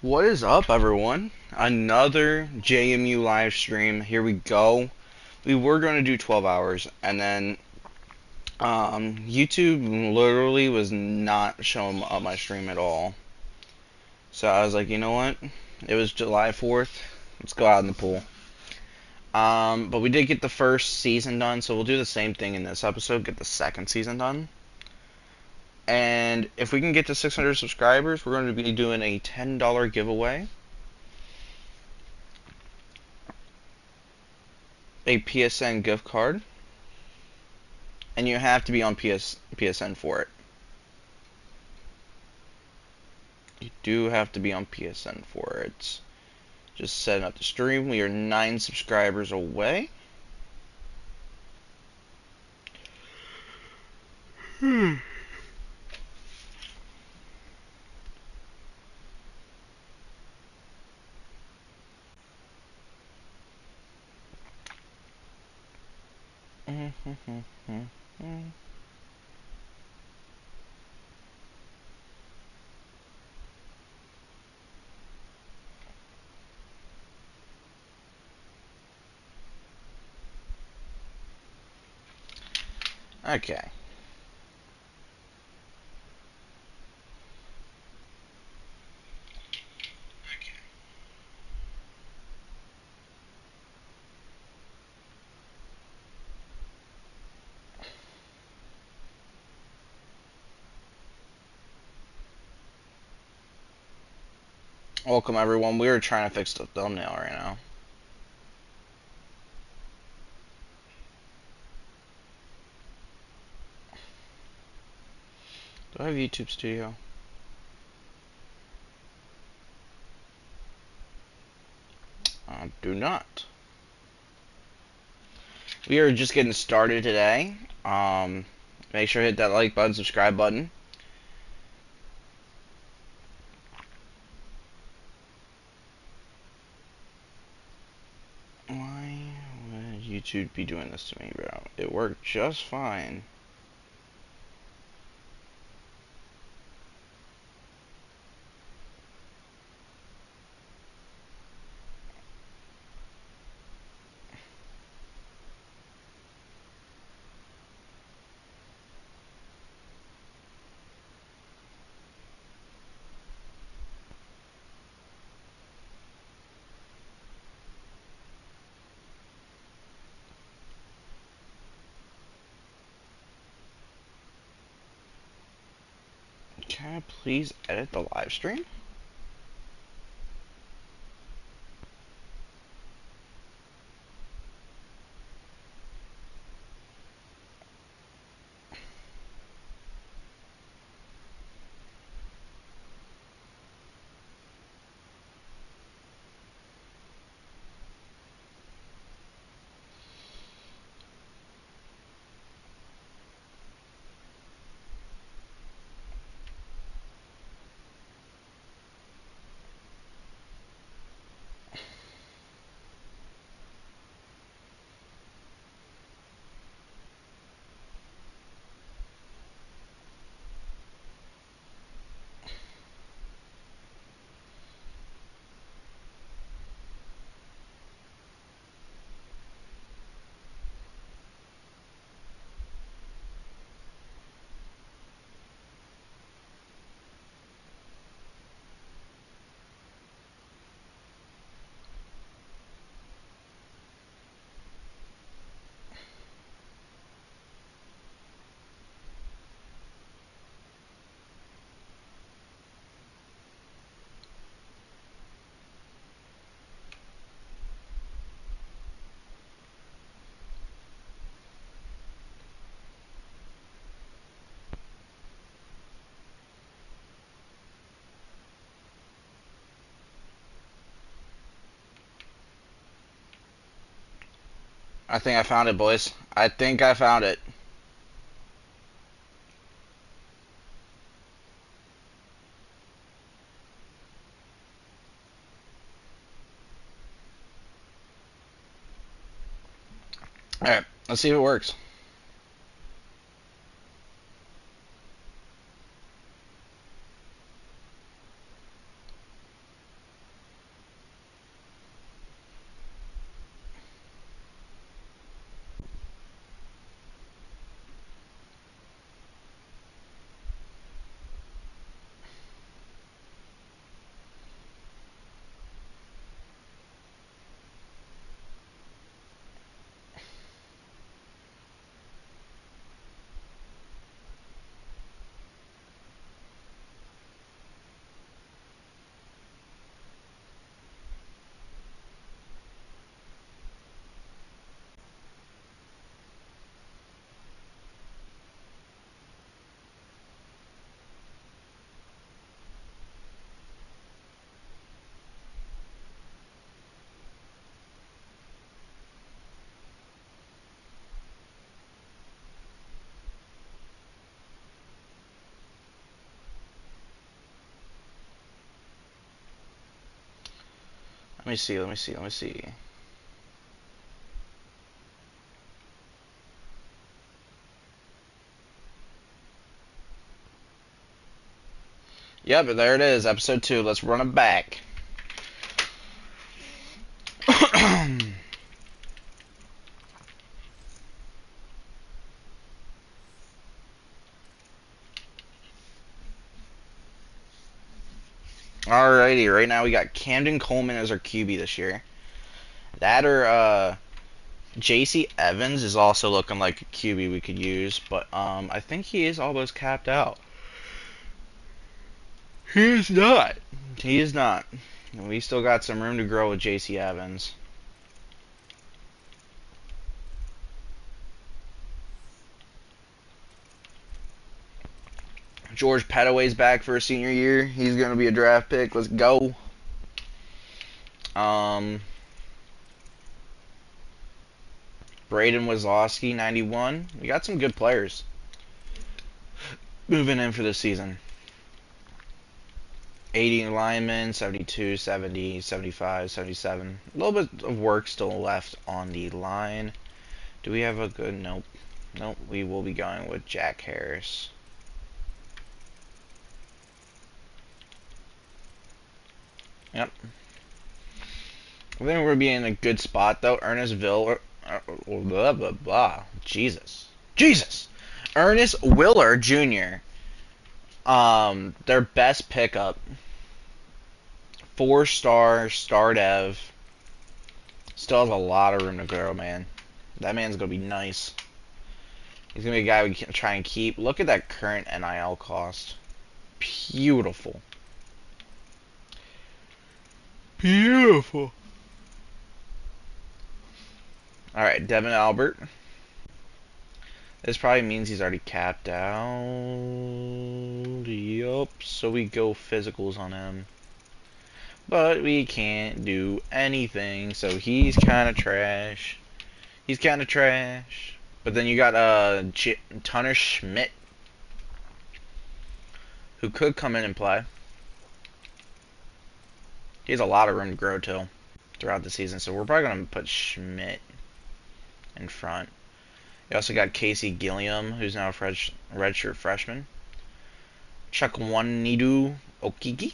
What is up, everyone? Another JMU live stream. Here we go. We were going to do 12 hours, and then YouTube literally was not showing up my stream at all. So I was like, you know what? It was July 4th. Let's go out in the pool. But we did get the first season done, so we'll do the same thing in this episode. Get the second season done. And if we can get to 600 subscribers, we're going to be doing a $10 giveaway. A PSN gift card, and you have to be on PSN for it. You do have to be on PSN for it. Just setting up the stream. We are 9 subscribers away. Okay. Welcome, everyone. We are trying to fix the thumbnail right now. Do I have YouTube Studio? I do not. We are just getting started today. Make sure to hit that like button, subscribe button. Why would YouTube be doing this to me, bro? It worked just fine. Can I please edit the live stream? I think I found it, boys. I think I found it. Alright, let's see if it works. me see. Let me see. Let me see. Yeah, but there it is, episode 2. Let's run it back. Alrighty, right now we got Camden Coleman as our QB this year. That or JC Evans is also looking like a QB we could use, but I think he is almost capped out. He is not. He is not. We still got some room to grow with JC Evans. George Pettaway's back for a senior year. He's going to be a draft pick. Let's go. Braden Wazowski, 91. We got some good players moving in for this season. 80 linemen, 72, 70, 75, 77. A little bit of work still left on the line. Do we have a good... Nope. Nope, we will be going with Jack Harris. Yep. I think we're being in a good spot, though. Ernest Viller... blah, blah, blah. Jesus. Ernest Willer Jr. Their best pickup. 4-star, star dev. Still has a lot of room to grow, man. That man's going to be nice. He's going to be a guy we can try and keep. Look at that current NIL cost. Beautiful. Beautiful. Alright, Devin Albert. This probably means he's already capped out. Yup. So we go physicals on him. But we can't do anything. So he's kind of trash. He's kind of trash. But then you got Tunner Schmidt, who could come in and play. He has a lot of room to grow too throughout the season. So we're probably going to put Schmidt in front. You also got Casey Gilliam, who's now a redshirt freshman. Chukwunidu Okiki.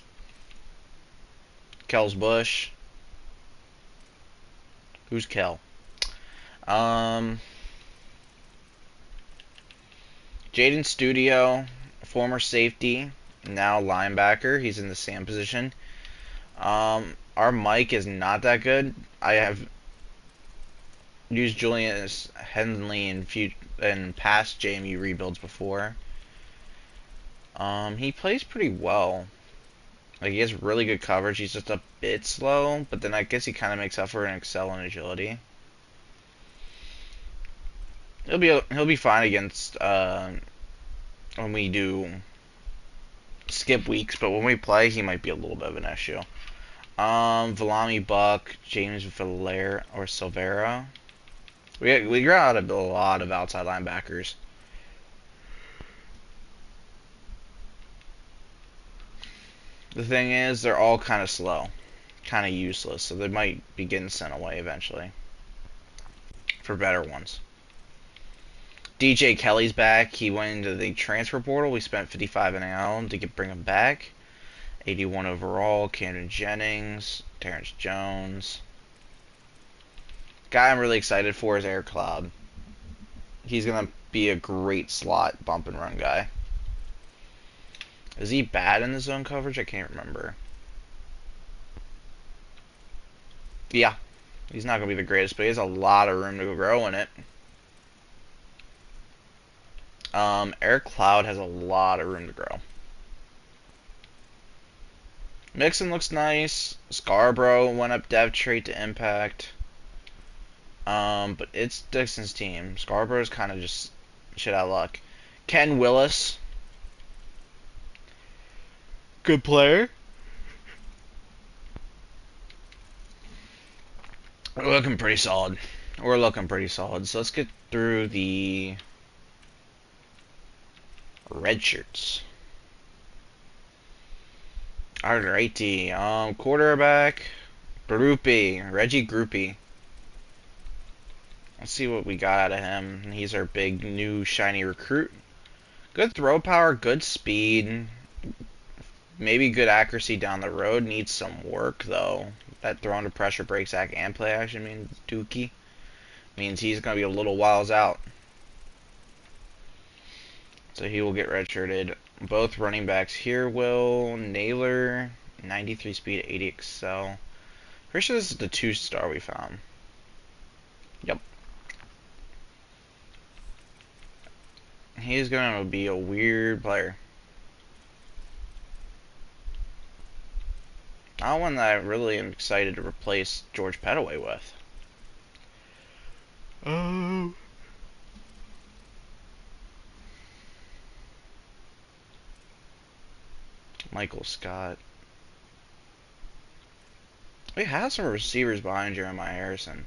Kel's Bush. Who's Kel? Jaden Studio, former safety, now linebacker. He's in the same position. Our mic is not that good. I have used Julius Henley in past JMU rebuilds before. He plays pretty well. Like, he has really good coverage. He's just a bit slow, but then I guess he kind of makes up for it and excel in agility. He'll be fine against when we do skip weeks, but when we play, he might be a little bit of an issue. Valami Buck, James Valera or Silvera. We got a lot of outside linebackers. The thing is, they're all kind of slow, kind of useless, so they might be getting sent away eventually for better ones. DJ Kelly's back. He went into the transfer portal. We spent 55 NL to bring him back. 81 overall. Camden Jennings, Terrence Jones. Guy I'm really excited for is Air Cloud. He's gonna be a great slot bump and run guy. Is he bad in the zone coverage? I can't remember. Yeah, he's not gonna be the greatest, but he has a lot of room to grow in it. Eric Cloud has a lot of room to grow. Mixon looks nice. Scarborough went up dev trait to impact. But it's Dixon's team. Scarborough's kind of just shit out of luck. Ken Willis. Good player. We're looking pretty solid. So let's get through the red shirts. Alrighty. Quarterback. Reggie Groupie. Let's see what we got out of him. He's our big new shiny recruit. Good throw power, good speed, maybe good accuracy down the road. Needs some work though. That throw under pressure, break sack, and play action means Dookie means he's gonna be a little whiles out. So he will get redshirted. Both running backs here will. Naylor, 93 speed, 80 excel. Pretty sure this is the 2-star we found. Yep. He's going to be a weird player. Not one that I really am excited to replace George Pettaway with. Oh. Michael Scott. We have some receivers behind Jeremiah Harrison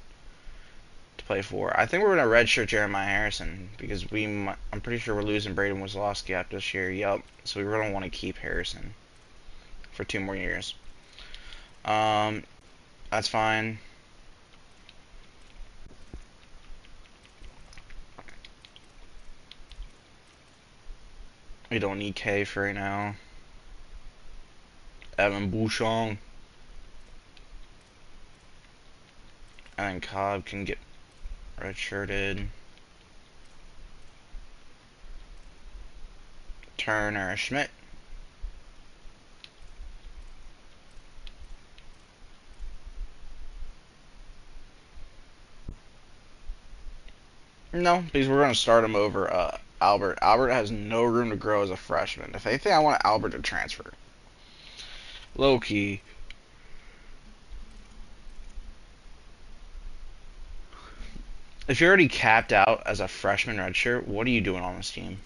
to play for. I think we're going to redshirt Jeremiah Harrison because I'm pretty sure we're losing Braden Wisłowski after this year. Yup. So we're going to want to keep Harrison for 2 more years. That's fine. We don't need K for right now. Evan Bouchon. And then Cobb can get redshirted. Turner Schmidt. No, because we're going to start him over Albert. Albert has no room to grow as a freshman. If anything, I want Albert to transfer. Low key. If you're already capped out as a freshman redshirt, what are you doing on this team?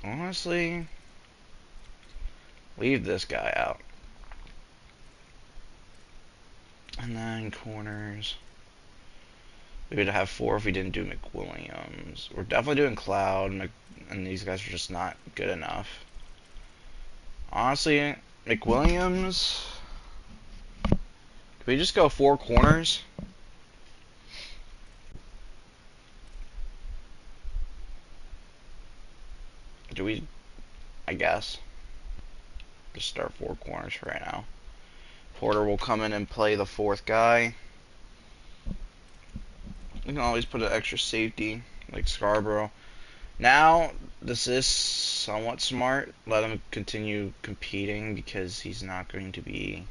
Honestly, leave this guy out. And then corners. We would have 4 if we didn't do McWilliams. We're definitely doing Cloud, and these guys are just not good enough. Honestly, McWilliams. Can we just go 4 corners? Do we? I guess. Just start 4 corners for right now. Porter will come in and play the 4th guy. We can always put an extra safety, like Scarborough. Now, this is somewhat smart. Let him continue competing because he's not going to be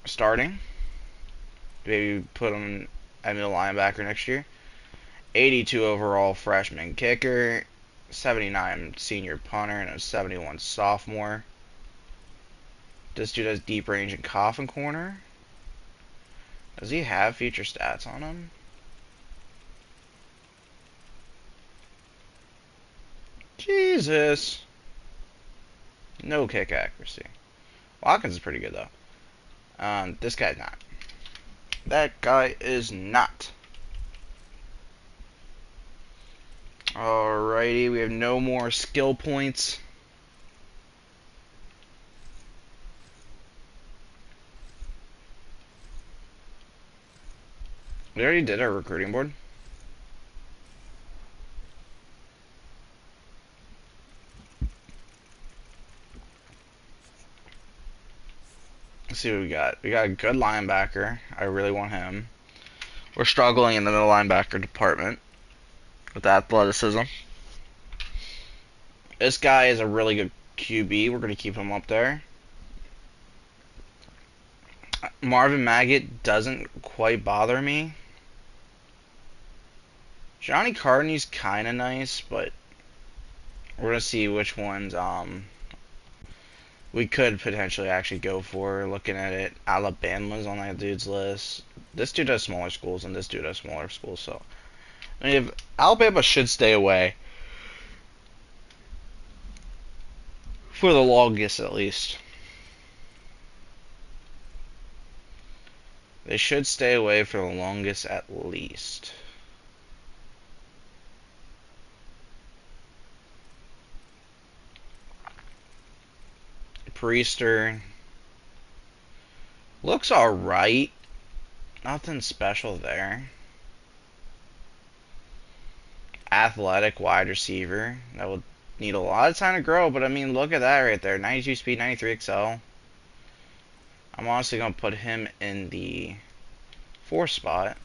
starting. Maybe put him at middle linebacker next year. 82 overall freshman kicker. 79 senior punter and a 71 sophomore. This dude has deep range and coffin corner. Does he have feature stats on him? Jesus. No kick accuracy. Watkins is pretty good though. This guy's not. That guy is not. Alrighty, we have no more skill points. We already did our recruiting board. Let's see what we got. We got a good linebacker. I really want him. We're struggling in the middle linebacker department with athleticism. This guy is a really good QB. We're going to keep him up there. Marvin Maggot doesn't quite bother me. Johnny Carney's kind of nice, but we're going to see which ones we could potentially actually go for. Looking at it, Alabama's on that dude's list. This dude has smaller schools, and this dude has smaller schools, so I mean, if Alabama should stay away for the longest, at least. They should stay away for the longest, at least. Priester looks alright. Nothing special there. Athletic wide receiver. That would need a lot of time to grow, but I mean, look at that right there. 92 speed, 93 XL. I'm honestly going to put him in the 4 spot.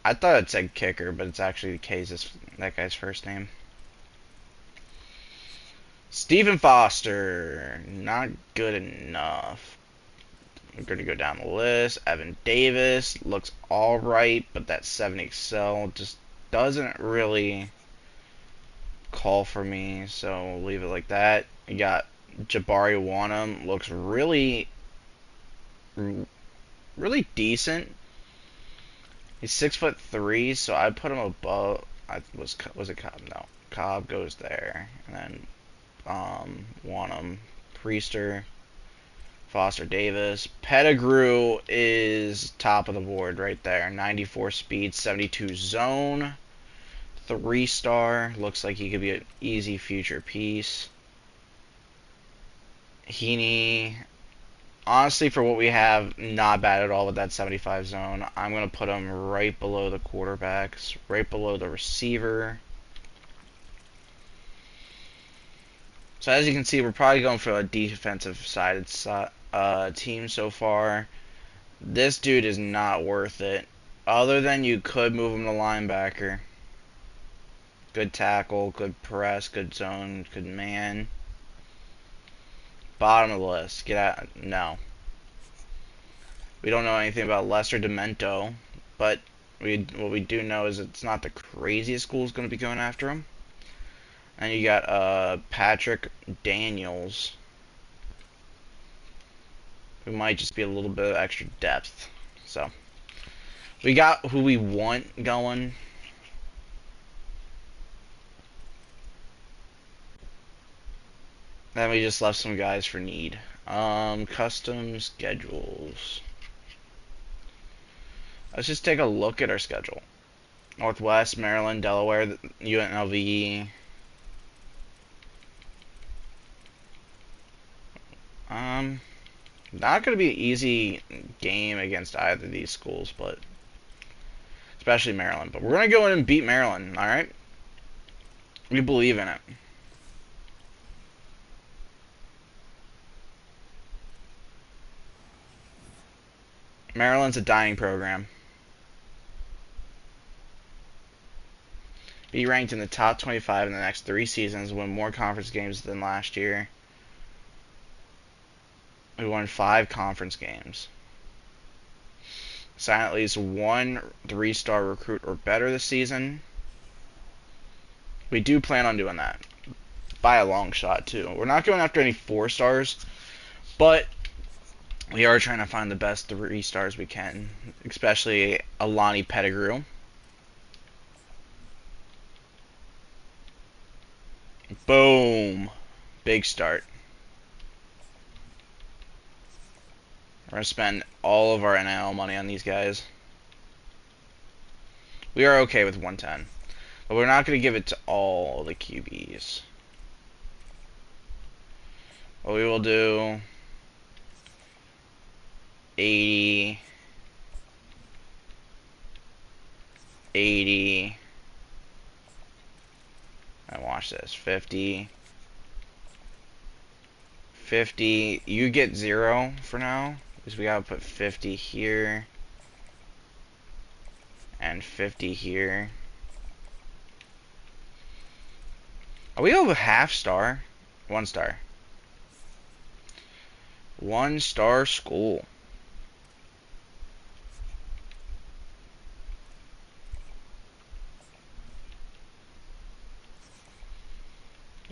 I thought it said kicker, but it's actually that guy's first name. Stephen Foster, not good enough. We're going to go down the list. Evan Davis looks alright, but that 70 XL just doesn't really call for me, so we'll leave it like that. You got Jabari Wanham, looks really decent. He's 6'3", so I put him above. Was it Cobb? No, Cobb goes there, and then Wanham, Priester, Foster Davis. Pettigrew is top of the board right there. 94 speed, 72 zone, 3-star. Looks like he could be an easy future piece. Heaney, honestly, for what we have, not bad at all with that 75 zone. I'm going to put him right below the quarterbacks, right below the receiver. So as you can see, we're probably going for a defensive-sided team so far. This dude is not worth it. Other than you could move him to linebacker. Good tackle, good press, good zone, good man. Bottom of the list. Get out. No. We don't know anything about Lester Demento, but what we do know is it's not the craziest school's going to be going after him. And you got Patrick Daniels, who might just be a little bit of extra depth. So we got who we want going. Then we just left some guys for need. Custom schedules. Let's just take a look at our schedule. Northwest, Maryland, Delaware, UNLV. Not going to be an easy game against either of these schools, but especially Maryland. But we're going to go in and beat Maryland, alright? We believe in it. Maryland's a dying program. Be ranked in the top 25 in the next 3 seasons, win more conference games than last year. We won 5 conference games. Sign at least 1 3-star recruit or better this season. We do plan on doing that. By a long shot, too. We're not going after any 4-stars, but we are trying to find the best 3-stars we can, especially Alani Pettigrew. Boom. Big start. We're going to spend all of our NIL money on these guys. We are okay with 110. But we're not going to give it to all the QBs. What we will do... 80... 80... And watch this. 50... 50... You get 0 for now. Because we gotta put 50 here. And 50 here. Are we over half star? 1 star. 1-star school.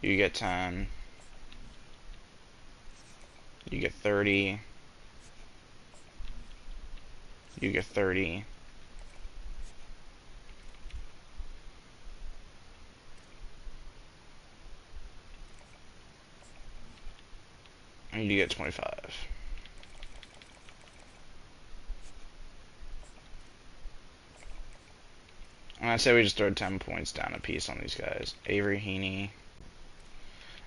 You get 10. You get 30. You get 30. And you get 25. And I say we just throw 10 points down a piece on these guys. Avery Heaney.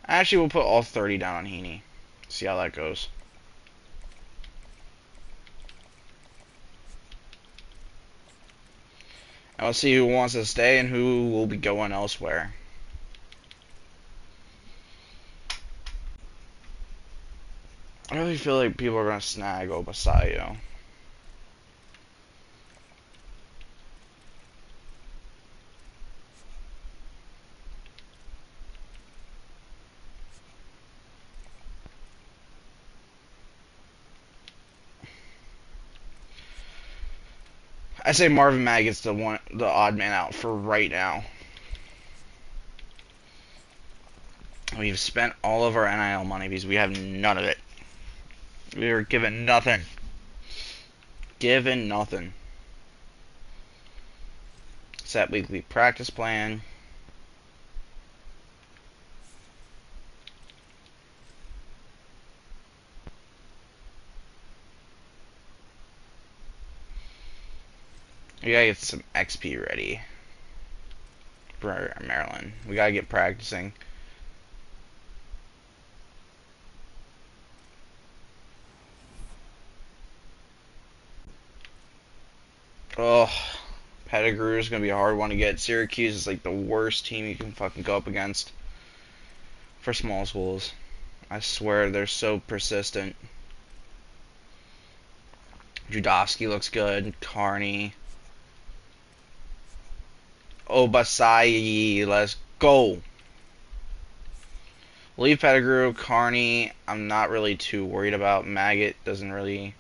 Actually, we'll put all 30 down on Heaney. See how that goes. And we'll see who wants to stay and who will be going elsewhere. I really feel like people are going to snag Obasayo. I say Marvin Maggott's the odd man out for right now. We've spent all of our NIL money because we have none of it. We are given nothing. Given nothing. Set weekly practice plan. We gotta get some XP ready for Maryland. We gotta get practicing. Oh, Pettigrew is gonna be a hard one to get. Syracuse is like the worst team you can fucking go up against for small schools. I swear they're so persistent. Judowski looks good. Carney. Obasai, let's go. Leave Pettigrew, Carney. I'm not really too worried about. Maggot doesn't really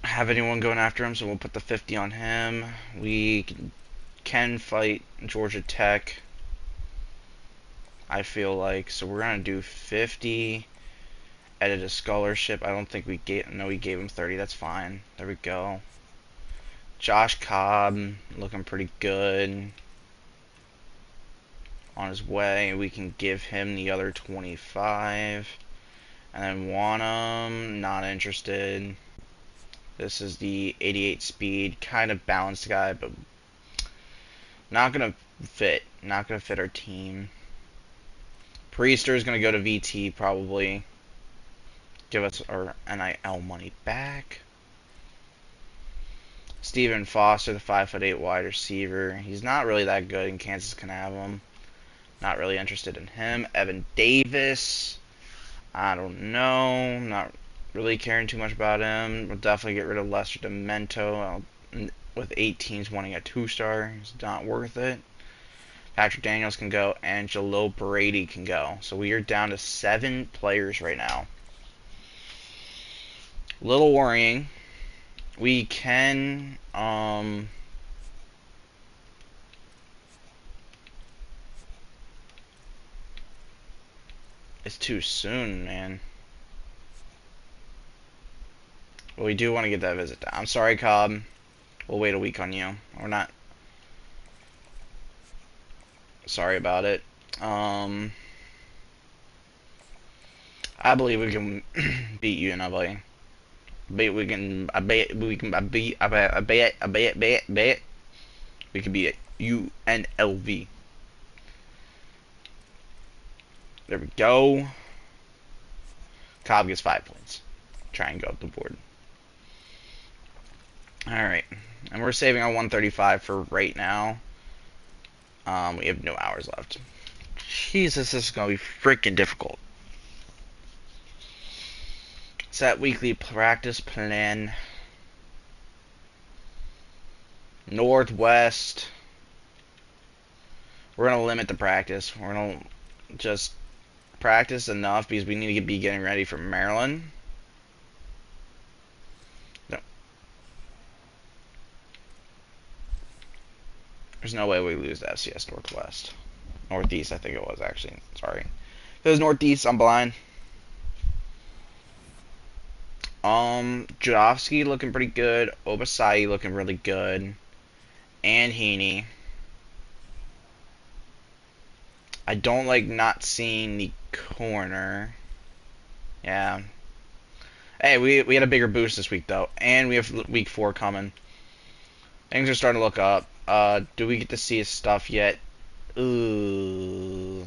have anyone going after him, so we'll put the 50 on him. We can fight Georgia Tech, I feel like, so we're gonna do 50. Edit a scholarship. I don't think we gave. No, we gave him 30. That's fine. There we go. Josh Cobb looking pretty good. On his way, we can give him the other 25. And then Wanham, not interested. This is the 88 speed, kind of balanced guy, but not gonna fit. Not gonna fit our team. Priester is gonna go to VT probably. Give us our NIL money back. Stephen Foster, the 5'8" wide receiver. He's not really that good, and Kansas can have him. Not really interested in him. Evan Davis. I don't know. Not really caring too much about him. We'll definitely get rid of Lester Demento. With 8 teams wanting a 2-star, it's not worth it. Patrick Daniels can go. Angelo Brady can go. So we are down to 7 players right now. A little worrying. We can it's too soon, man. Well, we do want to get that visit down. I'm sorry, Cobb. We'll wait a week on you. We're not sorry about it. I believe we can beat you in LA. We can. I bet we can. I bet. We can beat UNLV. There we go. Cobb gets 5 points. Try and go up the board. Alright. And we're saving on 135 for right now. We have no hours left. Jesus, this is going to be freaking difficult. Set weekly practice plan. Northwest. We're going to limit the practice. We're going to just practice enough because we need to be getting ready for Maryland. No. There's no way we lose the FCS Northwest. Northeast, I think it was, actually. Sorry. If it was Northeast, I'm blind. Judowski looking pretty good. Obasai looking really good. And Heaney. I don't like not seeing the corner. Yeah. Hey, we had a bigger boost this week, though. And we have week 4 coming. Things are starting to look up. Do we get to see his stuff yet? Ooh.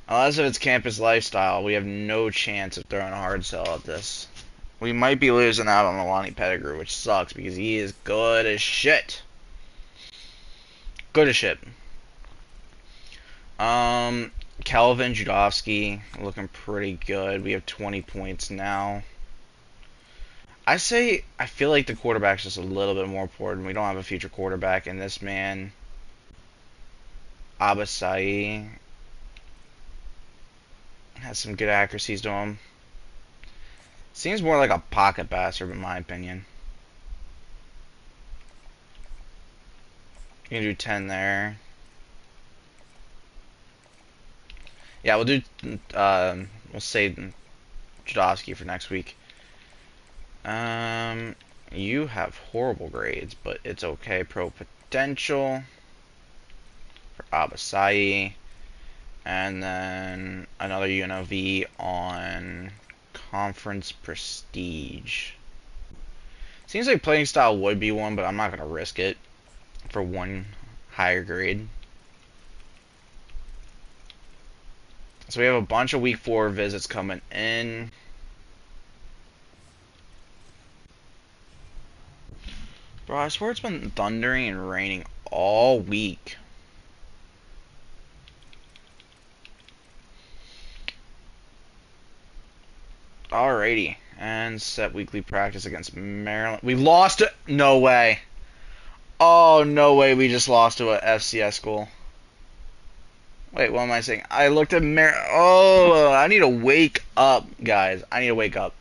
Unless if it's campus lifestyle, we have no chance of throwing a hard sell at this. We might be losing out on Alani Pettigrew, which sucks because he is good as shit. Good as shit. Calvin Judovsky looking pretty good. We have 20 points now. I feel like the quarterback's just a little bit more important. We don't have a future quarterback, and this man, Abasai, has some good accuracies to him. Seems more like a pocket passer, in my opinion. You can do 10 there. Yeah, we'll do. We'll save Judovsky for next week. You have horrible grades, but it's okay. Pro potential for Abasai. And then another UNLV on conference prestige. Seems like playing style would be one, but I'm not going to risk it for one higher grade. So we have a bunch of week 4 visits coming in. Bro, I swear it's been thundering and raining all week. Alrighty. And set weekly practice against Maryland. We lost it? No way. Oh, no way we just lost to a FCS school. Wait, what am I saying? I looked at Oh, I need to wake up, guys. I need to wake up.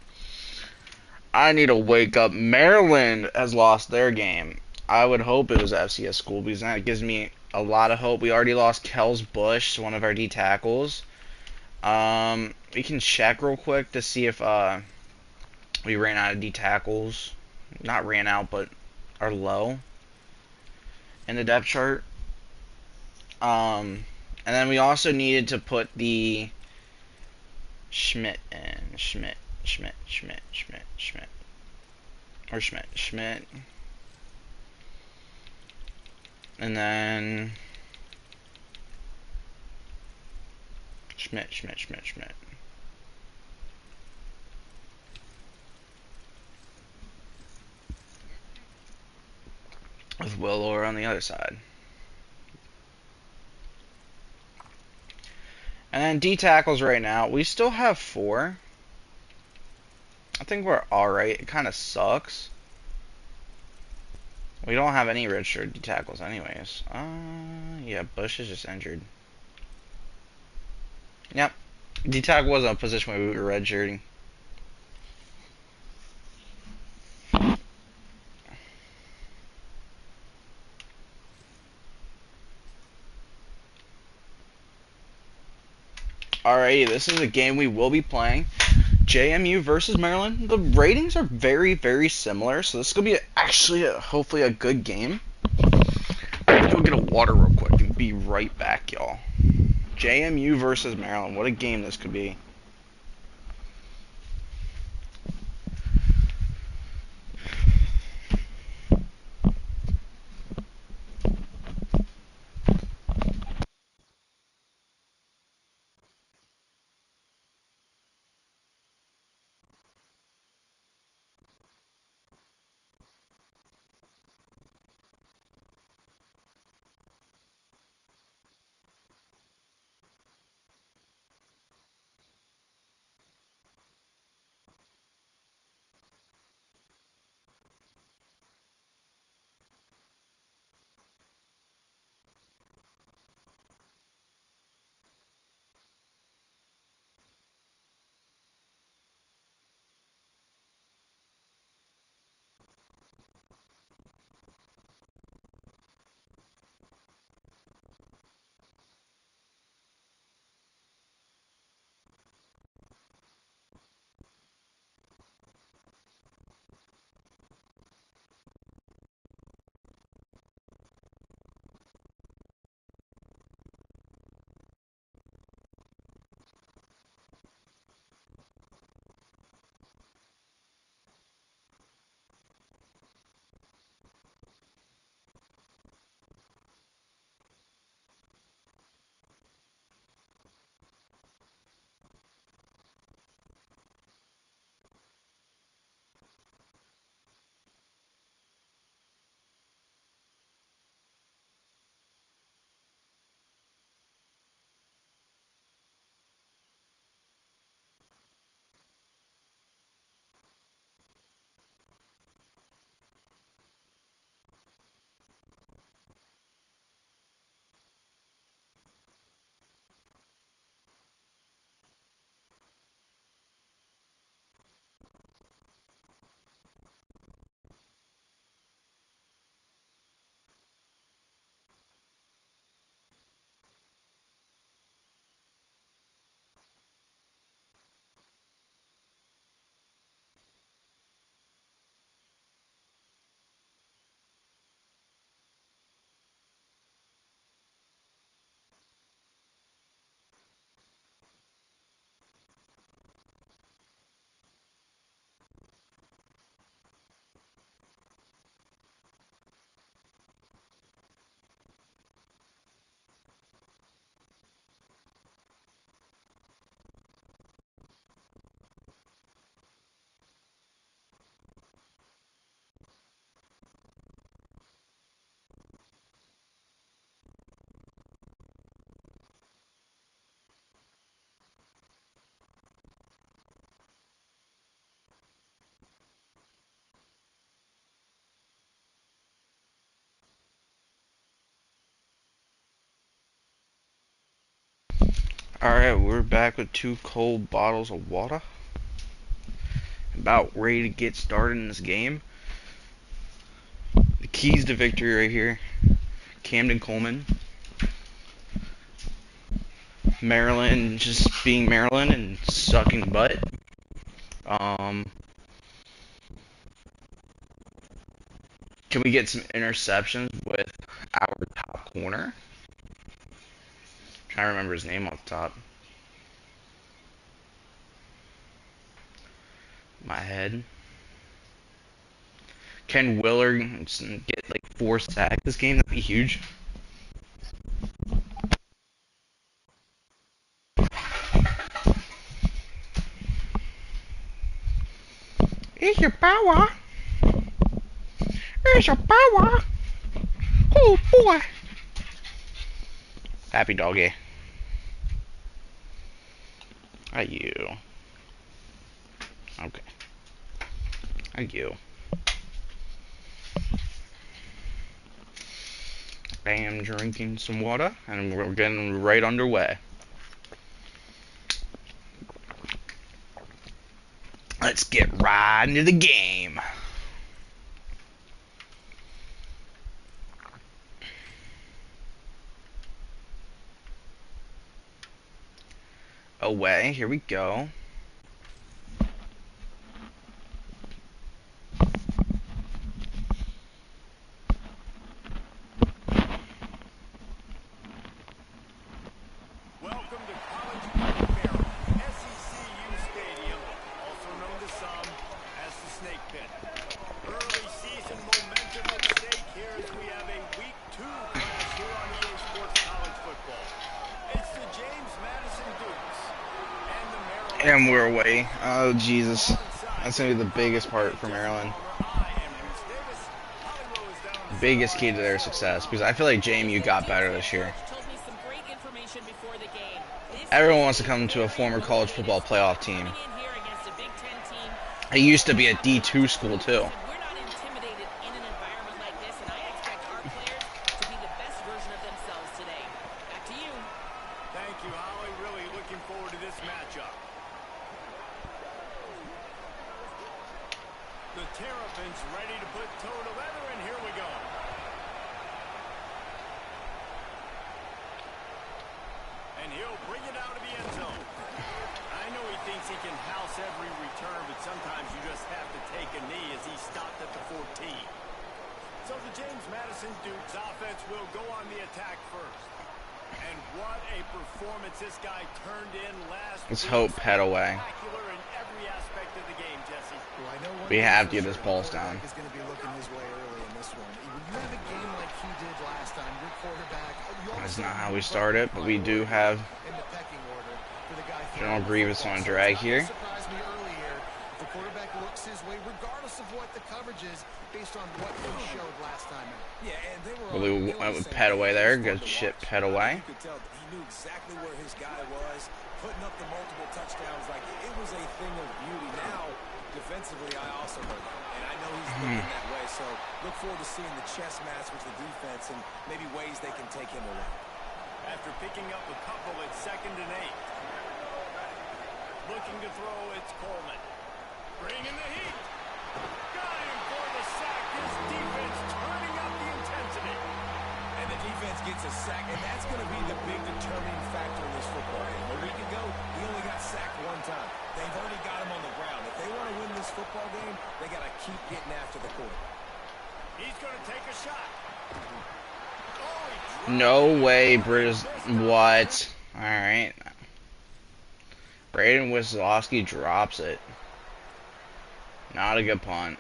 I need to wake up. Maryland has lost their game. I would hope it was FCS school because that gives me a lot of hope. We already lost Kels Bush, one of our D tackles. We can check real quick to see if we ran out of D tackles. Not ran out, but are low in the depth chart. And then we also needed to put the Schmidt in. Schmidt. Or Schmidt. And then Schmidt. With Will Orr on the other side. And then D tackles right now, we still have 4. I think we're alright. It kind of sucks. We don't have any redshirt D tackles anyways. Yeah, Bush is just injured. Yep. D tackle wasn't a position where we were redshirting. Alrighty, this is a game we will be playing. JMU versus Maryland. The ratings are very, very similar, so this is going to be hopefully a good game. Let's go get a water real quick and be right back, y'all. JMU versus Maryland. What a game this could be. Alright, we're back with 2 cold bottles of water. About ready to get started in this game. The keys to victory right here. Camden Coleman. Maryland just being Maryland and sucking butt. Can we get some interceptions with our top corner? Trying to remember his name off the top. My head. Can Willard get like 4 sacks this game? That'd be huge. It's your power. It's your power. Oh boy. Happy doggy. Are you? Okay. Are you? I am drinking some water, and we're getting right underway. Let's get right into the game. Away, here we go. And we're away. Oh, Jesus. That's going to be the biggest part for Maryland. Biggest key to their success. Because I feel like JMU got better this year. Everyone wants to come to a former college football playoff team. It used to be a D2 school, too. Let's hope head away. We have to get this pulse down. That's not how we start it, but we do have General Grievous on drag here. The quarterback looks his way regardless of what the coverage is based on what he showed last time out. Yeah, and they were we went with pet away there. Good shit, pet away. You could tell he knew exactly where his guy was, putting up the multiple touchdowns like it was a thing of beauty. Now, defensively, I also heard that, and I know he's looking that way, so look forward to seeing the chess match with the defense and maybe ways they can take him away. After picking up a couple, it's 2nd and 8. Looking to throw, it's Coleman. Bringing the heat. Got him for the sack. His defense turning up the intensity. And the defense gets a sack, and that's going to be the big determining factor in this football game. A week ago, he only got sacked 1 time. They've already got him on the ground. If they want to win this football game, they got to keep getting after the quarterback. He's going to take a shot. No way, Briz. What? All right. Braden Wisłowski drops it. Not a good punt.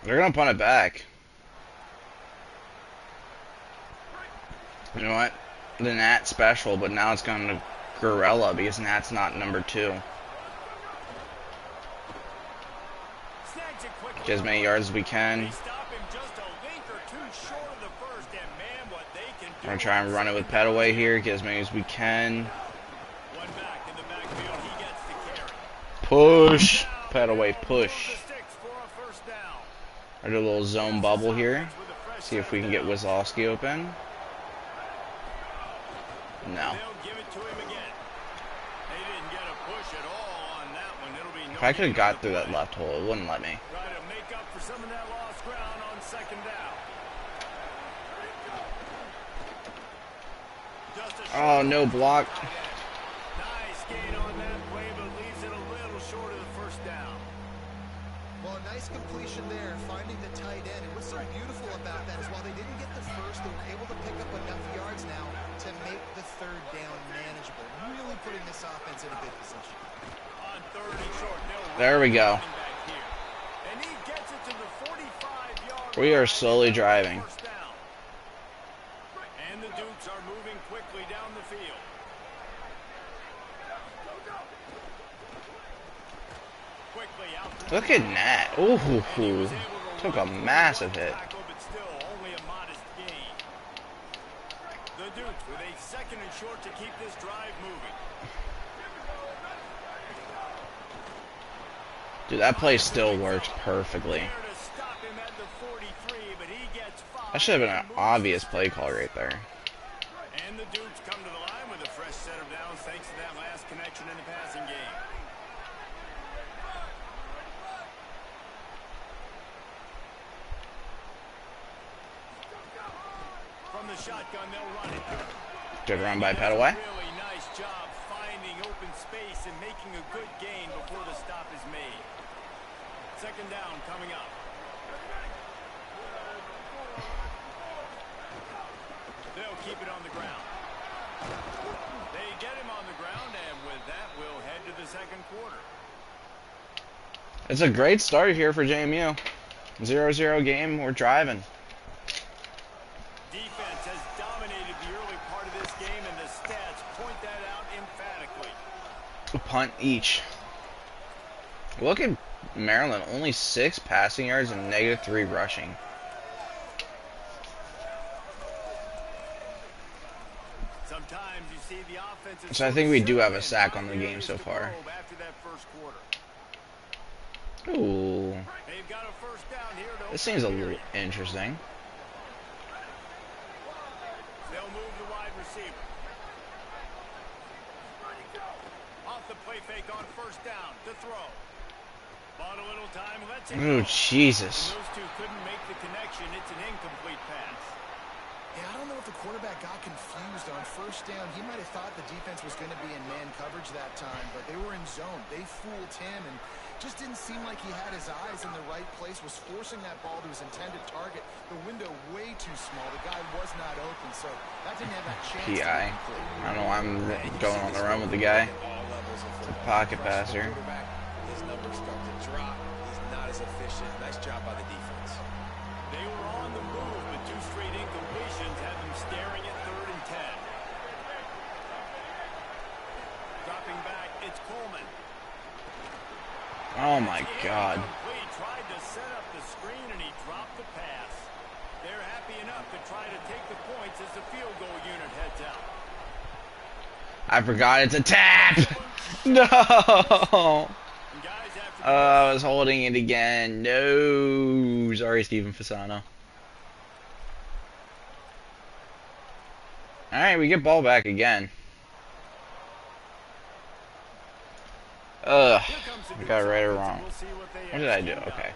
They're going to punt it back. You know what? The Nat special, but now it's going to Gorilla because Nat's not number 2. Get as many yards as we can. We're going to try and run it with Petaway here. Get as many as we can. Push. Petaway, push. I do a little zone bubble here. See if we can get Wazowski open. No. They'll give it to him again. They didn't get a push at all on that one. It'll be no If I could have gain got on through the that play. left hole, it wouldn't let me. Try to make up for some of that lost ground on second down. Just a Oh, short no pass to block. the tight end. Nice gain on that play, but leaves it a little short of the first down. Well, a nice completion there, finding the tight end. And what's so beautiful about that is while they didn't get the first, they were able to pick up enough yards now to make the third down manageable. Really putting this offense in a good position. On third and short, they'll There we go. run back here. And he gets it to the 45-yard We are line. slowly driving. First down. And the Dukes are moving quickly down the field. Quickly out the Look at that. Ooh, And he was able to took a run through massive one hit. tackle, but still only a modest gain. The Dukes with a second and short to keep this drive moving. Dude, that play still works perfectly. There to stop him at the 43, but he gets 5 That should have been an and moves obvious to play 6. call right there. And the Dukes come to the line with a fresh set of downs thanks to that last connection in the passing game. From the shotgun, they'll run it. Good run by He does a Petaway. Really nice job finding open space and making a good gain before the stop is made. Second down coming up. They'll keep it on the ground. They get him on the ground, and with that, we'll head to the second quarter. It's a great start here for JMU. 0-0 game. We're driving. Defense has dominated the early part of this game, and the stats point that out emphatically. A punt each. Look at Maryland. Only 6 passing yards and -3 rushing. Sometimes you see the offensive. So I think we do have a sack on the game so far. After that first quarter. Ooh. They've got a first down here to This open seems a the little period. interesting. They'll move the wide receiver. Off the play fake on first down to throw. Bought a little time, lets it Oh, go. Jesus. And those two couldn't make the connection. It's an incomplete pass. Yeah, I don't know if the quarterback got confused on first down. He might have thought the defense was going to be in man coverage that time, but they were in zone. They fooled him and just didn't seem like he had his eyes in the right place, was forcing that ball to his intended target. The window way too small. The guy was not open, so that didn't have that chance. PI. I don't know why I'm going on the run with the guy. It's a pocket passer. His numbers start to drop. He's not as efficient. Nice job by the defense. They were on the move, but 2 straight incompletions had them staring at 3rd and 10. Dropping back, it's Coleman. Oh my God. Incomplete. Tried to set up the screen and he dropped the pass. They're happy enough to try to take the points as the field goal unit heads out. I forgot it's a tap. No. And guys, after I was holding it again. No. Sorry, Steven Fasano. Alright, we get ball back again. Ugh. here comes the I got it right or wrong. We'll see what they What did I have do? schemed up. Okay.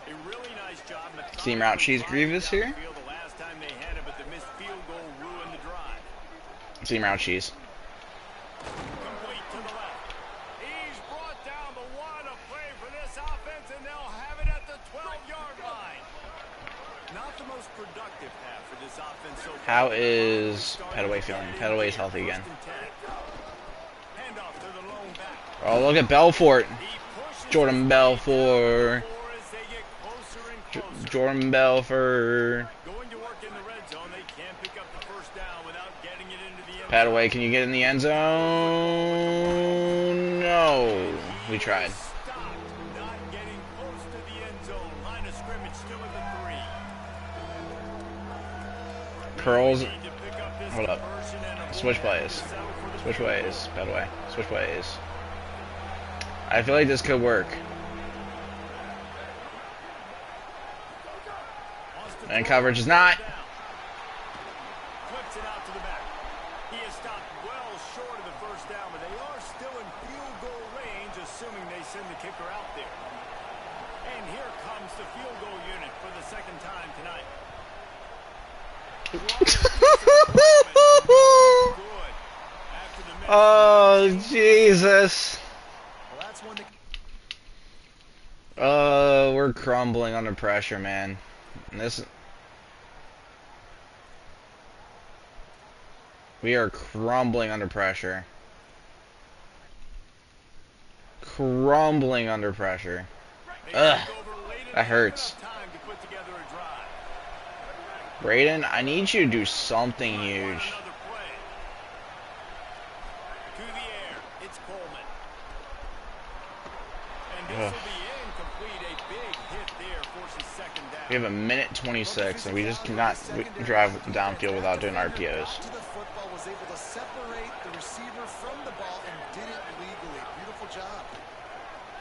A really nice job Seam route cheese Grievous here. the last time they had it, but the missed field goal ruined the drive. Seam route cheese. Complete to the left. He's brought down the one, a play for this offense, and they'll have it at the 12-yard line. Not the most productive half for this offense so far. How is Petaway feeling? Petaway's healthy again. Handoff to the lone back. Oh, look at Belfort. He pushes Jordan his Belfort. as they get closer and closer. Jordan Belfort. Going to work in the red zone. They can't pick up the first down without getting it into the end Petaway, can you get in the end zone? No. We tried. Stopped, not getting close to the end zone. Line of scrimmage still at the 3. Curls. Need to pick up this Hold up. conversion and avoid Switch having plays. to settle for the Switch field goal. ways. Petaway. Switch ways. I feel like this could work. Wants to And coverage is not. Flips it out to the back. He is stopped well short of the first down, but they are still in field goal range, assuming they send the kicker out there. And here comes the field goal unit for the second time tonight. Oh, Jesus. Well, that's one that... We're crumbling under pressure, man. And we are crumbling under pressure. Crumbling under pressure. Ugh. That hurts. Braden, I need you to do something huge. To the air, it's Coleman. And this will be incomplete. A big hit there forces second down. We have a minute 26, and we just cannot drive downfield without doing RPOs. To the football, was able to separate the receiver from the ball and did it legally. Beautiful job.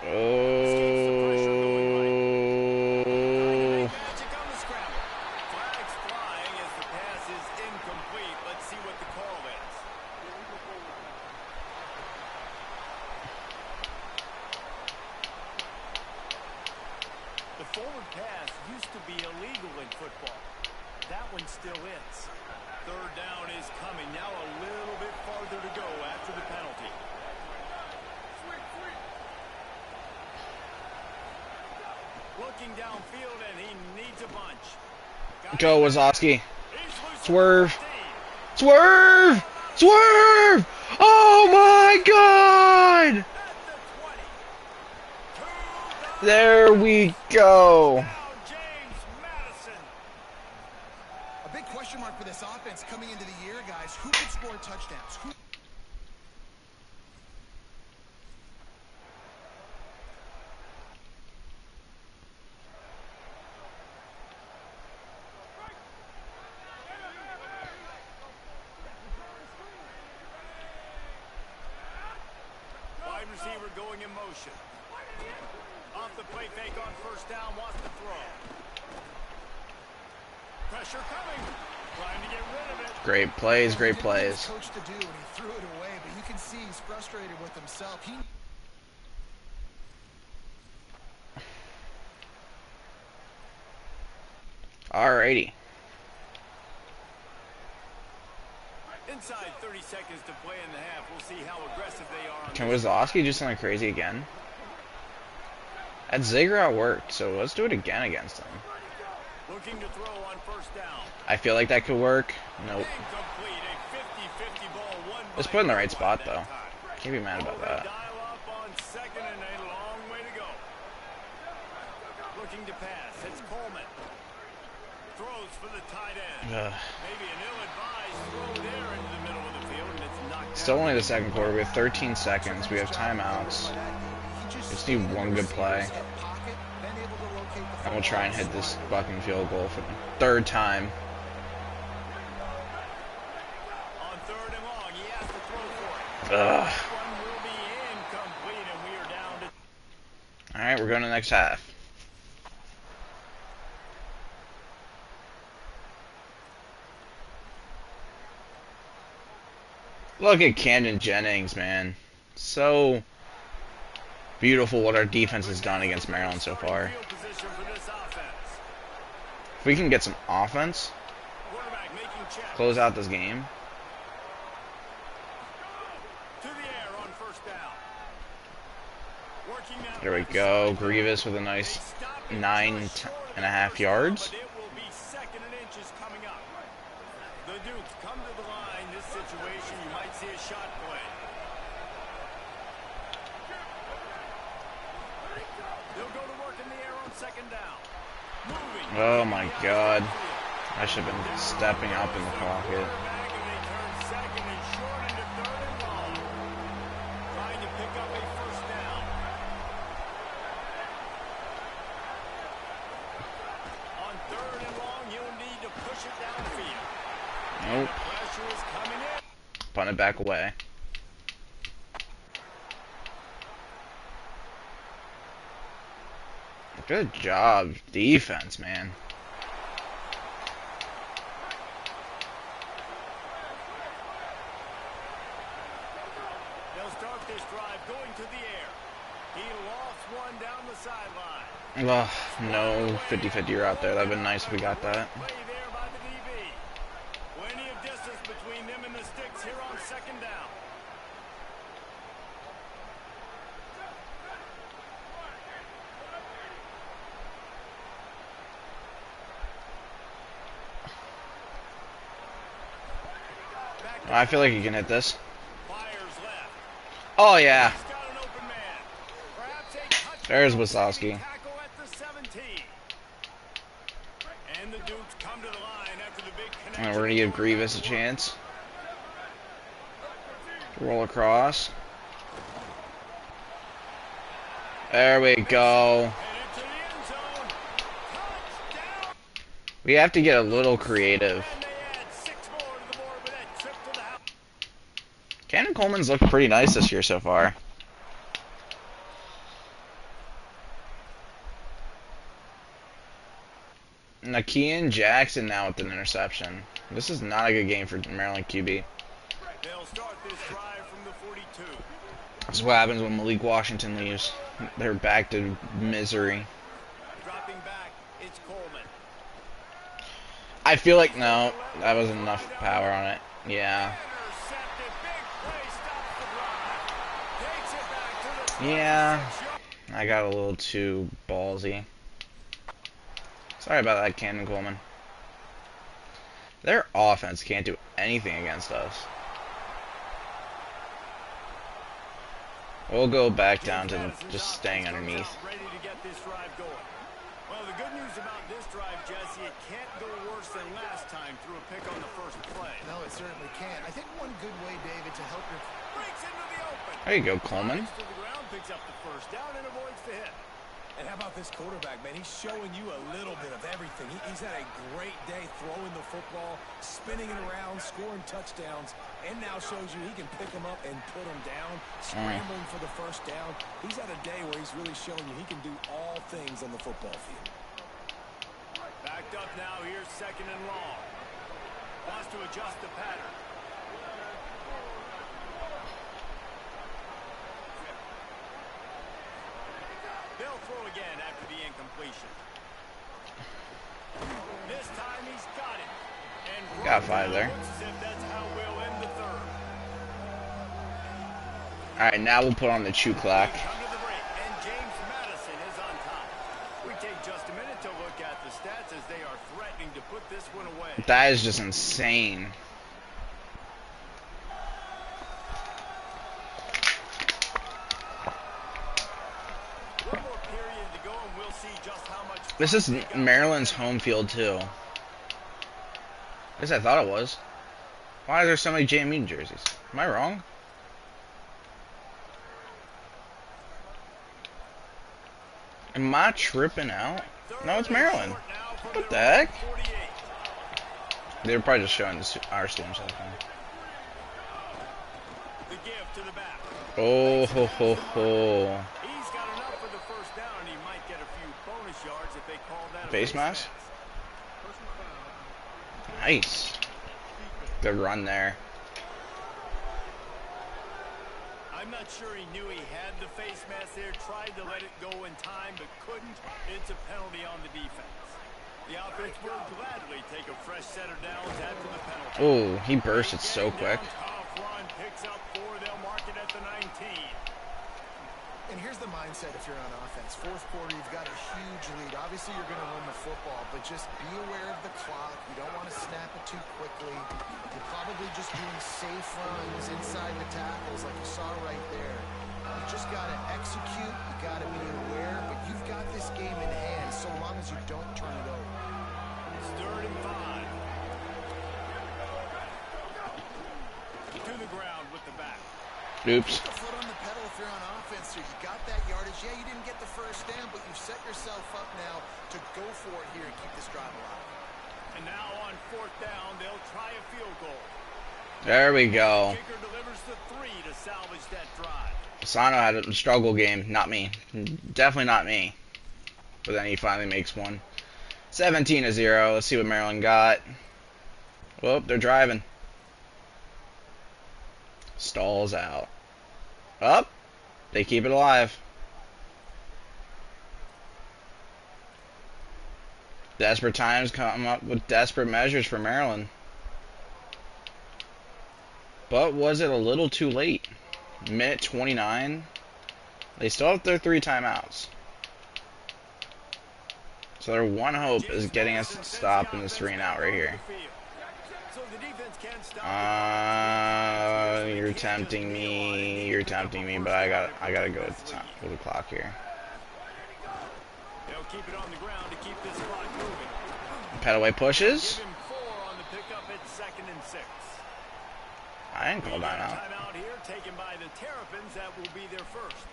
Oh. Magic on the scramble. Flags flying as the pass is incomplete. Let's see what the call is. The forward pass used to be illegal in football. That one still is. Third down is coming. Now a little bit farther to go after the penalty. Looking downfield, and he needs a bunch. Go, Wazowski. Swerve. Swerve! Swerve! Oh my God! There we go. A big question mark for this offense coming into the year, guys. Who could score touchdowns? Who... Wide receiver going in motion. Off the play fake on first down, wants to throw. Pressure coming. Trying to get rid of it. Great plays, great plays. Coach to do, and he threw it away, but you can see he's frustrated with himself. Alrighty. Inside 30 seconds to play in the half. We'll see how aggressive they are. Can Wazowski do something crazy again? That zig route worked, so let's do it again against him. Looking to throw on first down. I feel like that could work. Nope. Incomplete. A 50-50 ball. One Let's by put it in the right one spot, that though. time. Can't be mad about that. Dial up on second and a long way to go. Looking to pass. It's Coleman. Throws for the tight end. Maybe an ill-advised throw there into the middle of the field, and it's knocked Still down. only the second quarter. We have 13 seconds. We have timeouts. Just need one good play. And we'll try and hit this fucking field goal for the third time. On third and long, he has to throw for it. Ugh. This one will be incomplete, and we are down to... Alright, we're going to the next half. Look at Camden Jennings, man. So beautiful what our defense has done against Maryland so far. Field position for this offense. If we can get some offense, Quarterback making check. close out this game. To the air on first down. Working that There we right go. side. Grievous with a They nice stop it 9.5 just yards. but it will be second and inches coming up. The Dukes come to the line. This situation, you might see a shot play. They'll go to work in the air on second down. Moving. Oh my God. I should have been stepping up in the pocket. Quarterback, and they turn second and short into third and long. Trying to pick up a first down. On third and long, you'll need to push it downfield. Nope. Pressure is coming in. Punt it back away. Good job, defense, man. drive going to the air. He lost one down the sideline. Ugh, no 50-50 route there. That'd been nice if we got that. Play there by the DB. Plenty of distance between them and the sticks here on second down. I feel like you can hit this. Fires left. Oh, yeah. He's got an open man. Perhaps a touchdown. There's Wisowski. Tackle at the 17. And the Dukes come to the line after the big connection. And we're going to give Grievous a chance. Roll across. There we go. And into the end zone. Touchdown. We have to get a little creative. And they add 6 more to the board with that trip to the house. Cannon Coleman's looked pretty nice this year so far. Nakean Jackson now with an interception. This is not a good game for Maryland QB. They'll start this drive from the 42. This is what happens when Malik Washington leaves. They're back to misery. Dropping back, it's Coleman. I feel like, no, that wasn't enough power on it. Yeah. Intercepted. Big play stops the drive. Takes it back to the Yeah. 26-yard. I got a little too ballsy. Sorry about that, Cannon Coleman. Their offense can't do anything against us. We'll go back down to just staying underneath. Ready to get this drive going. Well, the good news about this drive, Jesse, it can't go worse than last time through a pick on the first play. No, it certainly can't. I think one good way, David, to help your... Breaks into the open. There you go, Coleman. To the ground, picks up the first down and avoids the hit. And how about this quarterback, man? He's showing you a little bit of everything. He's had a great day throwing the football, spinning it around, scoring touchdowns, and now shows you he can pick them up and put them down, scrambling for the first down. He's had a day where he's really showing you he can do all things on the football field. Backed up now, here's second and long. Wants to adjust the pattern. They'll throw again after the incompletion. This time he's got it. And Got 5 there. looks as if that's how we'll end the third. Alright, now we'll put on the chew clock. Come to the break, and James Madison is on top. We take just a minute to look at the stats as they are threatening to put this one away. That is just insane. One more period to go, and we'll see just how much. This is Maryland's home field, too. At least I thought it was. Why are there so many JMU jerseys? Am I wrong? Am I tripping out? No, it's Maryland. What the heck? They were probably just showing our students something. The give to the back. Oh, ho, ho, ho. He's got enough for the first down, and he might get a few bonus yards if they call that a Face mask? Nice. Good run there. I'm not sure he knew he had the face mask there, tried to let it go in time, but couldn't. It's a penalty on the defense. The offense will gladly take a fresh set of downs after the penalty. Oh, he burst it so quick. Tough run, picks up 4, they'll mark it at the 19. And here's the mindset if you're on offense. Fourth quarter, you've got a huge lead. Obviously, you're going to win the football, but just be aware of the clock. You don't want to snap it too quickly. You're probably just doing safe runs inside the tackles like you saw right there. You just got to execute. You got to be aware, but you've got this game in hand so long as you don't turn it over. It's 3rd and 5. To the ground with the back. Oops. Put the foot on the pedal if you're on offense here. You got that yardage. Yeah, you didn't get the first down, but you've set yourself up now to go for it here and keep this drive alive. And now on 4th down, they'll try a field goal. There we go. Kicker delivers the 3 to salvage that drive. Asano had a struggle game. Not me. Definitely not me. But then he finally makes one. 17-0. Let's see what Maryland got. Whoop, they're driving. Stalls out. Up. They keep it alive. Desperate times come up with desperate measures for Maryland. But was it a little too late? Minute 29. They still have their 3 timeouts. So their one hope is getting us stopped in this 3 and out right here. You're tempting me. You're tempting me, but I gotta go with the time, with the clock here. They'll keep it on the ground to keep this clock moving. Petaway pushes. Give him 4 on the pickup at 2nd and 6. I didn't call that out. Timeout here taken by the Terrapins. That will be their first.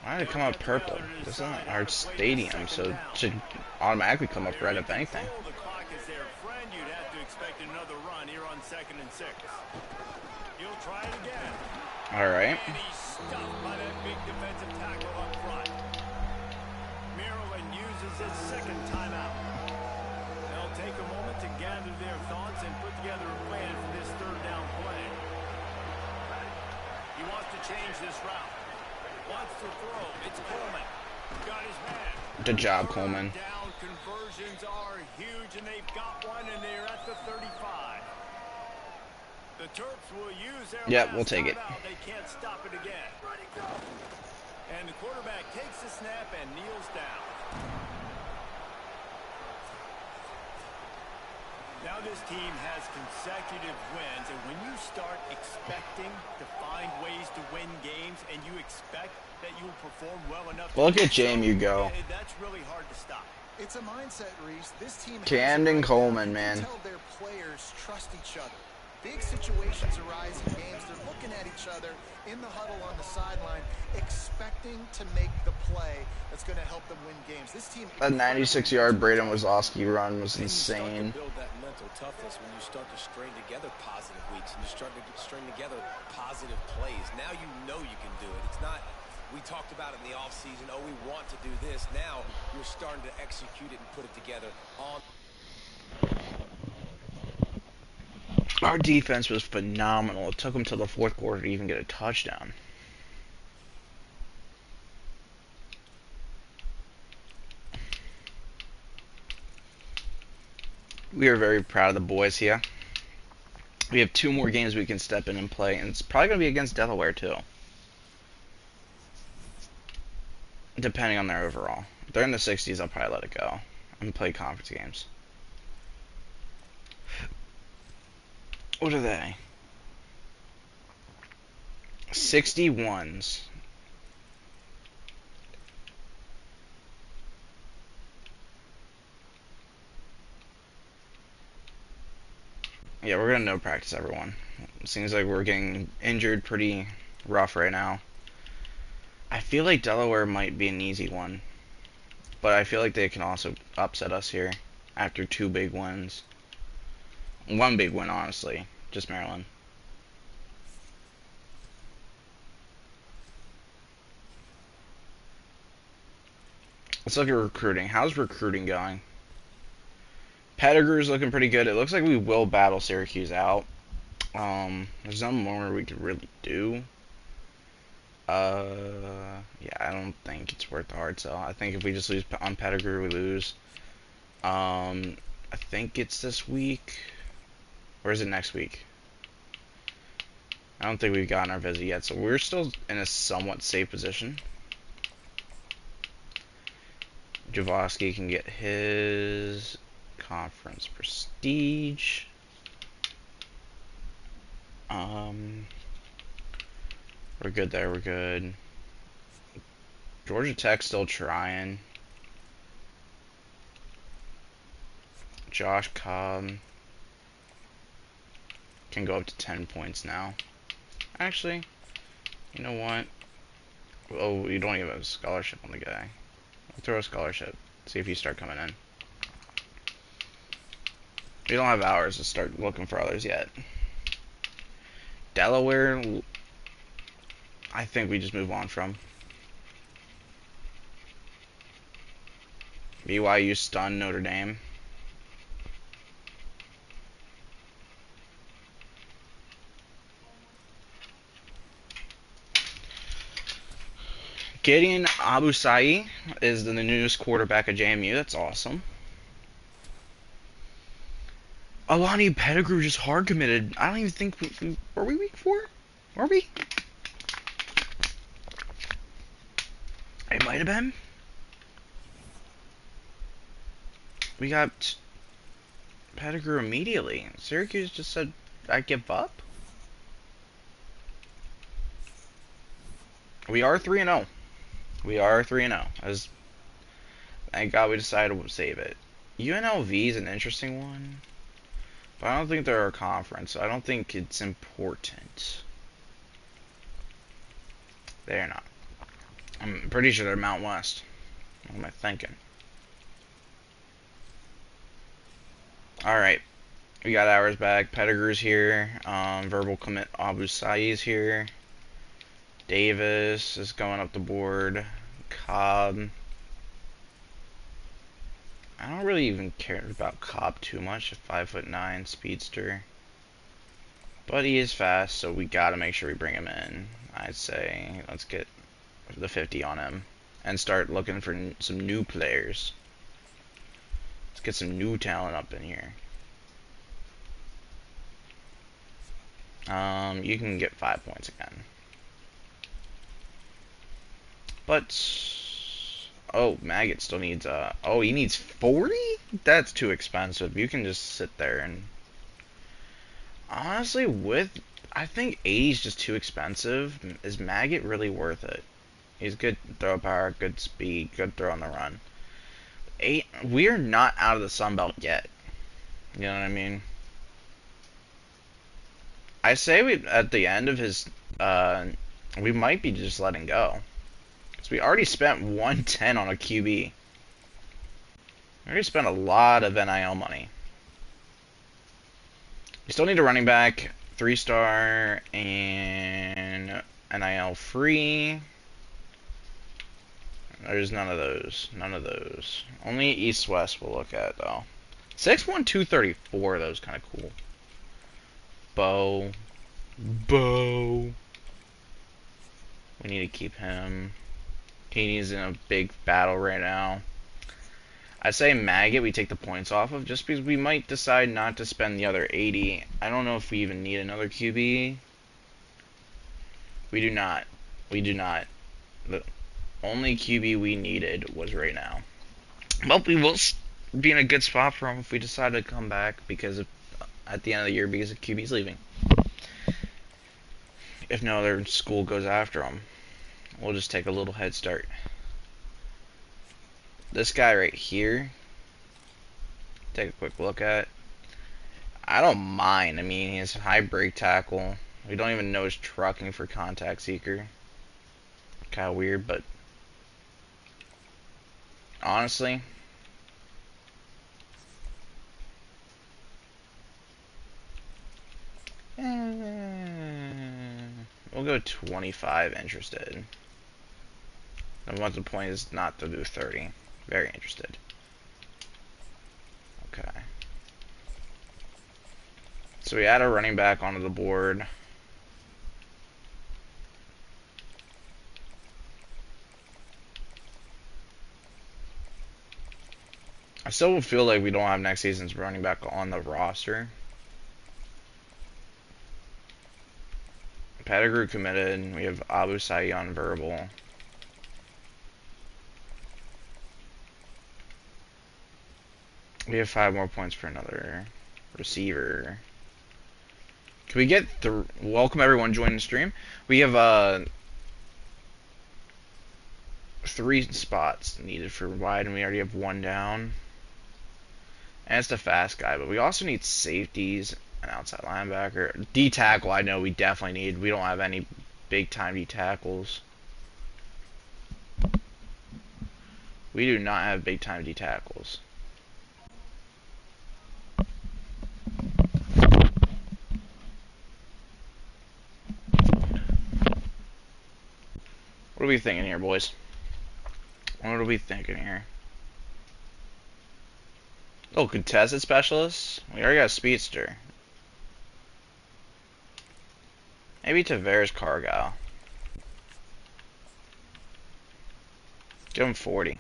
Why did it come up purple? This isn't our stadium, so it should automatically come up red if anything. The clock is their friend. You'd have to expect another run here on 2nd and 6. He'll try it again. All right. And he's stuffed by that big defensive tackle up front. Maryland uses his 2nd timeout. They'll take a moment to gather their thoughts and put together a plan for this 3rd down play. He wants to change this route. Wants to throw. It's Coleman. Got his man. Good job, Coleman. Down conversions are huge, and they've got one, and they're at the 35. The Terps will use their We'll take it. timeout. They can't stop it again. And the quarterback takes the snap and kneels down. Now this team has consecutive wins, and when you start expecting to find ways to win games and you expect that you will perform well enough to Look at JMU go. that's really hard to stop. It's a mindset, Reese. This team has Camden it right Coleman, now. man. You can tell their players trust each other. Big situations arise in games. They're looking at each other in the huddle on the sideline, expecting to make the play that's going to help them win games. This team. That 96-yard Braden Wazowski run was insane. Build that mental toughness when you start to string together positive weeks and you start to string together positive plays. Now you know you can do it. It's not. We talked about it in the offseason. Oh, we want to do this. Now you're starting to execute it and put it together on. Our defense was phenomenal. It took them till the 4th quarter to even get a touchdown. We are very proud of the boys here. We have 2 more games we can step in and play, and it's probably going to be against Delaware too. Depending on their overall. If they're in the 60s, I'll probably let it go and play conference games. What are they? 61s. Yeah, we're gonna no practice everyone. It seems like we're getting injured pretty rough right now. I feel like Delaware might be an easy one, but I feel like they can also upset us here after 2 big wins. 1 big win, honestly. Just Maryland. Let's look at recruiting. How's recruiting going? Pettigrew's looking pretty good. It looks like we will battle Syracuse out. There's no more we could really do. Yeah, I don't think it's worth the hard sell. I think if we just lose on Pettigrew, we lose. I think it's this week. Or is it next week? I don't think we've gotten our visit yet, so we're still in a somewhat safe position. Javosky can get his conference prestige. We're good there, we're good. Georgia Tech's still trying. Josh Cobb can go up to 10 points now. Actually, you know what? Oh, you don't even have a scholarship on the guy. I'll throw a scholarship. See if you start coming in. We don't have hours to start looking for others yet. Delaware, I think we just move on from. BYU stunned Notre Dame. Gideon Abusai is the newest quarterback of JMU. That's awesome. Alani Pettigrew just hard committed. I don't even think were we week 4? Were we? It might have been. We got Pettigrew immediately. Syracuse just said, I give up. We are 3-0. We are 3-0. As thank God we decided to save it. UNLV is an interesting one, but I don't think they're a conference, so I don't think it's important. They're not. I'm pretty sure they're Mount West. What am I thinking? Alright. We got ours back. Pettigrew's here. Verbal commit Abusai is here. Davis is going up the board. Cobb. I don't really even care about Cobb too much. A 5'9" speedster. But he is fast, so we gotta make sure we bring him in. I'd say let's get the 50 on him and start looking for some new players. Let's get some new talent up in here. You can get 5 points again. But oh, Maggot still needs oh, he needs 40? That's too expensive. You can just sit there and honestly I think 80 is just too expensive. Is Maggot really worth it? He's good throw power, good speed, good throw on the run. We are not out of the Sun Belt yet. You know what I mean? I say at the end of his we might be just letting go. Because we already spent 110 on a QB. We already spent a lot of NIL money. We still need a running back, 3-star, and NIL free. There's none of those. None of those. Only East-West we'll look at, though. 6'1", 234, that was kind of cool. Bo. We need to keep him. He's in a big battle right now. I say Maggot we take the points off of just because we might decide not to spend the other 80. I don't know if we even need another QB. We do not. We do not. The only QB we needed was right now. But we will be in a good spot for him if we decide to come back because at the end of the year because the QB's leaving. If no other school goes after him, we'll just take a little head start. This guy right here, take a quick look at. I don't mind. I mean, he has high break tackle. We don't even know his trucking for contact seeker. Kind of weird, but honestly, we'll go 25 interested. And what the point is not to do 30. Very interested. Okay. So we add a running back onto the board. I still feel like we don't have next season's running back on the roster. Pettigrew committed. We have Abusai on verbal. We have 5 more points for another receiver. Can we get the welcome everyone joining the stream? We have 3 spots needed for wide, and we already have 1 down. And it's the fast guy, but we also need safeties, an outside linebacker, D tackle. I know we definitely need. We don't have any big time D tackles. We do not have big time D tackles. What are we thinking here, boys? What are we thinking here? Oh, contested specialist? We already got a speedster. Maybe Tavares Cargo. Give him 40.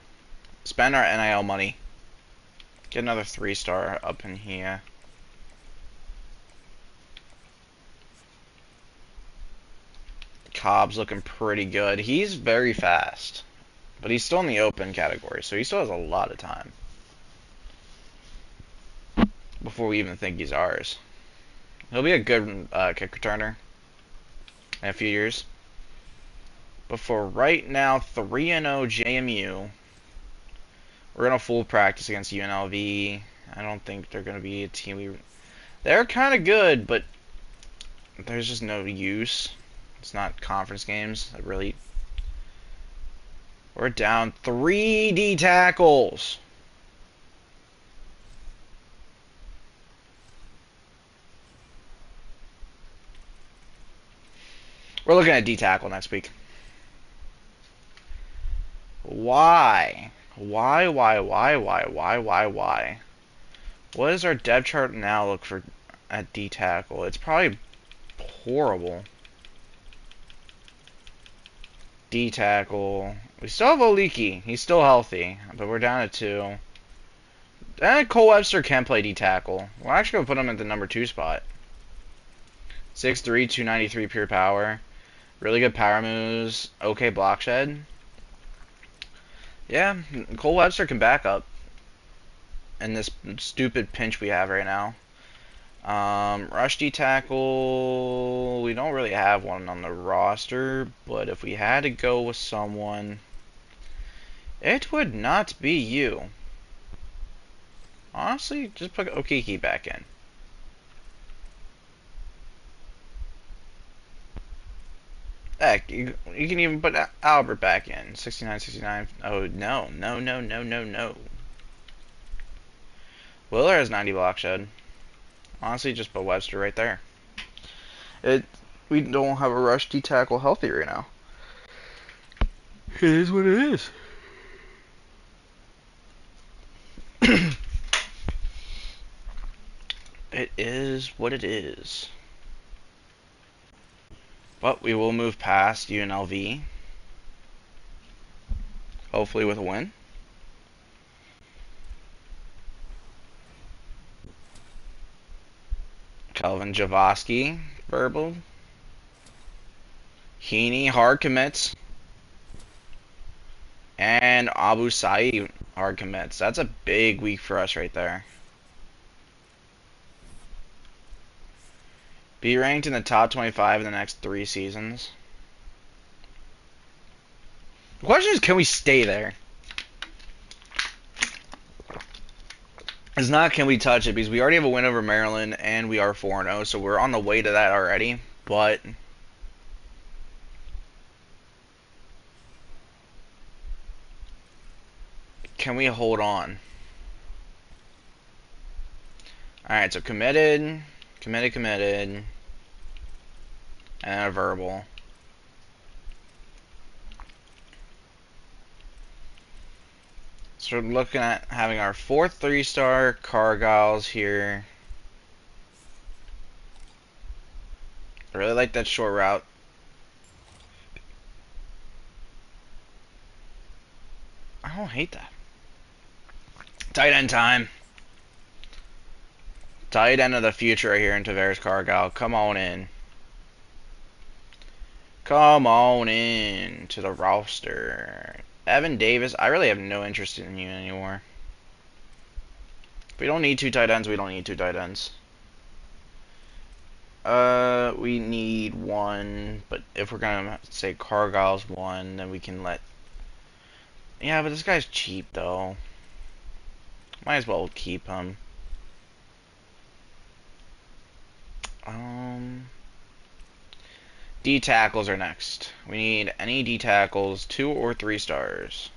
Spend our NIL money. Get another 3-star up in here. Cobb's looking pretty good. He's very fast. But he's still in the open category, so he still has a lot of time before we even think he's ours. He'll be a good kick returner in a few years. But for right now, 3-0 JMU. We're going to full practice against UNLV. I don't think they're going to be a team They're kind of good, but there's just no use. It's not conference games. We're down 3 D tackles. We're looking at D tackle next week. Why? Why? What does our depth chart now look for at D tackle? It's probably horrible. D tackle. We still have Oliki. He's still healthy, but we're down at 2. And Cole Webster can play D tackle. We're actually gonna put him at the number 2 spot. 6'3", 293 pure power. Really good power moves. Okay block shed. Yeah, Cole Webster can back up in this stupid pinch we have right now. Rush D tackle, we don't really have one on the roster, but if we had to go with someone, it would not be you. Honestly, just put Okiki back in. Heck, you can even put Albert back in. 69, 69. Oh, no. No. Willer has 90 block shed. Honestly, just put Webster right there. We don't have a rush D tackle healthy right now. It is what it is. It is what it is. But we will move past UNLV. Hopefully with a win. Kelvin Javoski, verbal. Heaney, hard commits. And Abu Saeed, hard commits. That's a big week for us right there. Be ranked in the top 25 in the next 3 seasons. The question is, can we stay there? It's not can we touch it, because we already have a win over Maryland and we are 4-0, so we're on the way to that already. But can we hold on? Alright, so committed, and a verbal. So we're looking at having our 4th 3-star Cargiles here. I really like that short route. I don't hate that. Tight end time. Tight end of the future right here in Tavares Cargile. Come on in. Come on in to the roster. Evan Davis, I really have no interest in you anymore. If we don't need 2 tight ends, we don't need 2 tight ends. We need 1, but if we're gonna say Cargile's 1, then we can let... Yeah, but this guy's cheap, though. Might as well keep him. D tackles are next. We need any D tackles, 2 or 3 stars.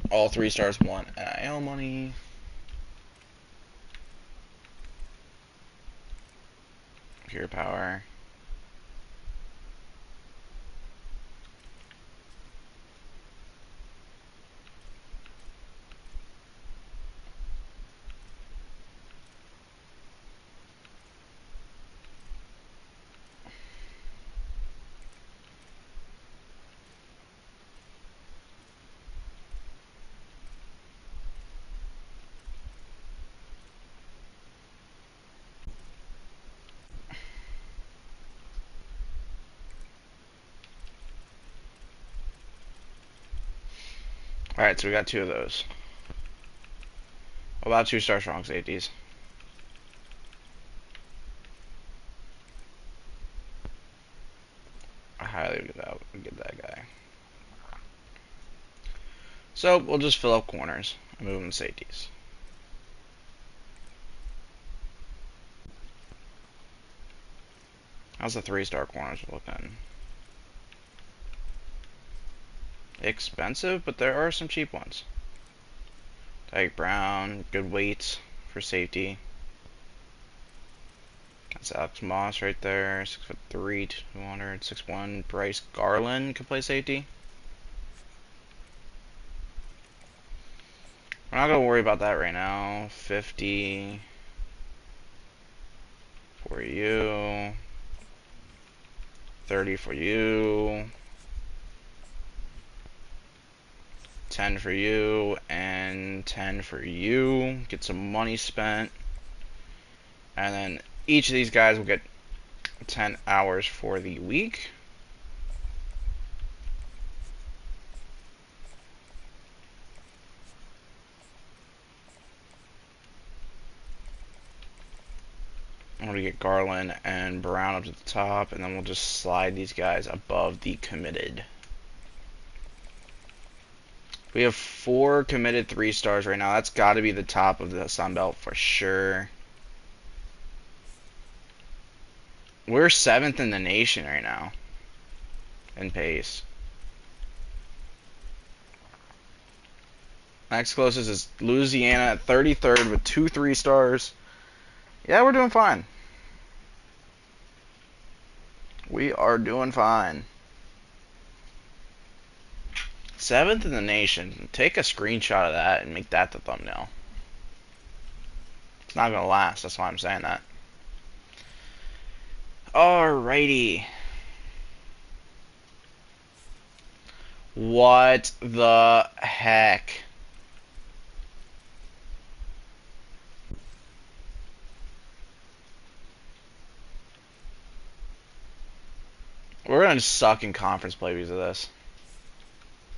All 3 stars want NIL money. Pure power. Alright, so we got 2 of those. About 2-star strong safeties. I highly would get that guy. So we'll just fill up corners and move them to safeties. How's the 3-star corners looking? Expensive, but there are some cheap ones. Tyke Brown, good weights for safety. That's Alex Moss right there, 6'3", 200, 6'1". Bryce Garland could play safety. We're not gonna worry about that right now. 50 for you. 30 for you. 10 for you, and 10 for you. Get some money spent. And then each of these guys will get 10 hours for the week. I'm going to get Garland and Brown up to the top, and then we'll just slide these guys above the committed. We have 4 committed 3-stars right now. That's got to be the top of the Sun Belt for sure. We're 7th in the nation right now in pace. Next closest is Louisiana at 33rd with 2 3-stars. Yeah, we're doing fine. We are doing fine. 7th in the nation. Take a screenshot of that and make that the thumbnail. It's not going to last. That's why I'm saying that. Alrighty. What the heck? We're going to suck in conference play because of this.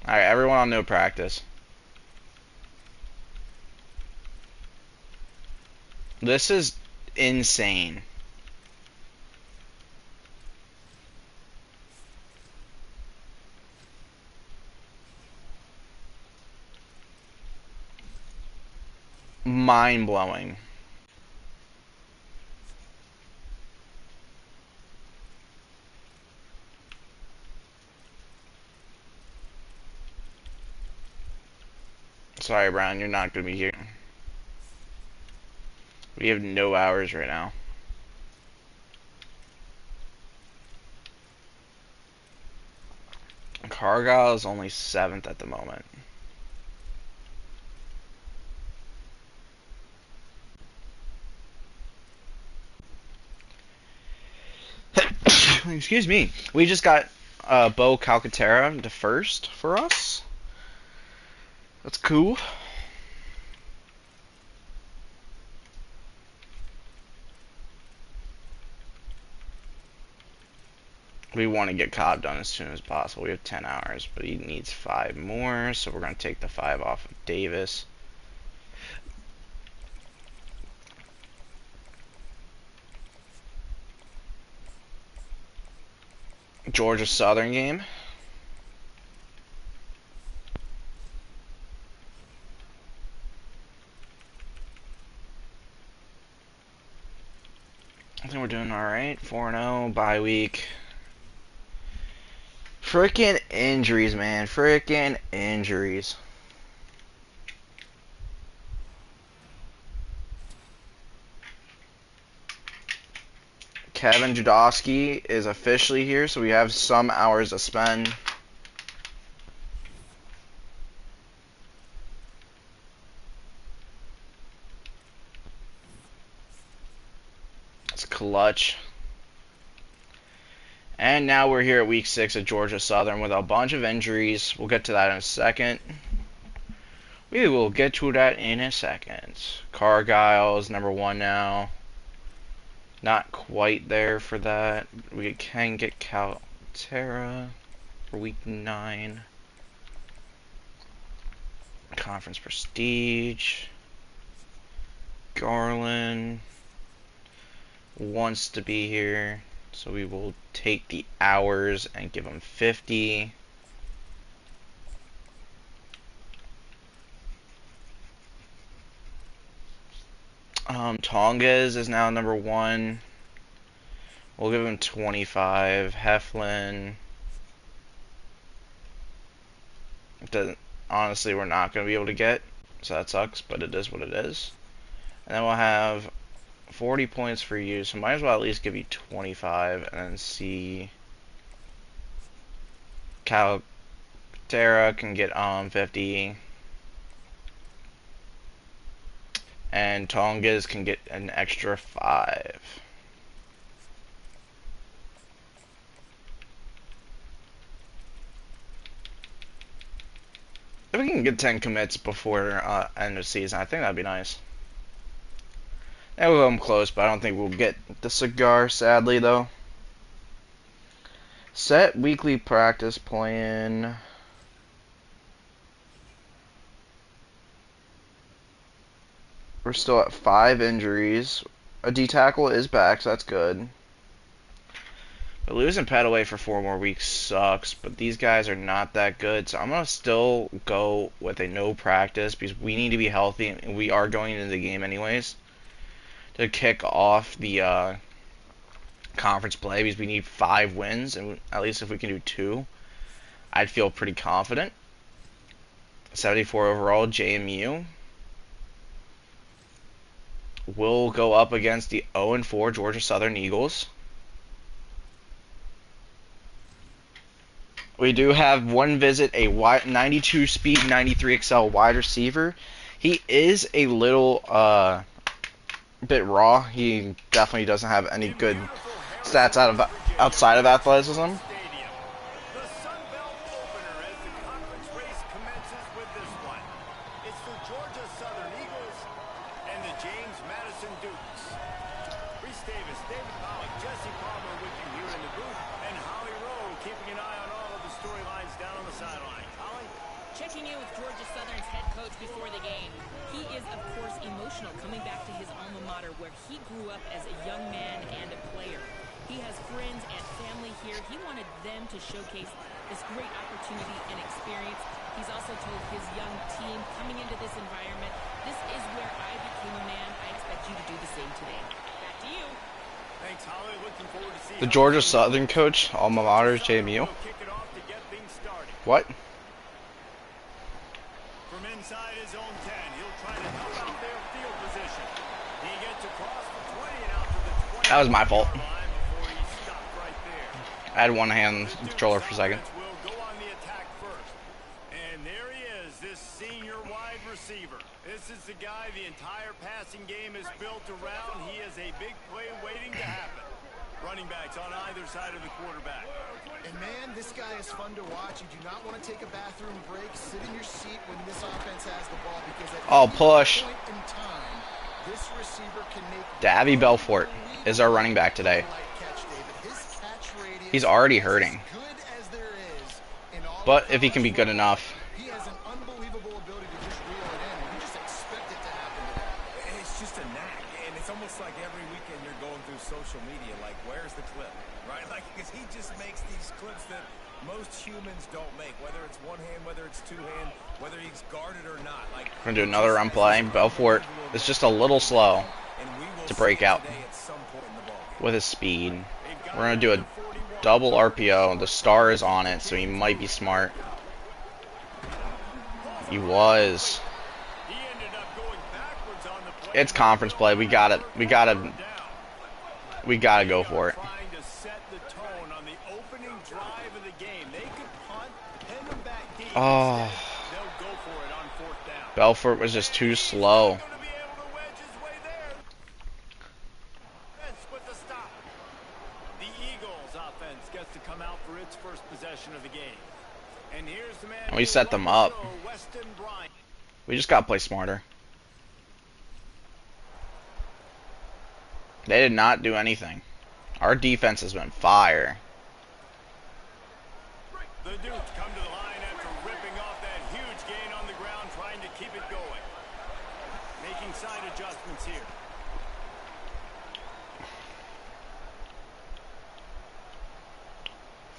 Alright, everyone on no practice. This is insane. Mind-blowing. Sorry, Brown, you're not going to be here. We have no hours right now. Cargyle is only 7th at the moment. Excuse me. We just got Bo Calcaterra to first for us. That's cool. We want to get Cobb done as soon as possible. We have 10 hours, but he needs 5 more, so we're going to take the 5 off of Davis. Georgia Southern game. I think we're doing alright. 4-0, bye week. Frickin' injuries, man. Frickin' injuries. Kevin Judowski is officially here, so we have some hours to spend. It's clutch. And now we're here at week 6 at Georgia Southern with a bunch of injuries. We'll get to that in a second. We will get to that in a second. Cargyle is number 1 now. Not quite there for that. We can get Calterra for week 9. Conference prestige. Garland wants to be here, so we will take the hours and give him 50. Tongas is now number 1. We'll give him 25. Heflin. Honestly, we're not going to be able to get, so that sucks, but it is what it is. And then we'll have 40 points for you, so might as well at least give you 25 and then see. Caltera can get 50. And Tongas can get an extra 5. If we can get 10 commits before end of season, I think that'd be nice. And we'll come close, but I don't think we'll get the cigar, sadly, though. Set weekly practice plan. We're still at 5 injuries. A D-tackle is back, so that's good. But losing Petaway for 4 more weeks sucks, but these guys are not that good, so I'm going to still go with a no practice because we need to be healthy, and we are going into the game anyways to kick off the conference play because we need 5 wins, and at least if we can do 2, I'd feel pretty confident. 74 overall, JMU. We'll go up against the 0-4 Georgia Southern Eagles. We do have one visit, a 92 speed, 93 XL wide receiver. He is a little bit raw. He definitely doesn't have any good stats outside of athleticism. Checking in with Georgia Southern's head coach before the game. He is, of course, emotional coming back to his alma mater where he grew up as a young man and a player. He has friends and family here. He wanted them to showcase this great opportunity and experience. He's also told his young team coming into this environment, this is where I became a man. I expect you to do the same today. Back to you. Thanks, Holly. Looking forward to seeing The Georgia Southern coach, alma mater, JMU. What? From inside his own 10, he'll try to help out their field position. He gets across the 20 and out to the 20. That was my fault. Before he stopped right there. I had one hand on the controller for a second. Will go on the attack first. And there he is, this senior wide receiver. This is the guy the entire passing game is built around. He is a big play waiting to happen. Running backs on either side of the quarterback. And man, this guy is fun to watch. You do not want to take a bathroom break. Sit in your seat when this offense has the ball because at any push. point in time, this receiver can make Davy Belfort is our running back today. He's already hurting. But if he can be good enough. He has an unbelievable ability to just reel it in, and you just expect it to happen today. It's just a knack, and it's almost like every weekend you're going through social media, like, where's the clip, right? Like, because he just makes these clips that most humans don't make, whether it's one hand, whether it's two hand, whether he's guarded or not. Like, We're going to do another run play. Belfort is just a little slow to break out with his speed. We're going to do a double RPO. The star is on it, so he might be smart. He was. It's conference play. We got it. We gotta go for it. Oh. Belfort was just too slow. And we set them up. We just gotta play smarter. They did not do anything. Our defense has been fire. The Dukes come to the line after ripping off that huge gain on the ground, trying to keep it going. Making side adjustments here.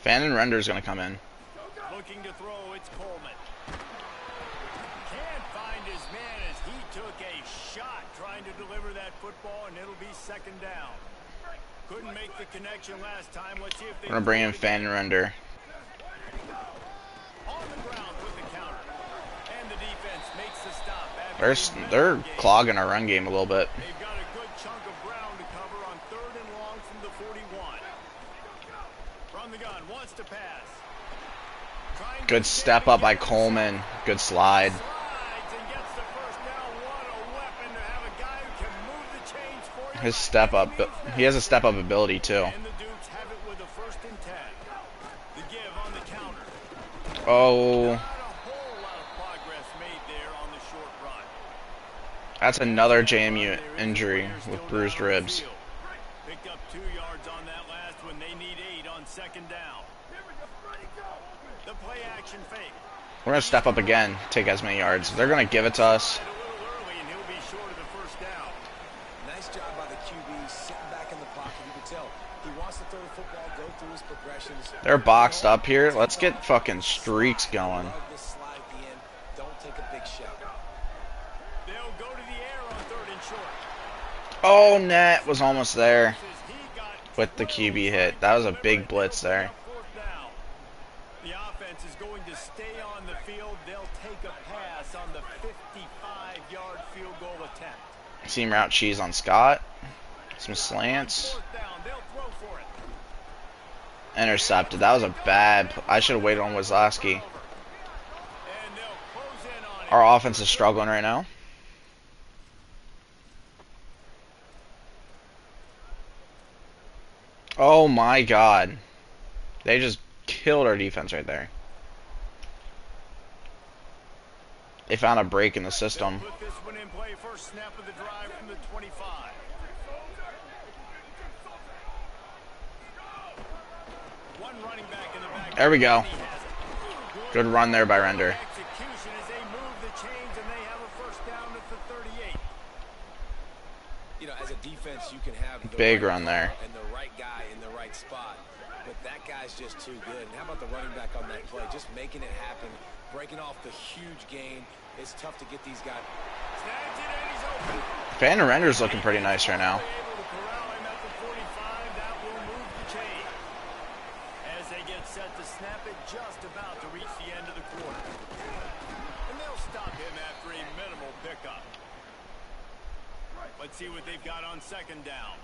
Fannin Render's going to come in. Looking to throw, it's Coleman. Can't find his man as he took a shot trying to deliver that football, and it'll be second down. Couldn't make the connection last time. Let's see if they We're going to bring in Fannin Render. on the ground with the counter. And the defense makes the stop. They're clogging our run game a little bit. They've got a good chunk of ground to cover on 3rd and long from the 41. From the gun, wants to pass. Good step up by Coleman. Good slide. Slides and gets the first down. What a weapon to have a guy who can move the chains for you. His step up, he has a step up ability too. And the Dukes have it with a 1st and 10. The give on the counter. Oh, Not a whole lot of progress made there on the short run. that's another JMU injury with bruised ribs. Picked up 2 yards on that last one. They need 8 on 2nd down. The play action fake. We're going to step up again, take as many yards. They're going to give it to us. A little early, and he'll be short of the 1st down. Nice job by the QB sitting back in the pocket. You can tell he wants to throw the football, go through his progressions. They're boxed up here. Let's get fucking streaks going. This slide at the end. Don't take a big shot. They'll go to the air on 3rd and short. Oh, net was almost there He got with the QB hit. That was a big blitz there. 4th down. The offense is going to stay on the field. They'll take a pass on the 55-yard field goal attempt. Seam route cheese on Scott. Some slants. 4th down. They'll throw for it. Intercepted. That was a bad. I should have waited on Wazlowski. And they'll close in on it. Our offense is struggling right now. Oh my God. They just killed our defense right there. They found a break in the system. Put this one in play. First snap of the drive from the 25. One running back in the back. There we go. He has it. Good run there by Render. Execution as they move the chains, and they have a 1st down at the 38. You know, as a defense, you can have the Big right run there. call and the right guy in the right spot. But that guy's just too good. And how about the running back on that play? Just making it happen, breaking off the huge gain. It's tough to get these guys. Snags it, and he's open. Fannin Render's looking pretty nice right now. Able to corral him at the 45. That will move the chain. As they get set to snap it, just about to reach the end of the quarter. And they'll stop him after a minimal pickup. Let's see what they've got on 2nd down.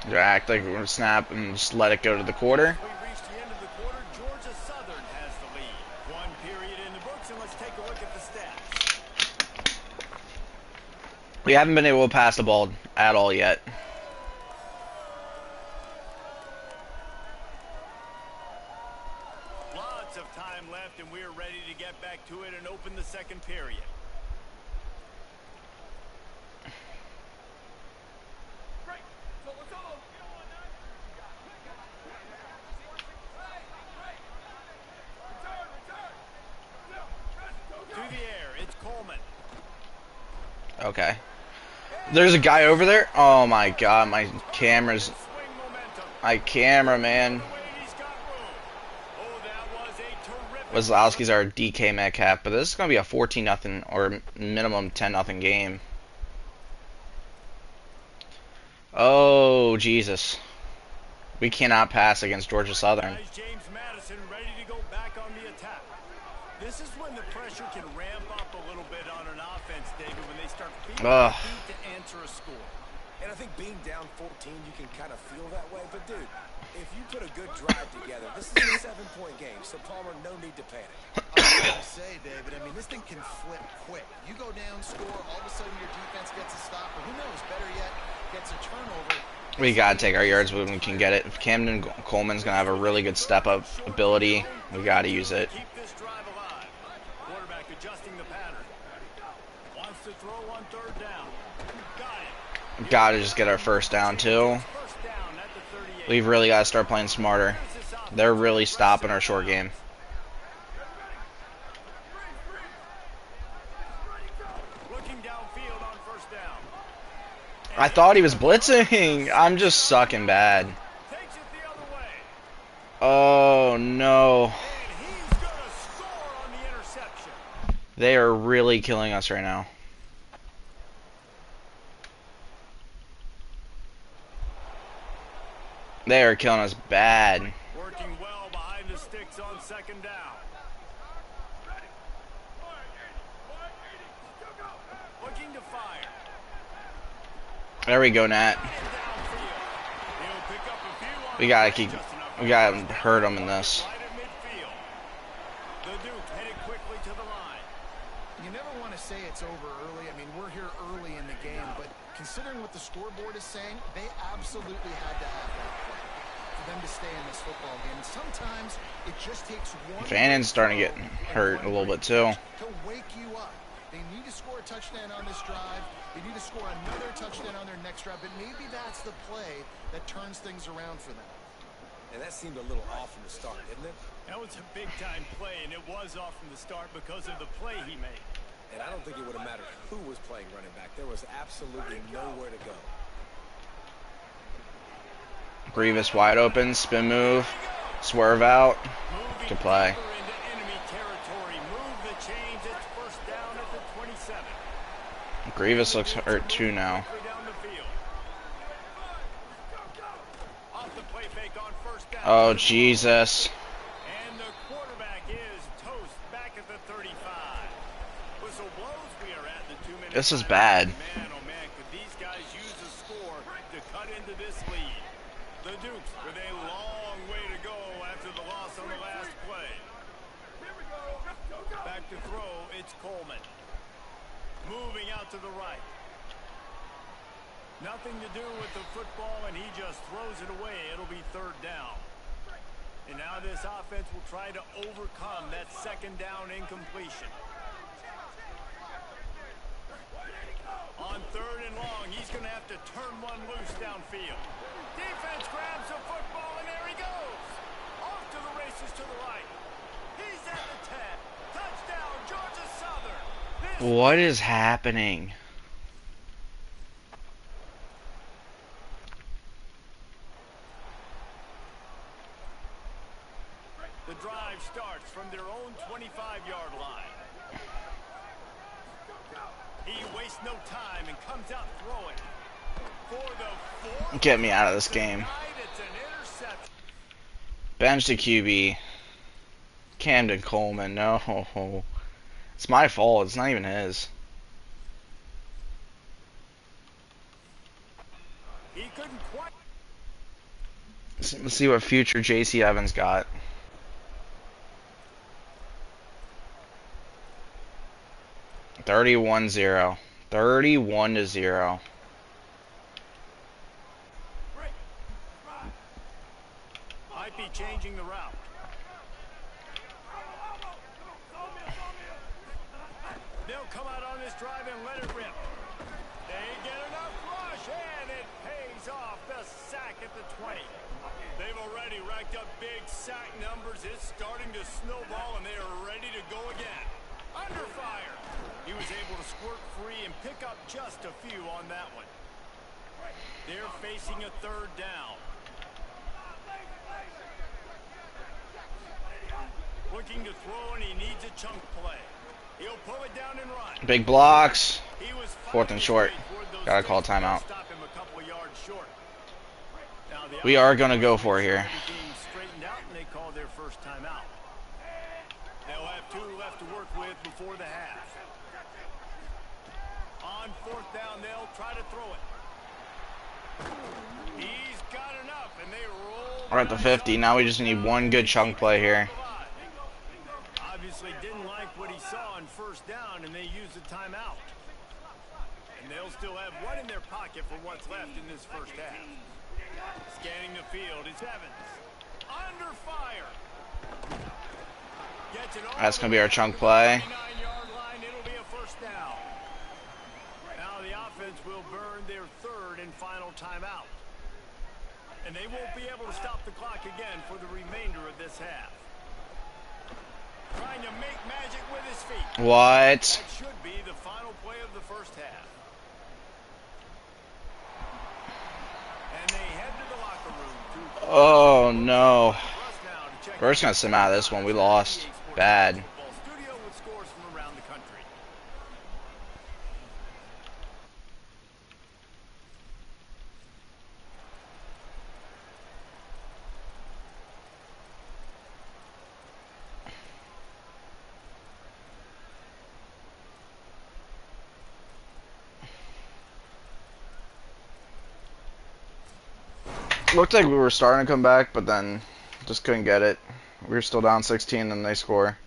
They act like we're gonna snap and just let it go to the quarter. We reached the end of the quarter. Georgia Southern has the lead. 1 period in the books, and let's take a look at the stats. We haven't been able to pass the ball at all yet. Lots of time left, and we're ready to get back to it and open the 2nd period. Through the air, it's Coleman. Okay. There's a guy over there. Oh my God, my camera's, Swing momentum. my camera, man. Wait, he's got room. Oh, that was a terrific. Wazlowski's our DK Metcalf, but this is gonna be a 14-0 or minimum 10-0 game. Oh Jesus, we cannot pass against Georgia Southern. Guys, James Madison ready to go back on the attack. This is when the pressure can ramp up a little bit on an offense, David, when they start feeling Ugh. the heat to answer a score. And I think being down 14, you can kind of feel that way. But, dude, if you put a good drive together, this is a 7-point game. So, Palmer, no need to panic. I was going to say, David, I mean, this thing can flip quick. You go down, score, all of a sudden your defense gets a stop, or who knows, better yet, gets a turnover. We gotta take our yards when we can get it. If Camden Coleman's gonna have a really good step-up ability, we gotta use it. Keep this drive alive. Quarterback adjusting the pattern. Wants to throw on 3rd down. Got it. Gotta just get our 1st down too. First down We've really got to start playing smarter. They're really stopping our short game. Looking downfield on first down. I thought he was blitzing. I'm just sucking bad. Takes it the other way. Oh no. And he's going to score on the interception. They are really killing us right now. They are killing us bad. Working well behind the sticks on second down. Looking to fire. There we go, Nat. And downfield. He'll pick up a few on We gotta the keep. play, just enough We gotta hurt them in this. right at midfield. The Duke headed quickly to the line. You never want to say it's over early. I mean, we're here early in the game, but considering what the scoreboard is saying, they absolutely had to have that play for them to stay in this football game. And sometimes it just takes one. Fannon's starting to get hurt a little bit too. To wake you up. They need to score a touchdown on this drive. They need to score another touchdown on their next drive. But maybe that's the play that turns things around for them. And that seemed a little off from the start, didn't it? That was a big-time play, and it was off from the start because of the play he made. And I don't think it would have mattered who was playing running back. There was absolutely nowhere to go. Grievous wide open, spin move, swerve out. Good play. Moving deeper into enemy territory. Move the chains. It's first down at the 27. Grievous looks hurt too now. Quickly down the field. Off the play fake on first down. Oh Jesus! And the quarterback is toast back at the 35. Whistle blows. We are at the 2-minute. This is timeout. bad. Man, oh man, could these guys use a score to cut into this lead? The Dukes with a long way to go after the loss on the last play. Back to throw, it's Coleman. Moving out to the right. Nothing to do with the football, and he just throws it away. It'll be third down. And now this offense will try to overcome that second down incompletion. On third and long, he's going to have to turn one loose downfield. Defense grabs the football, and there he goes. Off to the races to the right. He's at the 10. Touchdown, Georgia Southern. This What is happening? The drive starts from their own 25-yard line. He wastes no time and comes out throwing. For the fourth Get me out of this game. tonight, it's an interception. Bench the QB. Camden Coleman. No. It's my fault. It's not even his. He couldn't quite. Let's see what future JC Evans got. $31-0. 31-0. Might be changing the route. They'll come out on this drive and let it rip. They get enough rush, and it pays off. The sack at the 20. They've already racked up big sack numbers. It's starting to snowball, and they are ready to go again. Under fire. He was able to squirt free and pick up just a few on that one. They're facing a third down. Looking to throw, and he needs a chunk play. He'll pull it down and run. Big blocks. He was Fourth and short. Gotta call timeout. Stop him a couple of yards short. Now the We are gonna go for it here. being straightened out, and they call their first timeout. They'll have 2 left to work with before the half. On fourth down, they'll try to throw it. He's got enough, and they roll. We're at the 50. Now we just need one good chunk play here. Obviously didn't like what he saw on first down, and they used a timeout. And they'll still have one in their pocket for what's left in this first half. Scanning the field, it's Evans. Under fire. Gets it That's gonna be our chunk play. 39-yard line, it'll be a first down. Now the offense will burn their third and final timeout. And they won't be able to stop the clock again for the remainder of this half. Trying to make magic with his feet. What? That should be the final play of the first half. And they head to the locker room to... Oh no. We're just gonna sim out of this one. We lost. Bad. Studio with scores from around the country. Looked like we were starting to come back, but then just couldn't get it. We were still down 16 and they score.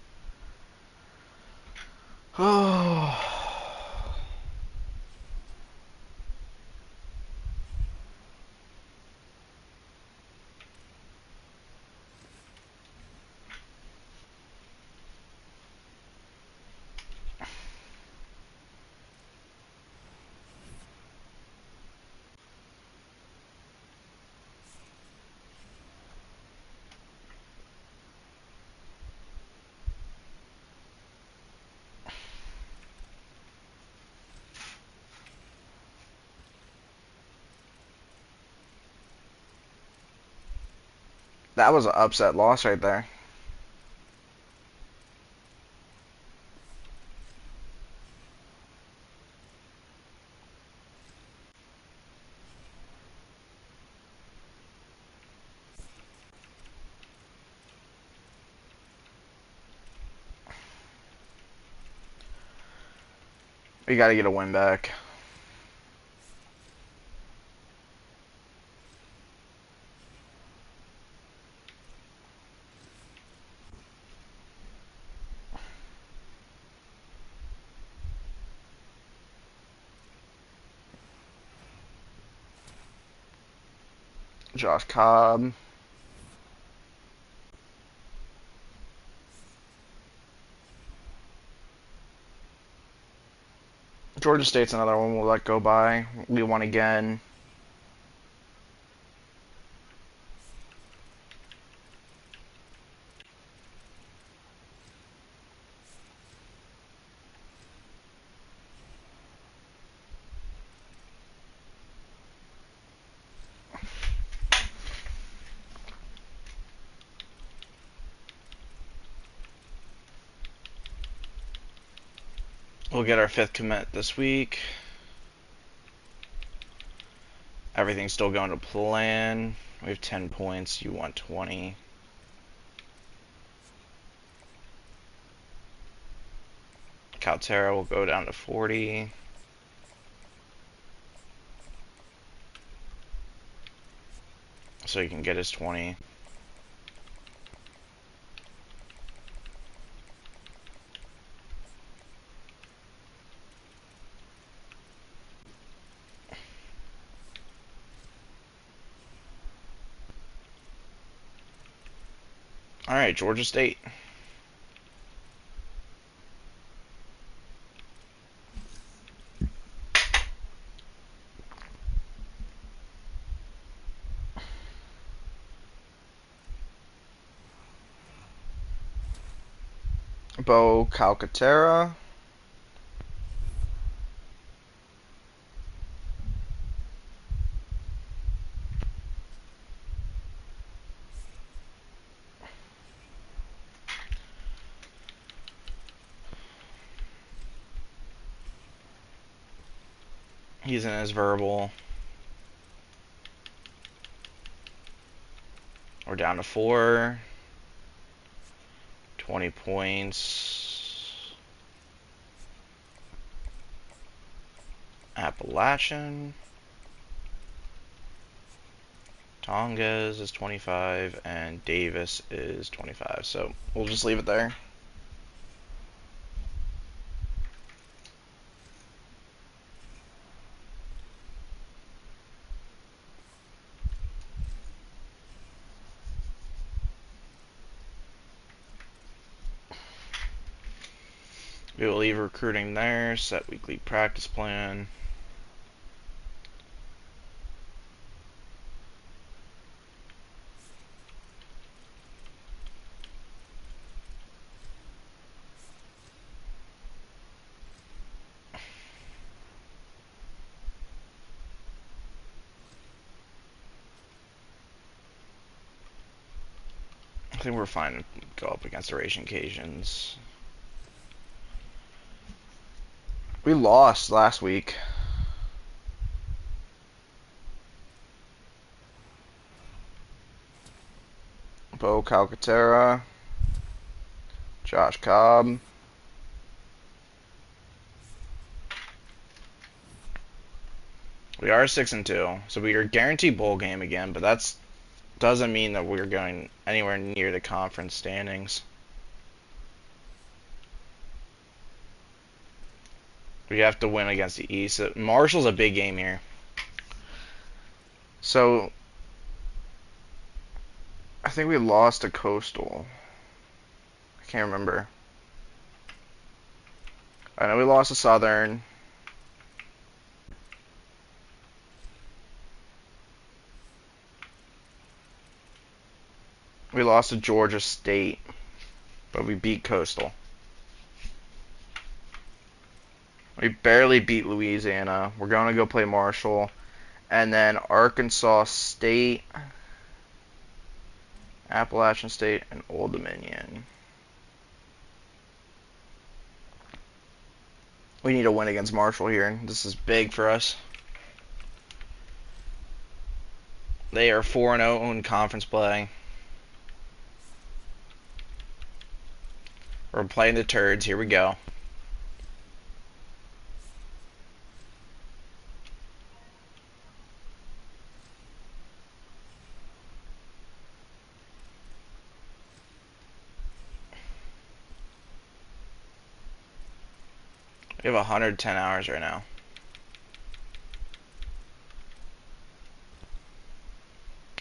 Oh. That was an upset loss right there. We gotta get a win back. Josh Cobb. Georgia State's another one we'll let go by. We won again. We'll get our 5th commit this week. Everything's still going to plan. We have 10 points. You want 20. Caltera will go down to 40. So he can get his 20. Alright, Georgia State. Bo Calcaterra. He's in his verbal. We're down to 4. 20 points. Appalachian. Tongas is 25, and Davis is 25. So we'll just leave it there. We will leave recruiting there, set weekly practice plan. think we're fine to go up against the Raging Cajuns. We lost last week. Bo Calcaterra, Josh Cobb. We are 6-2, so we are guaranteed bowl game again, but that's doesn't mean that we're going anywhere near the conference standings. We have to win against the East. Marshall's a big game here. So I think we lost to Coastal. I can't remember. I know we lost to Southern. We lost to Georgia State, but we beat Coastal. We barely beat Louisiana. We're going to go play Marshall. And then Arkansas State, Appalachian State, and Old Dominion. We need a win against Marshall here. This is big for us. They are 4-0 in conference play. We're playing the Turds. Here we go. We have 110 hours right now.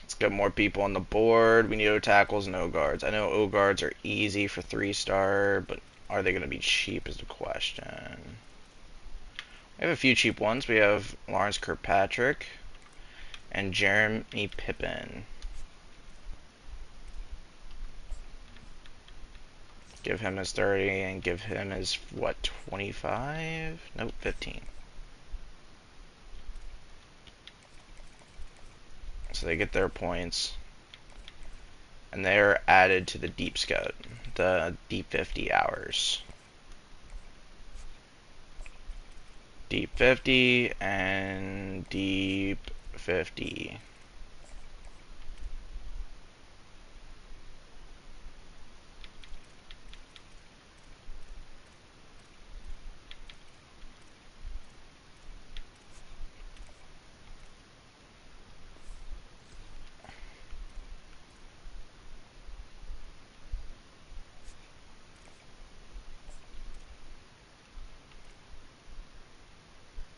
Let's get more people on the board. We need O tackles and O guards. I know O guards are easy for 3-star, but are they going to be cheap is the question. We have a few cheap ones. We have Lawrence Kirkpatrick and Jeremy Pippin. Give him his 30 and give him his, what, 25? Nope, 15. So they get their points. And they're added to the Deep Scout, the Deep 50 hours. Deep 50 and Deep 50.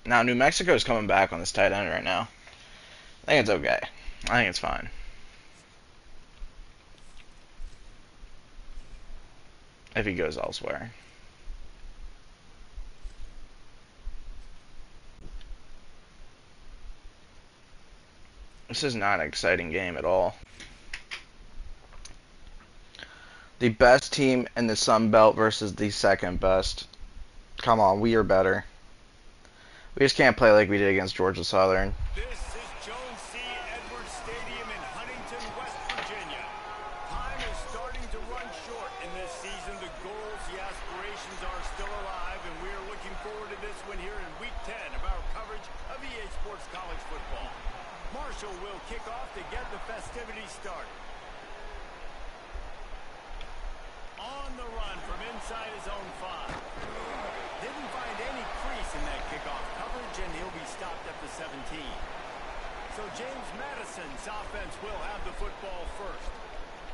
Now, New Mexico is coming back on this tight end right now. I think it's okay. I think it's fine. If he goes elsewhere. This is not an exciting game at all. The best team in the Sun Belt versus the second best. Come on, we are better. We just can't play like we did against Georgia Southern. This is Jones C. Edwards Stadium in Huntington, West Virginia. Time is starting to run short in this season. The goals, the aspirations are still alive, and we are looking forward to this one here in Week 10 of our coverage of EA Sports College Football. Marshall will kick off to get the festivities started. On the run from inside his own 5. Didn't find any crease in that kickoff coverage, and he'll be stopped at the 17. So James Madison's offense will have the football first.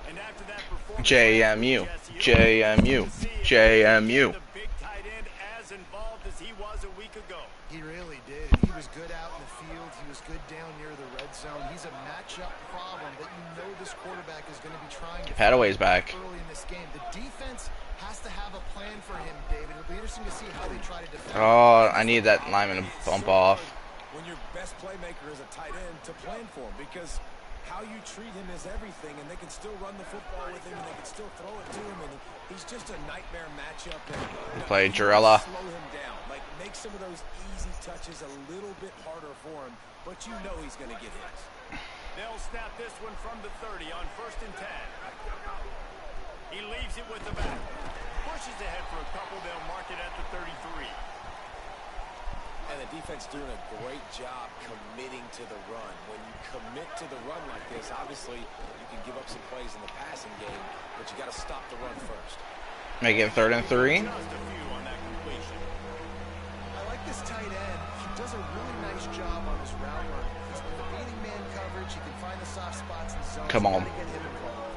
And after that performance, JMU, JMU, JMU. The big tight end as involved as he was a week ago. He really did. He was good out in the field. He was good down near the red zone. He's a matchup problem that you know this quarterback is going to be trying to Padaway's back. early in this game. The defense has to have a plan for him, David. It'll be interesting to see how they try to defend. Oh, I need that lineman to bump off. When your best playmaker is a tight end, to plan for him, because how you treat him is everything, and they can still run the football with him, and they can still throw it to him, and he's just a nightmare matchup. And, Play Jarella. Slow him down, like make some of those easy touches a little bit harder for him, but you know he's going to get hits. They'll snap this one from the 30 on 1st and 10. He leaves it with the back. Pushes ahead for a couple. They'll mark it at the 33. And the defense doing a great job committing to the run. When you commit to the run like this, obviously you can give up some plays in the passing game, but you got to stop the run first. Make it 3rd and 3. Just a few on that completion. I like this tight end. He does a really nice job on his route running. He's beating man coverage. He can find the soft spots in the zone. Come on. Get him involved.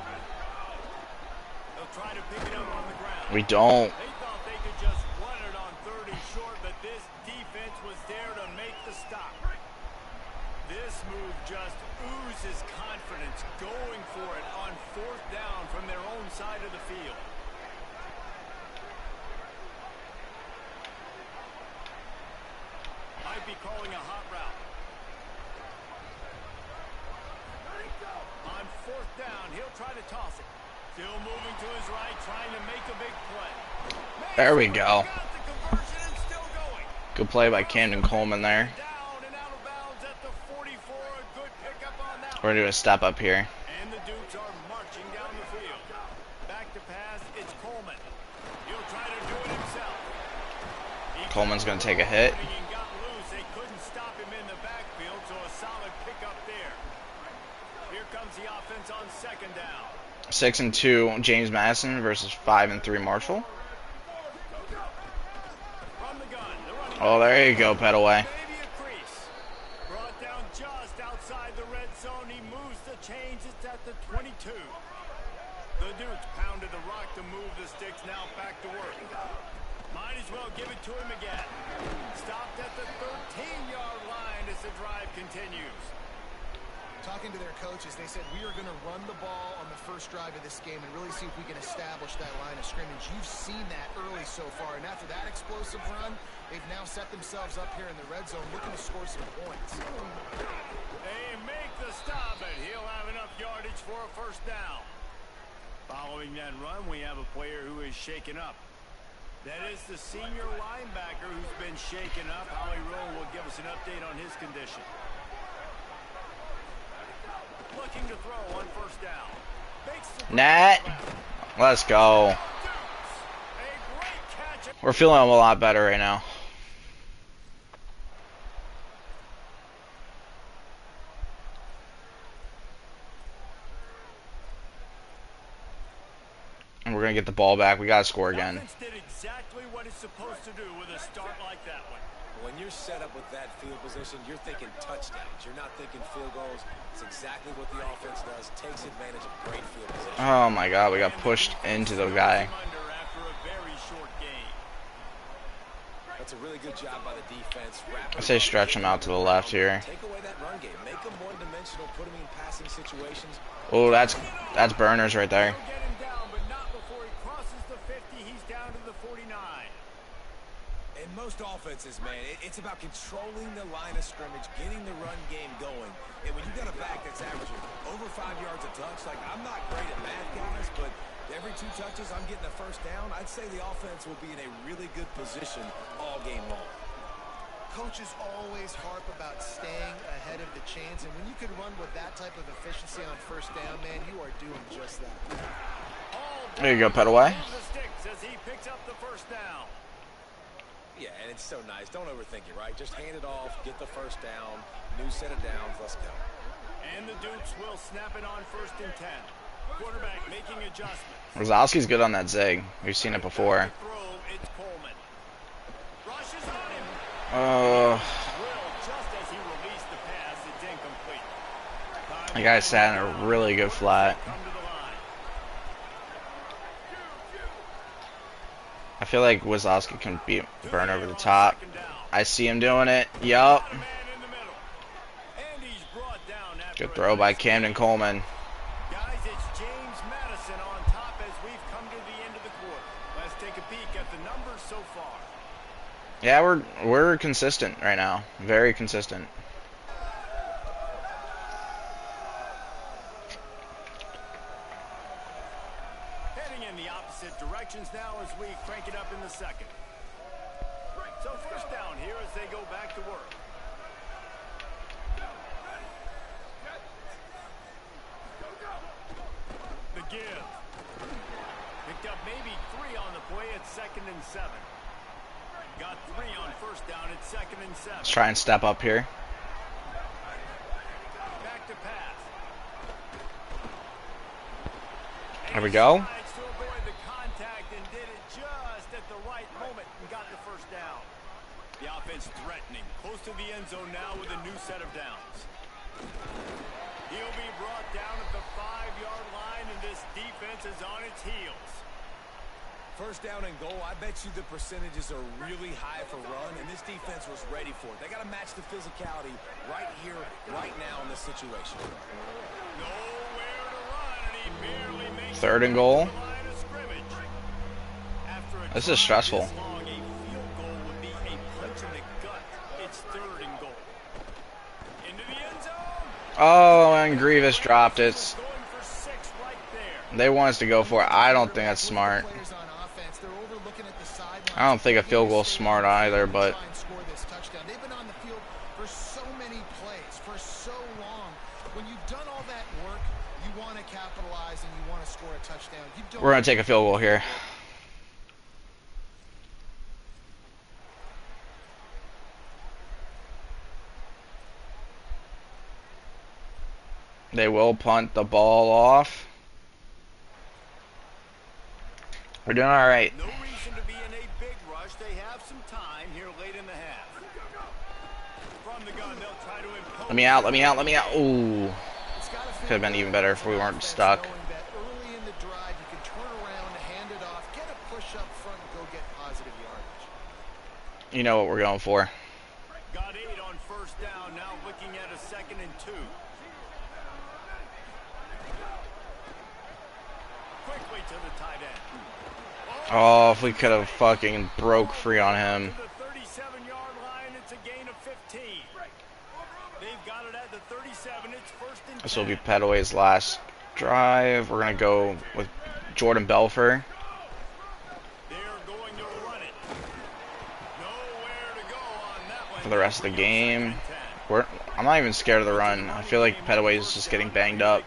They'll try to pick it up on the ground. We don't. They thought they could just run it on 3rd and short, but this defense was there to make the stop. This move just oozes confidence, going for it on 4th down from their own side of the field. Might be calling a hot route. On 4th down, he'll try to toss it. Still moving to his right, trying to make a big play. There we go. Got the conversion and still going. Good play by Camden Coleman there. Down and out of bounds at the 44. A good pickup on that. We're going to do a step up here. And the Dukes are marching down the field. Back to pass, it's Coleman. He'll try to do it himself. Coleman's going to take a hit. And got loose. They couldn't stop him in the backfield, so a solid pickup there. Here comes the offense on 2nd down. 6 and 2 James Madison versus 5 and 3 Marshall. From the gun, the running Oh, there you go, Petaway. maybe a crease. Brought down just outside the red zone. He moves the chains. It's at the 22. The Dukes pounded the rock to move the sticks. Now back to work. Might as well give it to him again. Stopped at the 13-yard line as the drive continues. Talking to their coaches, they said we are going to run the ball on the first drive of this game and really see if we can establish that line of scrimmage. You've seen that early so far, and after that explosive run, they've now set themselves up here in the red zone looking to score some points. They make the stop, and he'll have enough yardage for a 1st down. Following that run, we have a player who is shaken up. That is the senior linebacker who's been shaken up. Howie Rowe will give us an update on his condition. Looking to throw on 1st down. Makes the Nat, let's go. Dukes. A great catch. We're feeling a lot better right now. And we're going to get the ball back. We got to score again. Offense did exactly what it's supposed to do with a start like that one. When you're set up with that field position, you're thinking touchdowns. You're not thinking field goals. It's exactly what the offense does. Takes advantage of great field position. Oh my God, we got pushed into the guy. Under after a very short game. That's a really good job by the defense. I say stretch him out to the left here. Take away that run game. Make them one-dimensional. Put them in passing situations. Oh, that's burners right there. They'll get him down, but not before he crosses the 50. He's down to the 49. In most offenses, man, it's about controlling the line of scrimmage, getting the run game going. And when you got a back that's averaging over 5 yards a touch, like I'm not great at math, guys, but every 2 touches I'm getting a 1st down, I'd say the offense will be in a really good position all game long. Coaches always harp about staying ahead of the chains, and when you can run with that type of efficiency on 1st down, man, you are doing just that. There you go, Petaway. The sticks as he picks up the 1st down. Yeah, and it's so nice. Don't overthink it, right? Just hand it off, get the 1st down, new set of downs, let's go. And the Dukes will snap it on 1st and 10. Quarterback making adjustments. Rosowski's good on that zig. We've seen it before. Throw, it's Coleman. Rushes on him. Oh, Just as he released the pass, it's incomplete. the guy sat in a really good flat. Come to the line. I feel like Wazowski can beat Burn over the top. I see him doing it. Yup. Man in the middle. And he's brought down after Good throw by Camden Coleman. Guys, it's James Madison on top as we've come to the end of the quarter. Let's take a peek at the numbers so far. Yeah, we're consistent right now. Very consistent. Heading in the opposite directions now as we crank it up in the 2nd. So 1st down here as they go back to work. give. Picked up maybe 3 on the play at 2nd and 7. Got 3 on first down at 2nd and 7. Let's try and step up here. Back to pass. There we go. Tries to avoid the contact and did it just at the right moment and got the first down. The offense threatening, close to the end zone now with a new set of downs. He'll be brought down at the 5-yard line, and this defense is on its heels. First down and goal, I bet you the percentages are really high for run, and this defense was ready for it. They got to match the physicality right here, right now in this situation. Nowhere to run, and he barely makes 3rd and goal. the line of scrimmage. After a This is drive stressful. this long, a field goal would be a punch in the gut. It's 3rd and goal. Into the end zone. Oh, and Grievous dropped it. Going for 6 right there. They want us to go for it. I don't think that's smart. I don't think a field goal is smart either, but They've been on the field for so many plays, for so long. When you've done all that work, you want to capitalize and you want to score a touchdown. we're going to take a field goal here. They will punt the ball off. We're doing all right. No reason to be in a big rush. They have some time here late in the half. From the gun, they'll try to impose. Let me out, let me out, let me out. Ooh. Could have been even better if we weren't stuck. Early in the drive, you can turn around, hand it off, get a push up front, and go get positive yardage. You know what we're going for. Got 8 on first down. Now looking at a 2nd and 2. Quickly to the tight end. Oh, if we could have fucking broke free on him. To the 37-yard line, it's a gain of 15. They've got it at the 37. It's 1st and 10. This will be Petaway's last drive. We're going to go with Jordan Belfer They're going to run it. Nowhere to go on that one. for the rest of the game. I'm not even scared of the run. I feel like Petaway is just getting banged up.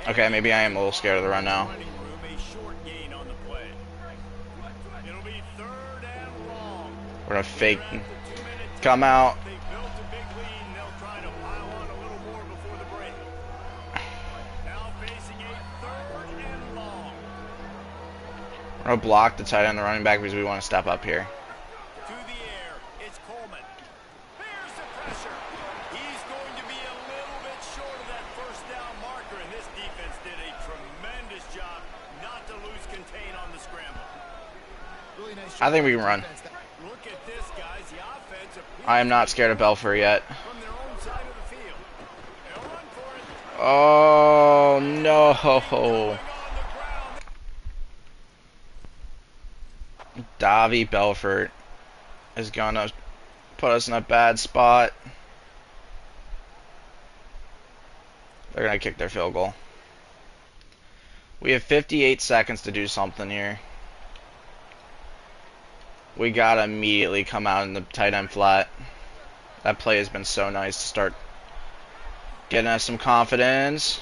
Okay, maybe I am a little scared of the run now. We're going to fake. Come out. We're going to block the tight end, the running back, because we want to step up here. To the air, it's Coleman. There's the pressure. He's going to be a little bit short of that first down marker, and this defense did a tremendous job not to lose contain on the scramble. Really nice I think we can run. Look at this, guys. The offense I am not scared of Belfer yet. from their own side of the field. They'll run for it. Oh, no. On the ground. Davy Belfort is going to put us in a bad spot. They're going to kick their field goal. We have 58 seconds to do something here. We got to immediately come out in the tight end flat. That play has been so nice to start getting us some confidence.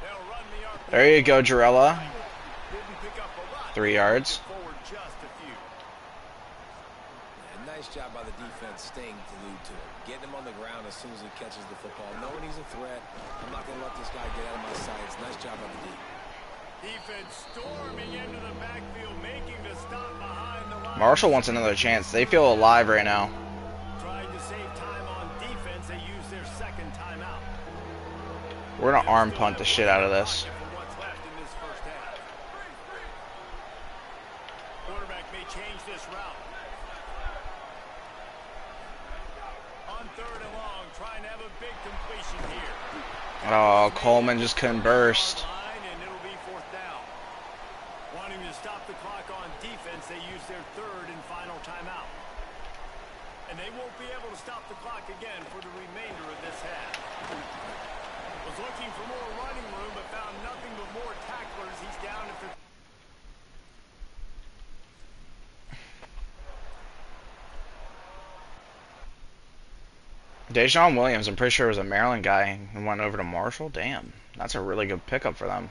They'll run the RPO. There you go, Jarella. Didn't pick up a lot. 3 yards. Forward just a few. And nice job by the defense staying glued to it. Getting him on the ground as soon as he catches the football. Knowing he's a threat. I'm not going to let this guy get out of my sights. Nice job by the D. Defense storming into the backfield, making the stop behind the line. Marshall wants another chance. They feel alive right now. Trying to save time on defense, they use their 2nd timeout. We're going to arm punt the shit out of this. For what's left in this first half. Quarterback may change this route. On 3rd and long, trying to have a big completion here. Oh, Coleman just couldn't burst. And it'll be 4th down. Wanting to stop the clock on defense, they use their 3rd and final timeout. And they won't be able to stop the clock again for the remainder of this half. Was looking for more running room, but found nothing but more tacklers. He's down at the... Deshaun Williams, I'm pretty sure was a Maryland guy and went over to Marshall. Damn, that's a really good pickup for them.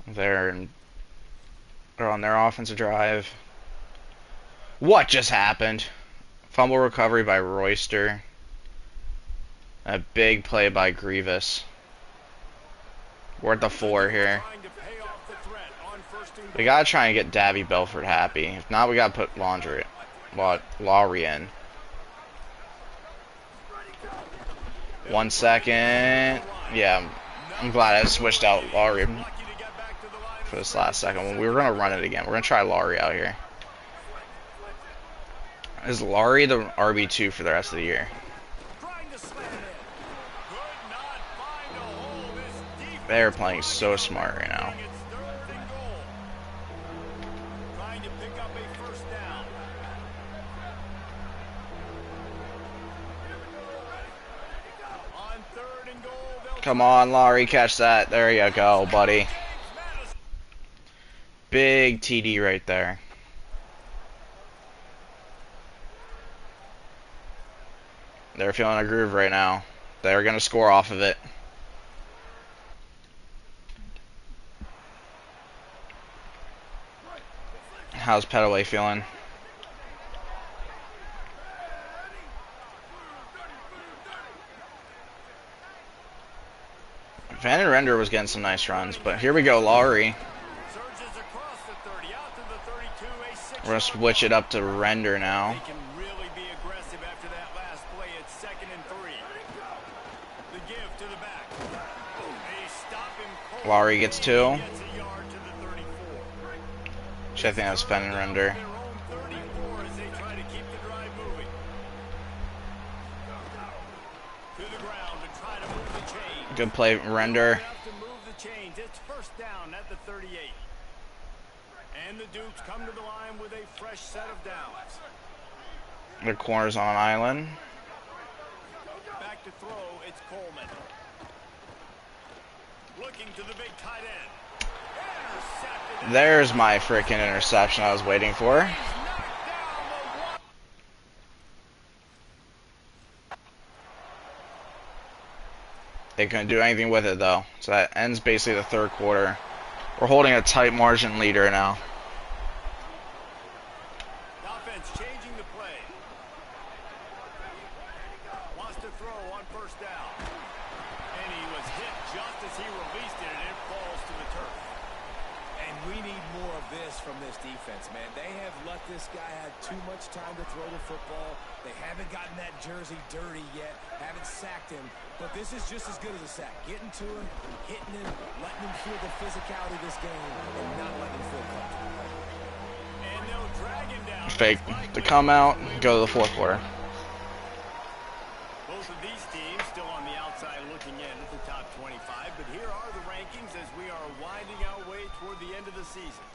They're on their offensive drive. What just happened? Fumble recovery by Royster. A big play by Grievous. We're at the 4 here. We gotta try and get Davy Belford happy. If not, we gotta put Lowry in. 1 second. Yeah, I'm glad I switched out Lowry for this last second. We were gonna run it again. We're gonna try Lowry out here. Is Lowry the RB2 for the rest of the year? They're playing so smart right now. Come on, Lowry, catch that. There you go, buddy. Big TD right there. They're feeling a groove right now. They're going to score off of it. How's Petaway feeling? Van and Render was getting some nice runs, but here we go, Lowry. We're going to switch it up to Render now. Lowry gets 2. Which I think that was Van and Render. Good play, Render. It's first down at the 38. And the Dukes come to the line with a fresh set of downs. Their corner's on an island. Back to throw, it's Coleman. Looking to the big tight end. Intercepted. There's my freaking interception I was waiting for. They couldn't do anything with it though. So that ends basically the third quarter. We're holding a tight margin leader now. Offense changing the play. Wants to throw on first down. And he was hit just as he released it, and it falls to the turf. And we need more of this from this defense, man. They have let this guy have too much time to throw the football. They haven't gotten that jersey dirty yet, haven't sacked him. But this is just as good as a sack. Getting to him, hitting him, letting him feel the physicality of this game, and not letting him feel comfortable. And they'll drag him down. Fake to come out, go to the fourth quarter. Both of these teams still on the outside looking in at the top 25, but here are the rankings as we are winding our way toward the end of the season.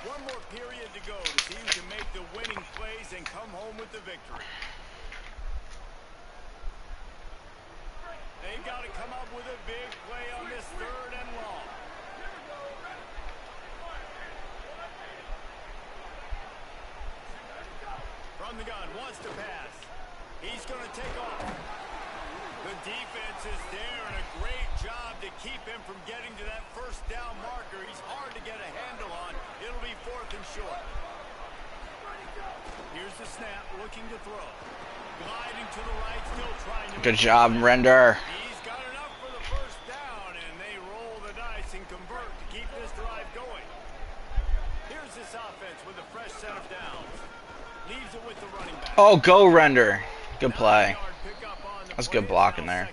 One more period to go to see who can make the winning plays and come home with the victory. They've got to come up with a big play on this third and long. From the gun, wants to pass. He's going to take off. The defense is there, and a great job to keep him from getting to that first down marker. He's hard to get a handle on. It'll be 4th and short. Here's the snap, looking to throw. Gliding to the right, still trying to... Good job, Render. He's got enough for the first down, and they roll the dice and convert to keep this drive going. Here's this offense with a fresh set of downs. Leaves it with the running back. Oh, go Render. Good play. That's good blocking there.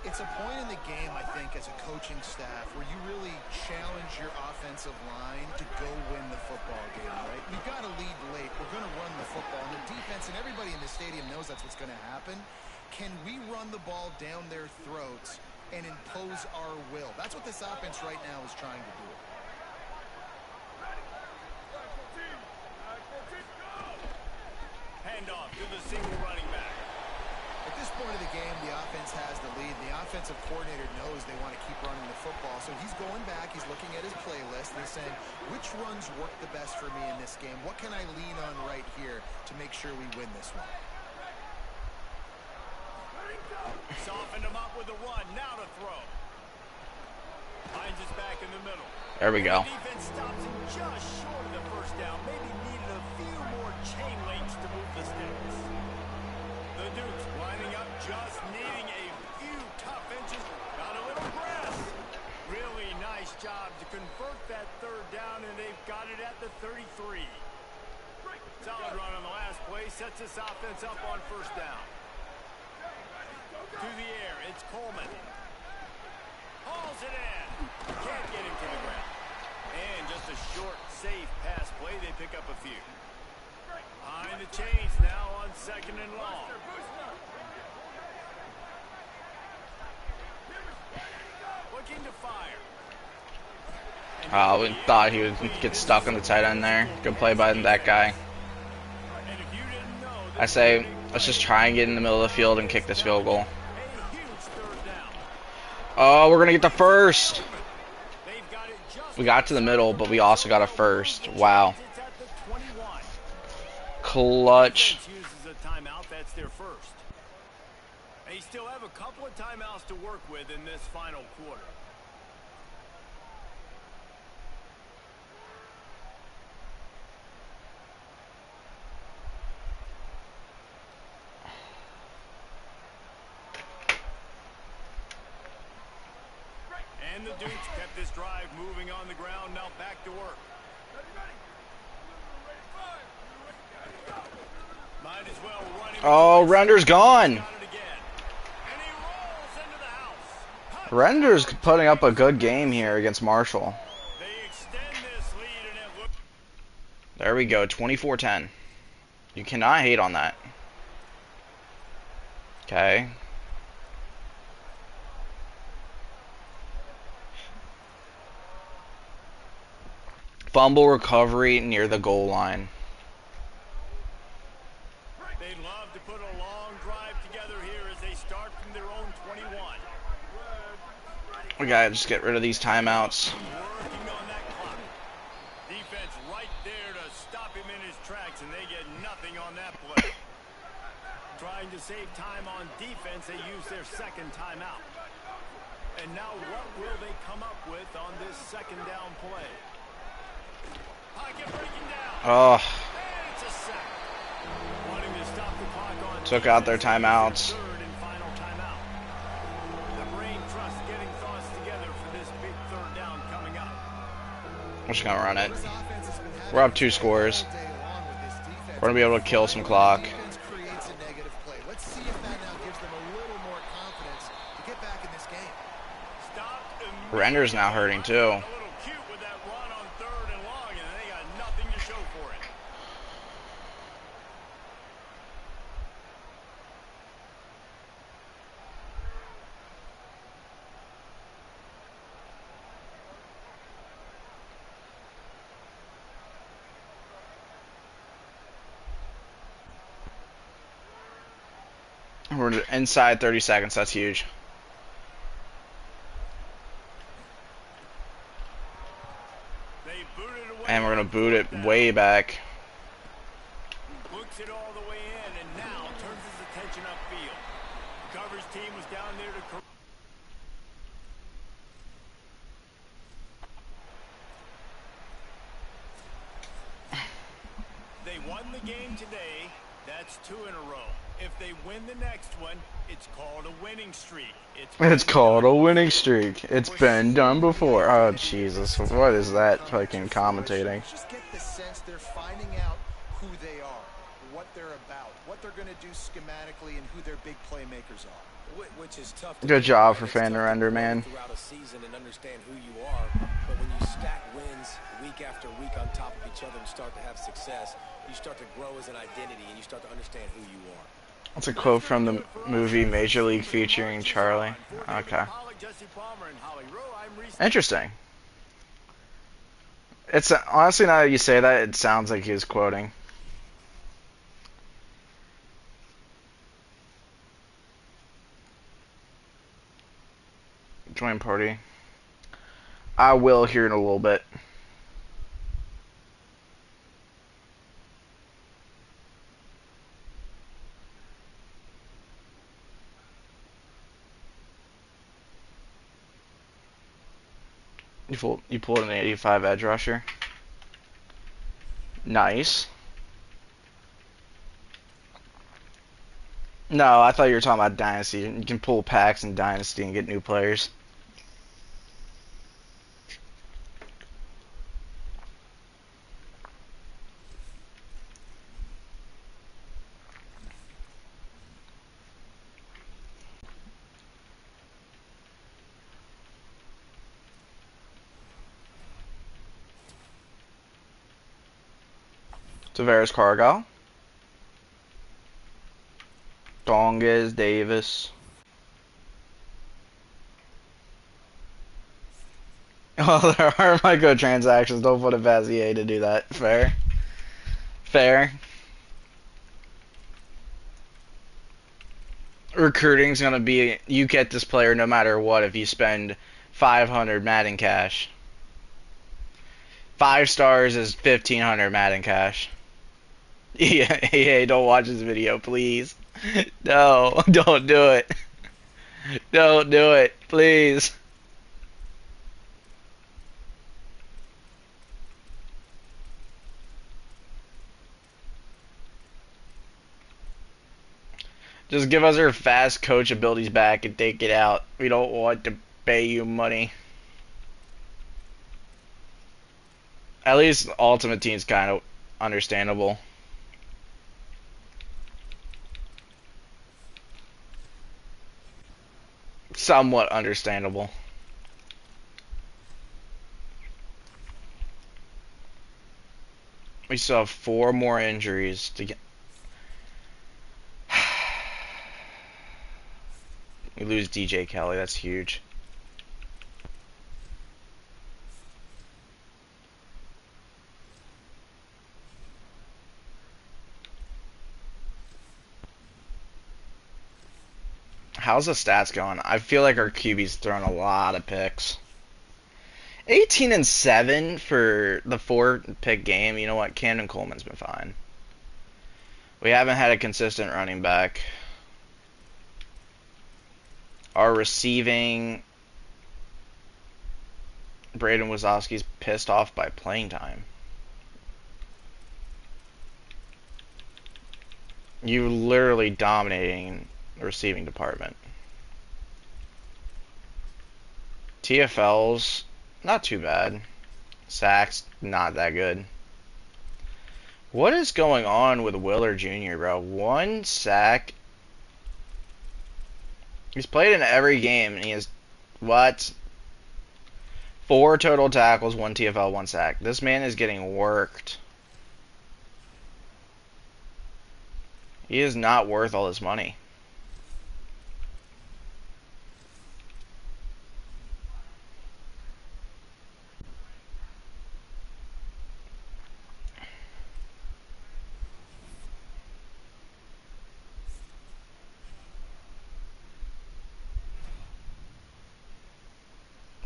It's a point in the game, I think, as a coaching staff where you really challenge your offensive line to go win the football game, right? We've got to lead late. We're going to run the football. And the defense and everybody in the stadium knows that's what's going to happen. Can we run the ball down their throats and impose our will? That's what this offense right now is trying to do. Handoff to the single running back. At this point of the game, the offense has the lead. The offensive coordinator knows they want to keep running the football. So he's going back. He's looking at his playlist. And he's saying, which runs work the best for me in this game? What can I lean on right here to make sure we win this one? Softened him up with the run. Now to throw. Finds his back in the middle. There we go. The defense stops him just short of the first down. Maybe needed a few more chain links to move the sticks. The Dukes lining up, just needing a few tough inches. Got a little grass. Really nice job to convert that third down, and they've got it at the 33. Solid run on the last play. Sets this offense up on first down. To the air, it's Coleman. Hauls it in. Can't get him to the ground. And just a short, safe pass play. They pick up a few. Behind the chains now on second and long. Looking to fire. Oh, we thought he would get stuck on the tight end there. Good play by that guy. And if you didn't know, I say, let's just try and get in the middle of the field and kick this field goal. a huge third down. Oh, we're going to get the first. They've got it just We got to the middle, but we also got a first. Wow. It's at the 21. Clutch. Defense uses a timeout. That's their first. They still have a couple of timeouts to work with in this final quarter. And the Dukes kept this drive moving on the ground. Now back to work. Might as well run him. Oh, Render's gone. Got it again. And he rolls into the house. Render's putting up a good game here against Marshall. They extend this lead, and it looks There we go, 24-10. You cannot hate on that. Okay. Fumble recovery near the goal line. they'd love to put a long drive together here as they start from their own 21. We gotta just get rid of these timeouts. Working on that clock. Defense right there to stop him in his tracks, and they get nothing on that play. Trying to save time on defense, they use their second timeout. And now what will they come up with on this second down play? Pocket breaking down. Oh, And it's a sack. Wanting to stop the clock on took out their timeouts. third and final timeout. The brain trust getting thoughts together for this big third down coming up. We're just gonna run it. This offense has been having We're up 2 scores. all day long with this defense. We're gonna be able to kill some clock. Defense creates a negative play. Let's see if that now gives them a little more confidence to get back in this game. Stopped Render's now hurting too. a little cute with that run on third and long, and they got nothing to show for it. We're inside 30 seconds. That's huge. They boot it away. And we're gonna boot it way back. Books it all the way in, and now turns his attention upfield. Coverage team was down there to correct. They won the game today. That's 2 in a row. If they win the next one, it's called a winning streak. It's called a winning streak. It's been done before. Oh, Jesus. What is that fucking commentating? Just get the sense they're finding out who they are, what they're about, what they're going to do schematically, and who their big playmakers are. Which is tough to Good do. job for It's Fan tough to Render, grow man. throughout a season and understand who you are, but when you stack wins week after week on top of each other and start to have success, you start to grow as an identity and you start to understand who you are. That's a quote from the movie Major League featuring Charlie. Okay. Interesting. It's honestly, now that you say that, it sounds like he's quoting. Join party. I will here in a little bit. You pulled an 85 edge rusher. Nice. No, I thought you were talking about Dynasty. You can pull packs in Dynasty and get new players. Tavares Cargill. Donges Davis. Oh, there are microtransactions. Don't put it past EA to do that. Fair. Fair. Recruiting's gonna be you get this player no matter what if you spend 500 Madden cash. 5 stars is 1,500 Madden cash. Yeah, EA, don't watch this video, please. No, don't do it. Don't do it, please. Just give us our fast coach abilities back and take it out. We don't want to pay you money. At least Ultimate Team's kind of understandable. Somewhat understandable. We still have 4 more injuries to get. We lose DJ Kelly. That's huge. How's the stats going? I feel like our QB's thrown a lot of picks. 18-7 for the 4-pick game. You know what? Camden Coleman's been fine. We haven't had a consistent running back. Our receiving, Braden Wazowski's pissed off by playing time. You literally dominating the receiving department. TFL's not too bad. Sacks, not that good. What is going on with Willer Jr., bro? 1 sack. He's played in every game, and he has, what? 4 total tackles, 1 TFL, 1 sack. This man is getting worked. He is not worth all this money.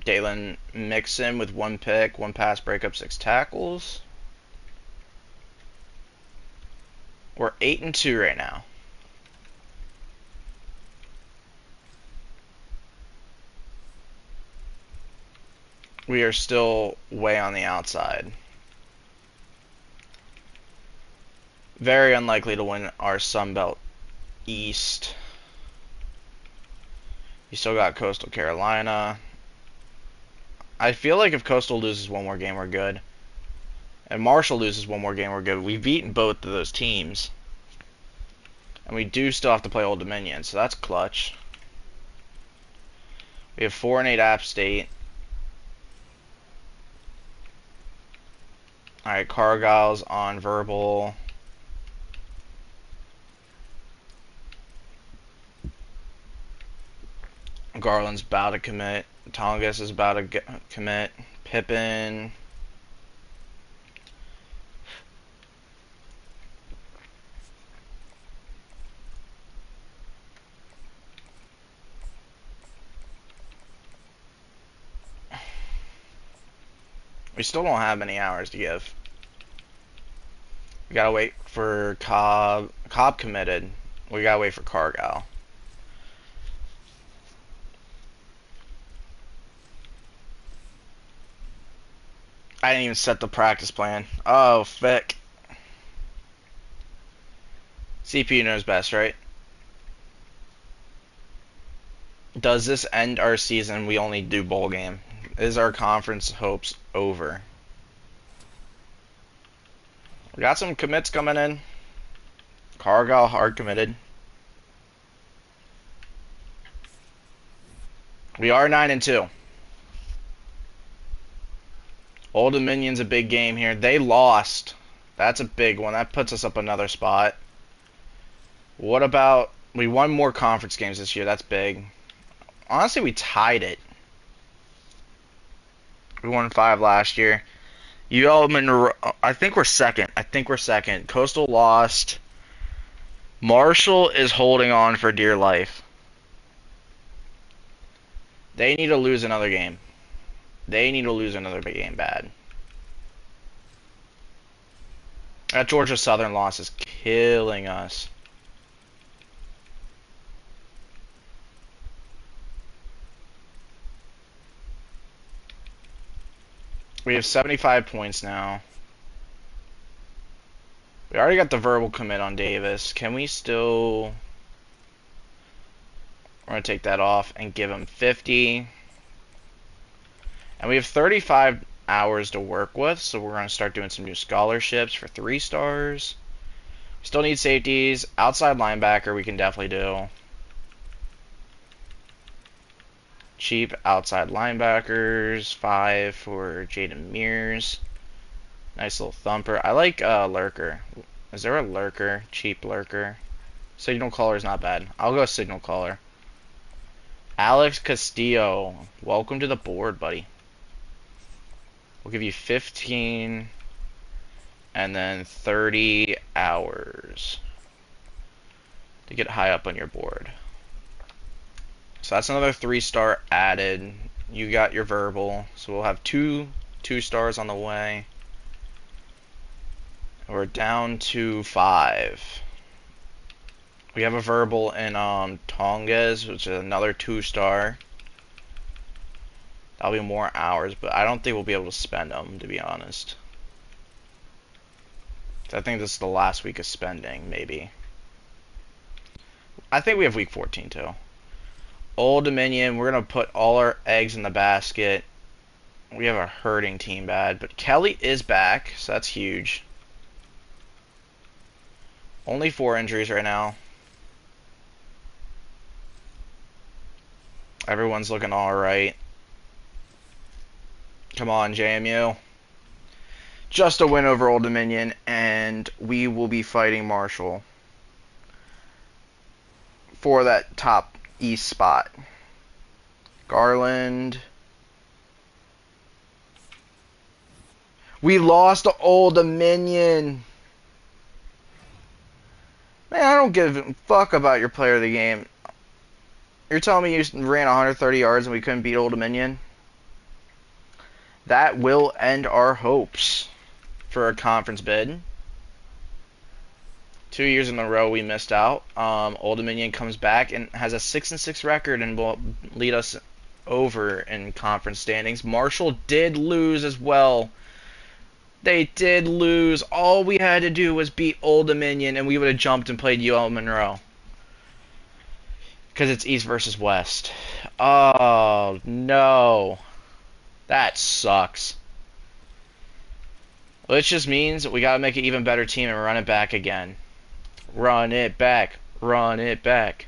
Dalen Mixon with 1 pick, 1 pass breakup, 6 tackles. We're 8-2 right now. We are still way on the outside. Very unlikely to win our Sunbelt East. You still got Coastal Carolina. I feel like if Coastal loses 1 more game, we're good. And Marshall loses 1 more game, we're good. We've beaten both of those teams. And we do still have to play Old Dominion, so that's clutch. We have 4-8 App State. Alright, Cargile's on verbal. Garland's about to commit. Tongas is about to commit. Pippin. We still don't have many hours to give. We gotta wait for Cobb. Cobb committed. We gotta wait for Cargill. I didn't even set the practice plan. Oh, Vic. CPU knows best, right? Does this end our season? We only do bowl game. Is our conference hopes over? We got some commits coming in. Cargill hard committed. We are 9-2. Old Dominion's a big game here. They lost. That's a big one. That puts us up another spot. What about... We won more conference games this year. That's big. Honestly, we tied it. We won 5 last year. I think we're second. Coastal lost. Marshall is holding on for dear life. They need to lose another game. They need to lose another big game bad. That Georgia Southern loss is killing us. We have 75 points now. We already got the verbal commit on Davis. Can we still... We're going to take that off and give him 50. And we have 35 hours to work with, so we're going to start doing some new scholarships for 3 stars. Still need safeties. Outside linebacker we can definitely do. Cheap outside linebackers. 5 for Jaden Mears. Nice little thumper. I like lurker. Is there a lurker? Cheap lurker. Signal caller is not bad. I'll go signal caller. Alex Castillo. Welcome to the board, buddy. We'll give you 15 and then 30 hours to get high up on your board. So that's another 3-star added. You got your verbal, so we'll have 2 stars on the way. We're down to 5. We have a verbal in Tongas, which is another 2-star. That'll be more hours, but I don't think we'll be able to spend them, to be honest. I think this is the last week of spending, maybe. I think we have week 14 too. Old Dominion, we're going to put all our eggs in the basket. We have a hurting team bad, but Kelly is back, so that's huge. Only 4 injuries right now. Everyone's looking alright. Come on, JMU. Just a win over Old Dominion, and we will be fighting Marshall for that top East spot. Garland. We lost to Old Dominion. Man, I don't give a fuck about your player of the game. You're telling me you ran 130 yards and we couldn't beat Old Dominion? That will end our hopes for a conference bid. 2 years in a row we missed out. Old Dominion comes back and has a 6-6 record and will lead us over in conference standings. Marshall did lose as well. They did lose. All we had to do was beat Old Dominion and we would have jumped and played UL Monroe. Because it's East versus West. Oh, no. That sucks. Which just means that we got to make an even better team and run it back again. Run it back. Run it back.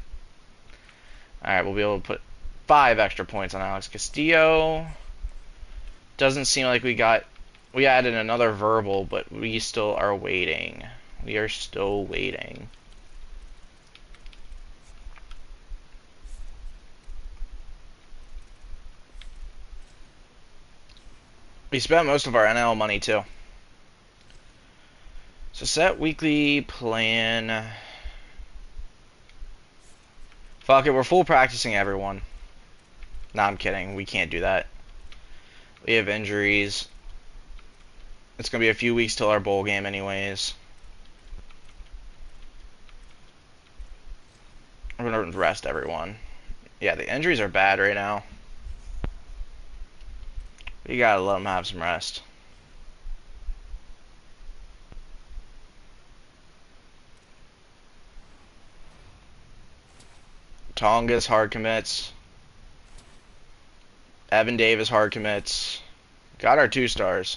Alright, we'll be able to put 5 extra points on Alex Castillo. Doesn't seem like we added another verbal, but we still are waiting. We are still waiting. We spent most of our NL money too. So set weekly plan. Fuck it, we're full practicing everyone. Nah, I'm kidding. We can't do that. We have injuries. It's going to be a few weeks till our bowl game anyways. We're going to rest everyone. Yeah, the injuries are bad right now. You got to let them have some rest. Tonga's hard commits. Evan Davis hard commits. Got our 2 stars.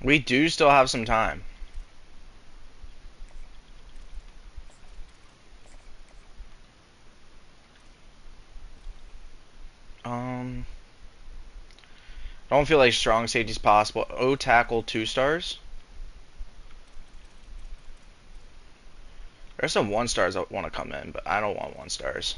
We do still have some time. I don't feel like strong safety is possible. O tackle 2 stars. There's some 1 stars that want to come in, but I don't want 1 stars.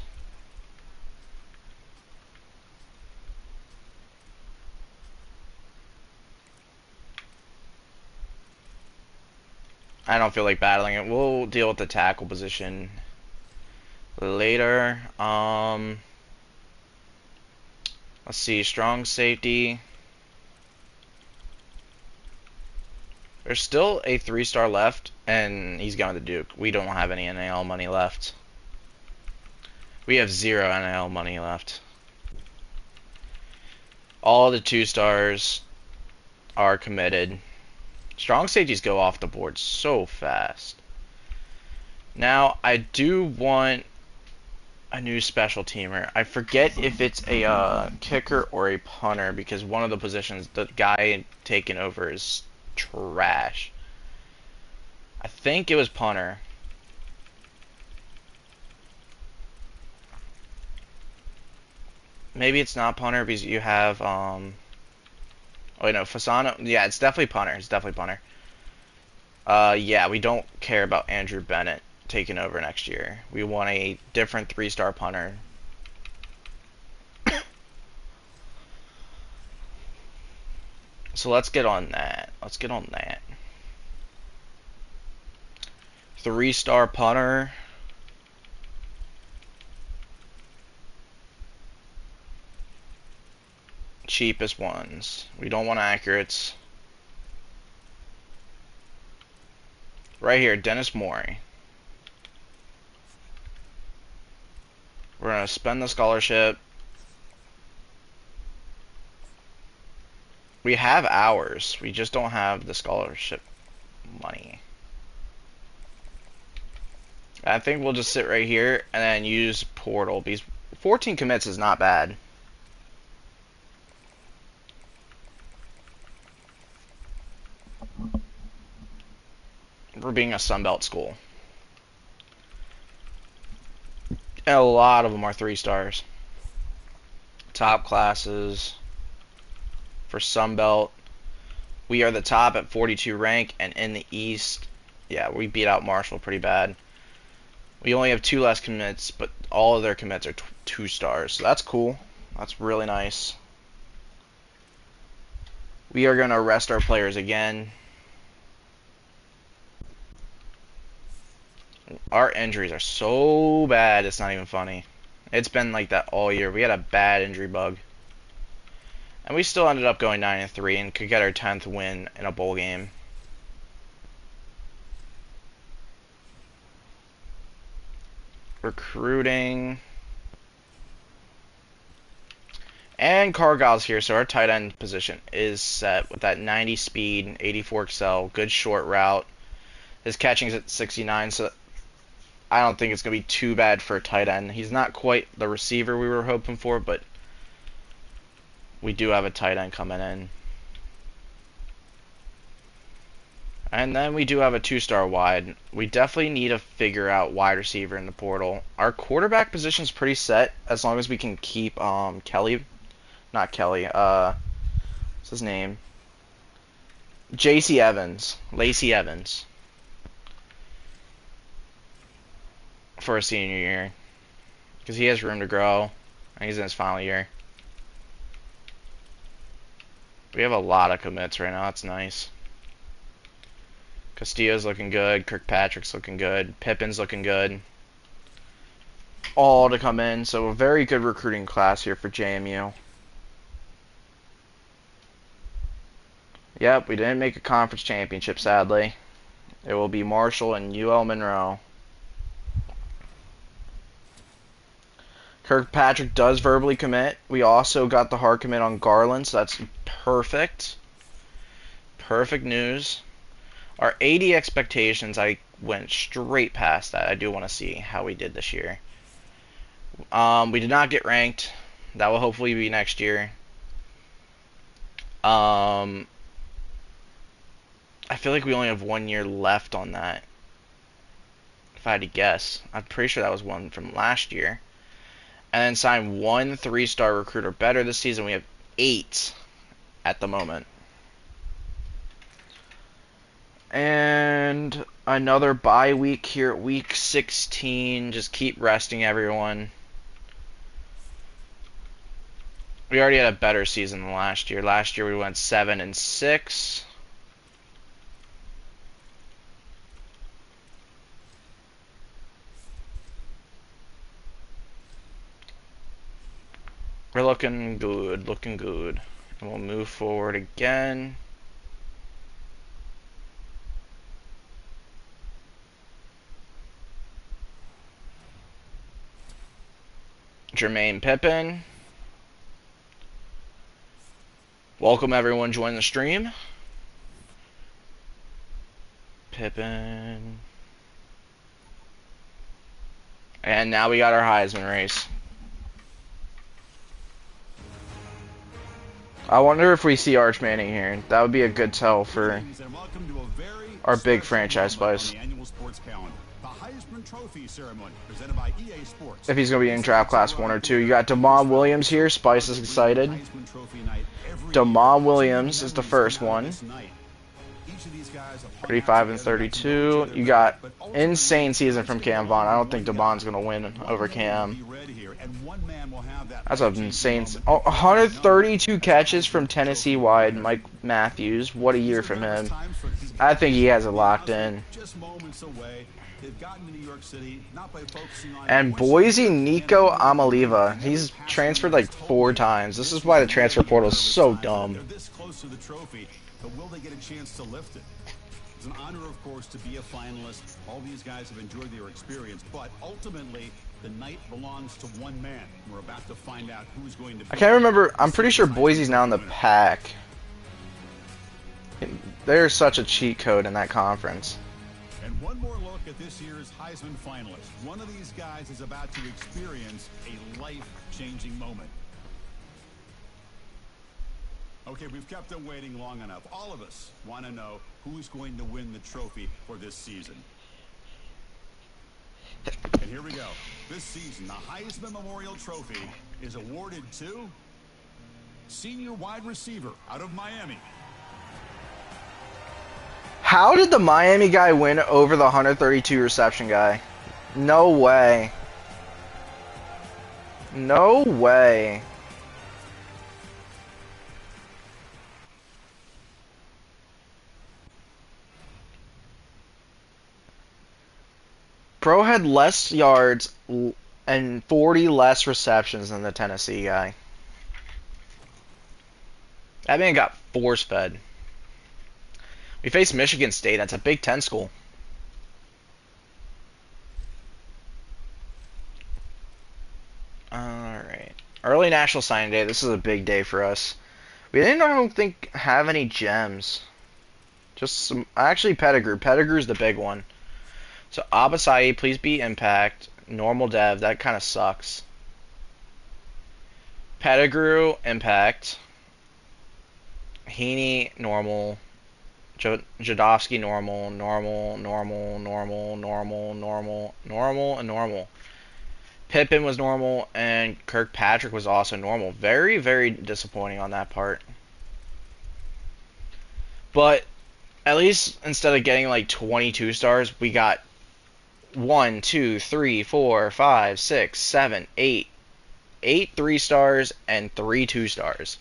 I don't feel like battling it. We'll deal with the tackle position later. Let's see, strong safety. There's still a 3-star left, and he's going to Duke. We don't have any NIL money left. We have 0 NIL money left. All the 2 stars are committed. Strong safeties go off the board so fast. Now, I do want a new special teamer. I forget if it's a kicker or a punter, because one of the positions, the guy taking over is trash. I think it was punter. Maybe it's not punter because you have oh wait, no, Fasano. Yeah, it's definitely punter. It's definitely punter. Yeah, we don't care about Andrew Bennett taking over next year. We want a different 3-star punter. So let's get on that. Let's get on that. 3-star punter. Cheapest ones. We don't want accurates. Right here, Dennis Morey. We're going to spend the scholarship. We have hours. We just don't have the scholarship money. I think we'll just sit right here and then use portal, because 14 commits is not bad. For being a Sunbelt school. And a lot of them are 3 stars. Top classes for Sunbelt. We are the top at 42 rank, and in the East, yeah, we beat out Marshall pretty bad. We only have 2 less commits, but all of their commits are 2 stars, so that's cool. That's really nice. We are going to rest our players again. Our injuries are so bad, it's not even funny. It's been like that all year. We had a bad injury bug. And we still ended up going 9-3 and could get our 10th win in a bowl game. Recruiting. And Cargile's here, so our tight end position is set with that 90 speed, 84 excel, good short route. His catching's at 69, so I don't think it's going to be too bad for a tight end. He's not quite the receiver we were hoping for, but we do have a tight end coming in. And then we do have a 2-star wide. We definitely need to figure out wide receiver in the portal. Our quarterback position is pretty set as long as we can keep Kelly. Not Kelly. What's his name? J.C. Evans. Lacey Evans. For a senior year. Because he has room to grow. He's in his final year. We have a lot of commits right now. That's nice. Castillo's looking good. Kirkpatrick's looking good. Pippen's looking good. All to come in. So a very good recruiting class here for JMU. Yep, we didn't make a conference championship, sadly. It will be Marshall and UL Monroe. Kirkpatrick does verbally commit. We also got the hard commit on Garland, so that's perfect. Perfect news. Our 80 expectations, I went straight past that. I do want to see how we did this year. We did not get ranked. That will hopefully be next year. I feel like we only have 1 year left on that. If I had to guess. I'm pretty sure that was one from last year. And then sign 1 3-star recruiter better this season. We have 8 at the moment. And another bye week here at week 16. Just keep resting everyone. We already had a better season than last year. Last year we went 7-6. We're looking good, looking good. And we'll move forward again. Jermaine Pippen. Welcome everyone, join the stream. Pippen. And now we got our Heisman race. I wonder if we see Arch Manning here. That would be a good tell for our big franchise spice. If he's going to be in draft class 1 or 2. You got Damon Williams here. Spice is excited. Damon Williams is the first one. 35 and 32. You got insane season from Cam Vaughn. I don't think Damon's going to win over Cam. That's an insane. 132 catches from Tennessee wide. Mike Matthews. What a year from him. I think he has it locked in. And Boise, Nico Amaliva. He's transferred like 4 times. This is why the transfer portal is so dumb. Will they get a chance to lift it? It's an honor, of course, to be a finalist. All these guys have enjoyed their experience, but ultimately, the night belongs to one man. We're about to find out who's going to be. I can't remember. I'm pretty sure Boise's now in the pack. There's such a cheat code in that conference. And one more look at this year's Heisman finalist. One of these guys is about to experience a life-changing moment. Okay, we've kept them waiting long enough. All of us want to know who's going to win the trophy for this season. And here we go. This season, the Heisman Memorial Trophy is awarded to senior wide receiver out of Miami. How did the Miami guy win over the 132 reception guy? No way. No way. Bro had less yards and 40 less receptions than the Tennessee guy. That man got force-fed. We faced Michigan State. That's a Big Ten school. Alright. Early National Signing Day. This is a big day for us. We didn't, I don't think, have any gems. Just some... Actually, Pettigrew. Pettigrew's the big one. So, Abasai, please be Impact. Normal Dev, that kind of sucks. Pettigrew, Impact. Heaney, Normal. Jadovsky, Normal, and Normal. Pippen was normal, and Kirkpatrick was also normal. Very, very disappointing on that part. But, at least instead of getting like 22 stars, we got 1, 2, 3, 4, 5, 6, 7, 8, 8 3-stars and 3 2-stars.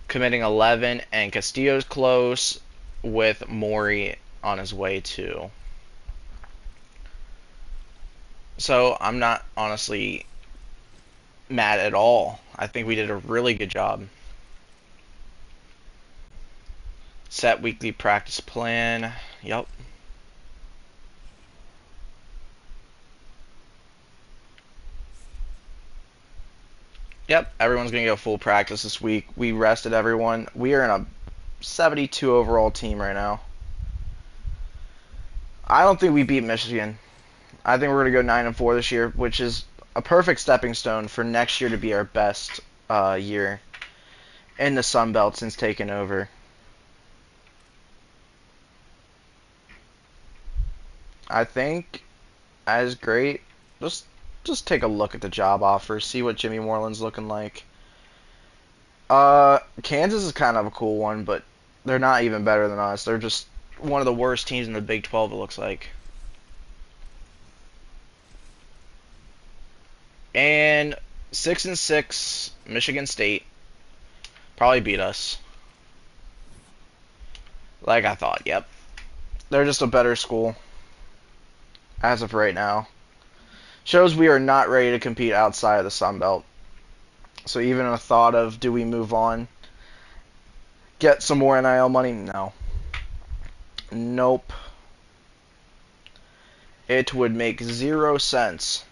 Committing 11, and Castillo's close with Mori on his way too. So I'm not honestly mad at all. I think we did a really good job. Set weekly practice plan. Yep. Yep, everyone's going to go full practice this week. We rested everyone. We are in a 72 overall team right now. I don't think we beat Michigan. I think we're going to go 9-4 this year, which is a perfect stepping stone for next year to be our best year in the Sun Belt since taking over. I think as great. Just take a look at the job offers, see what Jimmy Moreland's looking like. Kansas is kind of a cool one, but they're not even better than us. They're just one of the worst teams in the Big 12, it looks like. And 6-6, Michigan State probably beat us. Like I thought, yep. They're just a better school as of right now. Shows we are not ready to compete outside of the Sun Belt. So even a thought of, do we move on? Get some more NIL money? No. Nope. It would make 0 sense.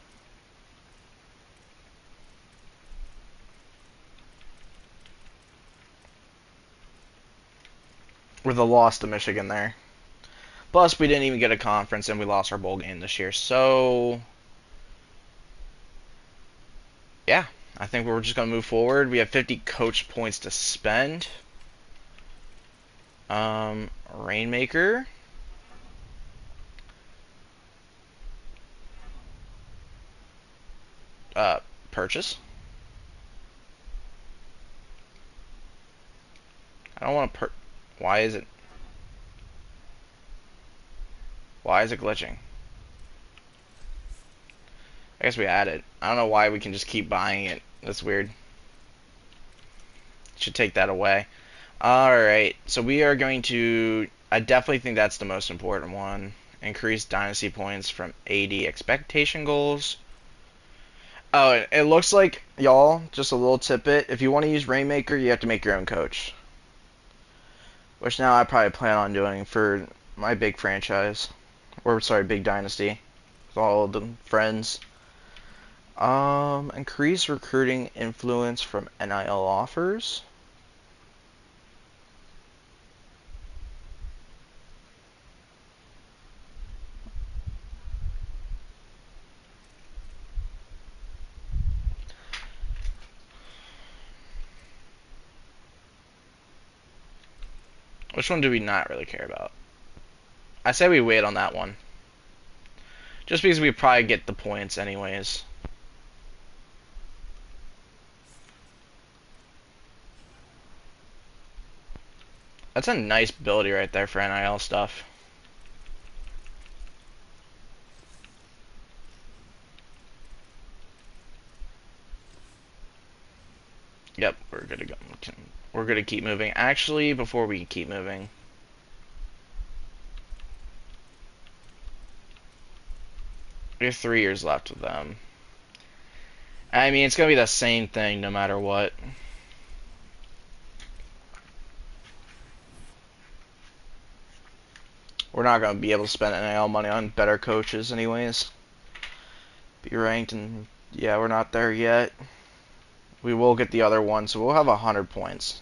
With a loss to Michigan there. Plus, we didn't even get a conference, and we lost our bowl game this year. So, yeah, I think we're just going to move forward. We have 50 coach points to spend. Rainmaker. Purchase. I don't want to Why is it glitching? I guess we add it. I don't know why we can just keep buying it. That's weird. Should take that away. Alright, so we are going to... I definitely think that's the most important one. Increase dynasty points from 80 expectation goals. Oh, it looks like, y'all, just a little tidbit. If you want to use Rainmaker, you have to make your own coach. Which now I probably plan on doing for my big franchise. Or, sorry, big dynasty. With all of the friends. Increase recruiting influence from NIL offers. Which one do we not really care about? I say we wait on that one. Just because we probably get the points anyways. That's a nice ability right there for NIL stuff. Yep, we're good to go. We're going to keep moving. Actually, before we keep moving, we have 3 years left with them. I mean, it's going to be the same thing no matter what. We're not going to be able to spend NIL money on better coaches anyways. Be ranked, and yeah, we're not there yet. We will get the other one, so we'll have 100 points.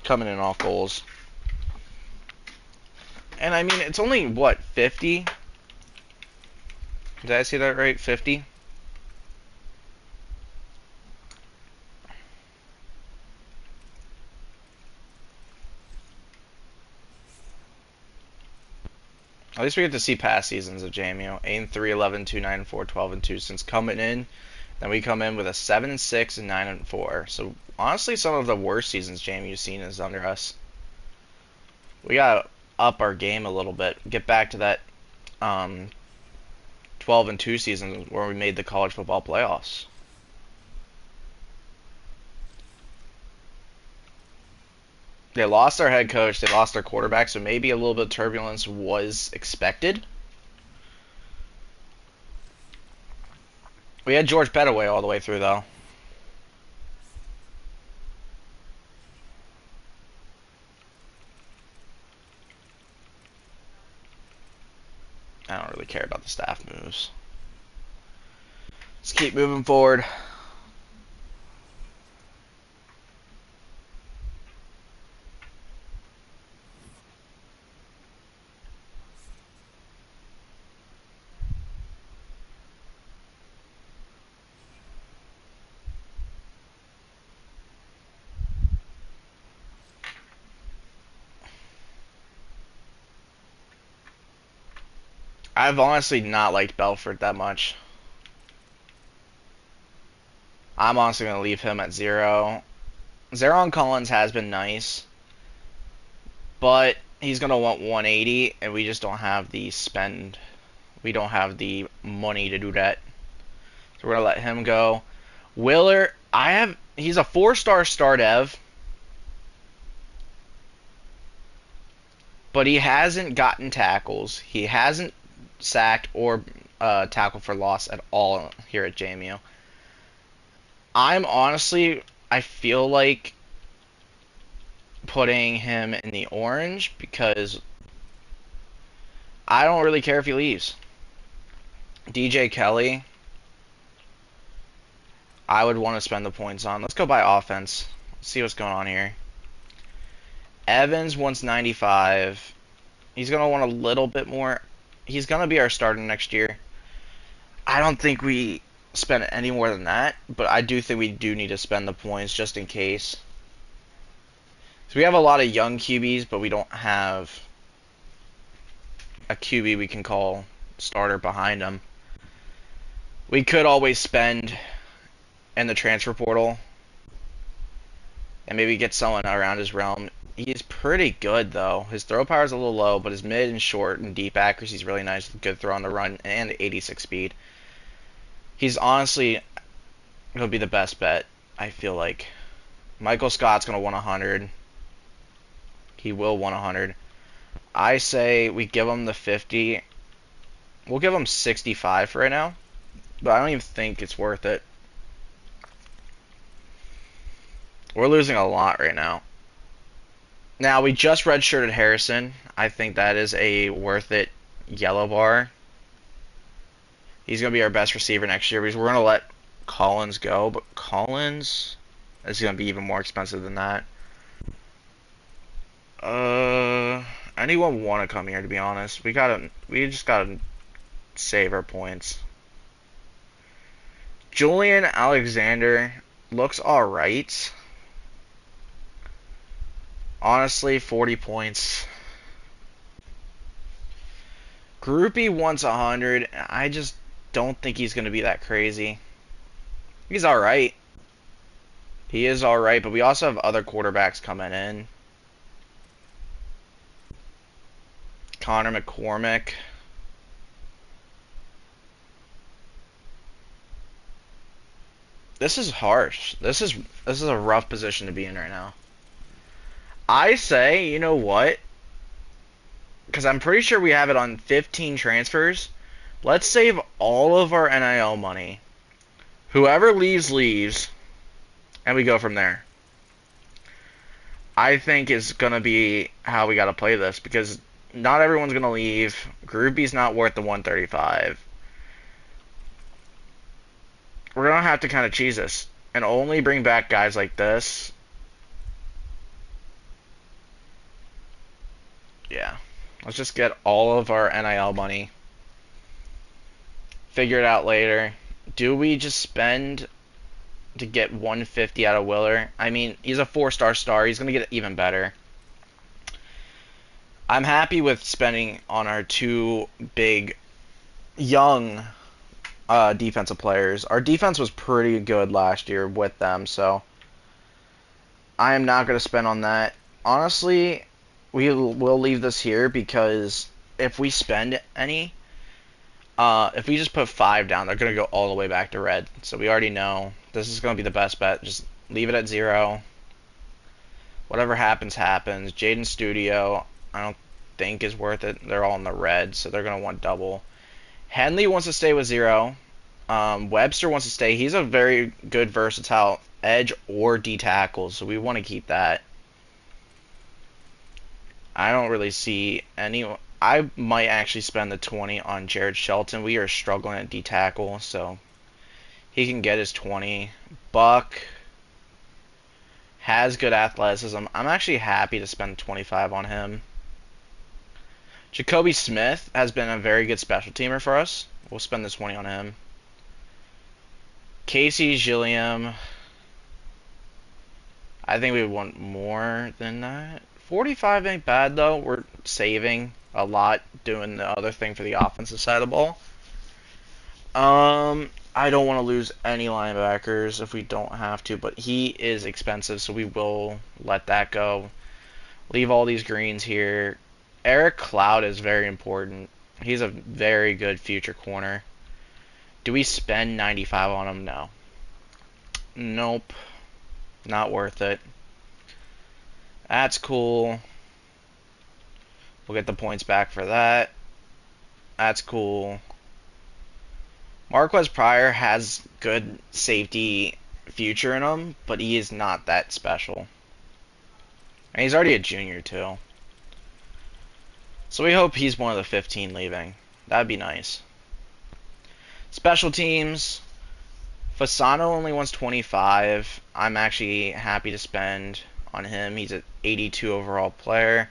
Coming in off goals. And I mean, it's only, what, 50? Did I say that right? 50? At least we get to see past seasons of JMU. 8-3, 11-2, 9-4, 12-2 since coming in. Then we come in with a 7-6 and 9-4. So honestly, some of the worst seasons JMU's seen is under us. We gotta up our game a little bit. Get back to that um, 12-2 season where we made the college football playoffs. They lost their head coach, they lost their quarterback, so maybe a little bit of turbulence was expected. We had George Pettaway all the way through, though. I don't really care about the staff moves. Let's keep moving forward. I've honestly not liked Belfort that much. I'm honestly going to leave him at 0. Zeron Collins has been nice, but he's going to want 180, and we just don't have the spend. We don't have the money to do that. So we're going to let him go. Willer, he's a 4-star start ev, but he hasn't gotten tackles. He hasn't sacked or tackled for loss at all here at JMU. I feel like putting him in the orange because I don't really care if he leaves. DJ Kelly, I would want to spend the points on. Let's go by offense. Let's see what's going on here. Evans wants 95. He's going to want a little bit more. He's going to be our starter next year. I don't think we spend any more than that, but I do think we do need to spend the points just in case. So we have a lot of young QBs, but we don't have a QB we can call starter behind him. We could always spend in the transfer portal and maybe get someone around his realm. He's pretty good, though. His throw power is a little low, but his mid and short and deep accuracy is really nice. Good throw on the run and 86 speed. He's honestly going to be the best bet, I feel like. Michael Scott's going to want 100. He will want 100. I say we give him the 50. We'll give him 65 for right now, but I don't even think it's worth it. We're losing a lot right now. Now, we just redshirted Harrison. I think that is a worth it yellow bar. He's going to be our best receiver next year because we're going to let Collins go, but Collins is going to be even more expensive than that. Anyone want to come here, to be honest? We just gotta save our points. Julian Alexander looks alright. Honestly, 40 points. Groupie wants 100. I just don't think he's gonna be that crazy. He's alright. He is alright, but we also have other quarterbacks coming in. Connor McCormick. This is harsh. This is a rough position to be in right now. I say, you know what? Because I'm pretty sure we have it on 15 transfers. Let's save all of our NIL money. Whoever leaves, leaves. And we go from there. I think is going to be how we got to play this. Because not everyone's going to leave. Groupie's not worth the 135. We're going to have to kind of cheese this. And only bring back guys like this. Yeah. Let's just get all of our NIL money. Figure it out later. Do we just spend to get 150 out of Willer? I mean, he's a 4-star star. He's going to get even better. I'm happy with spending on our two big, young defensive players. Our defense was pretty good last year with them, so I am not going to spend on that. Honestly, we'll leave this here because if we spend any, If we just put 5 down, they're going to go all the way back to red. So we already know this is going to be the best bet. Just leave it at 0. Whatever happens, happens. Jaden Studio, I don't think is worth it. They're all in the red, so they're going to want double. Henley wants to stay with 0. Webster wants to stay. He's a very good versatile edge or D tackle, so we want to keep that. I don't really see any. I might actually spend the 20 on Jared Shelton. We are struggling at D tackle, so he can get his 20. Buck has good athleticism. I'm actually happy to spend 25 on him. Jacoby Smith has been a very good special teamer for us. We'll spend the 20 on him. Casey Gilliam, I think we would want more than that. 45 ain't bad, though. We're saving a lot doing the other thing for the offensive side of the ball. I don't want to lose any linebackers if we don't have to, but he is expensive, so we will let that go. Leave all these greens here. Eric Cloud is very important. He's a very good future corner. Do we spend 95 on him? No. Nope. Not worth it. That's cool. We'll get the points back for that. That's cool. Marquez Pryor has good safety future in him, but he is not that special. And he's already a junior, too. So we hope he's one of the 15 leaving. That'd be nice. Special teams. Fasano only wants 25. I'm actually happy to spend on him. He's an 82 overall player.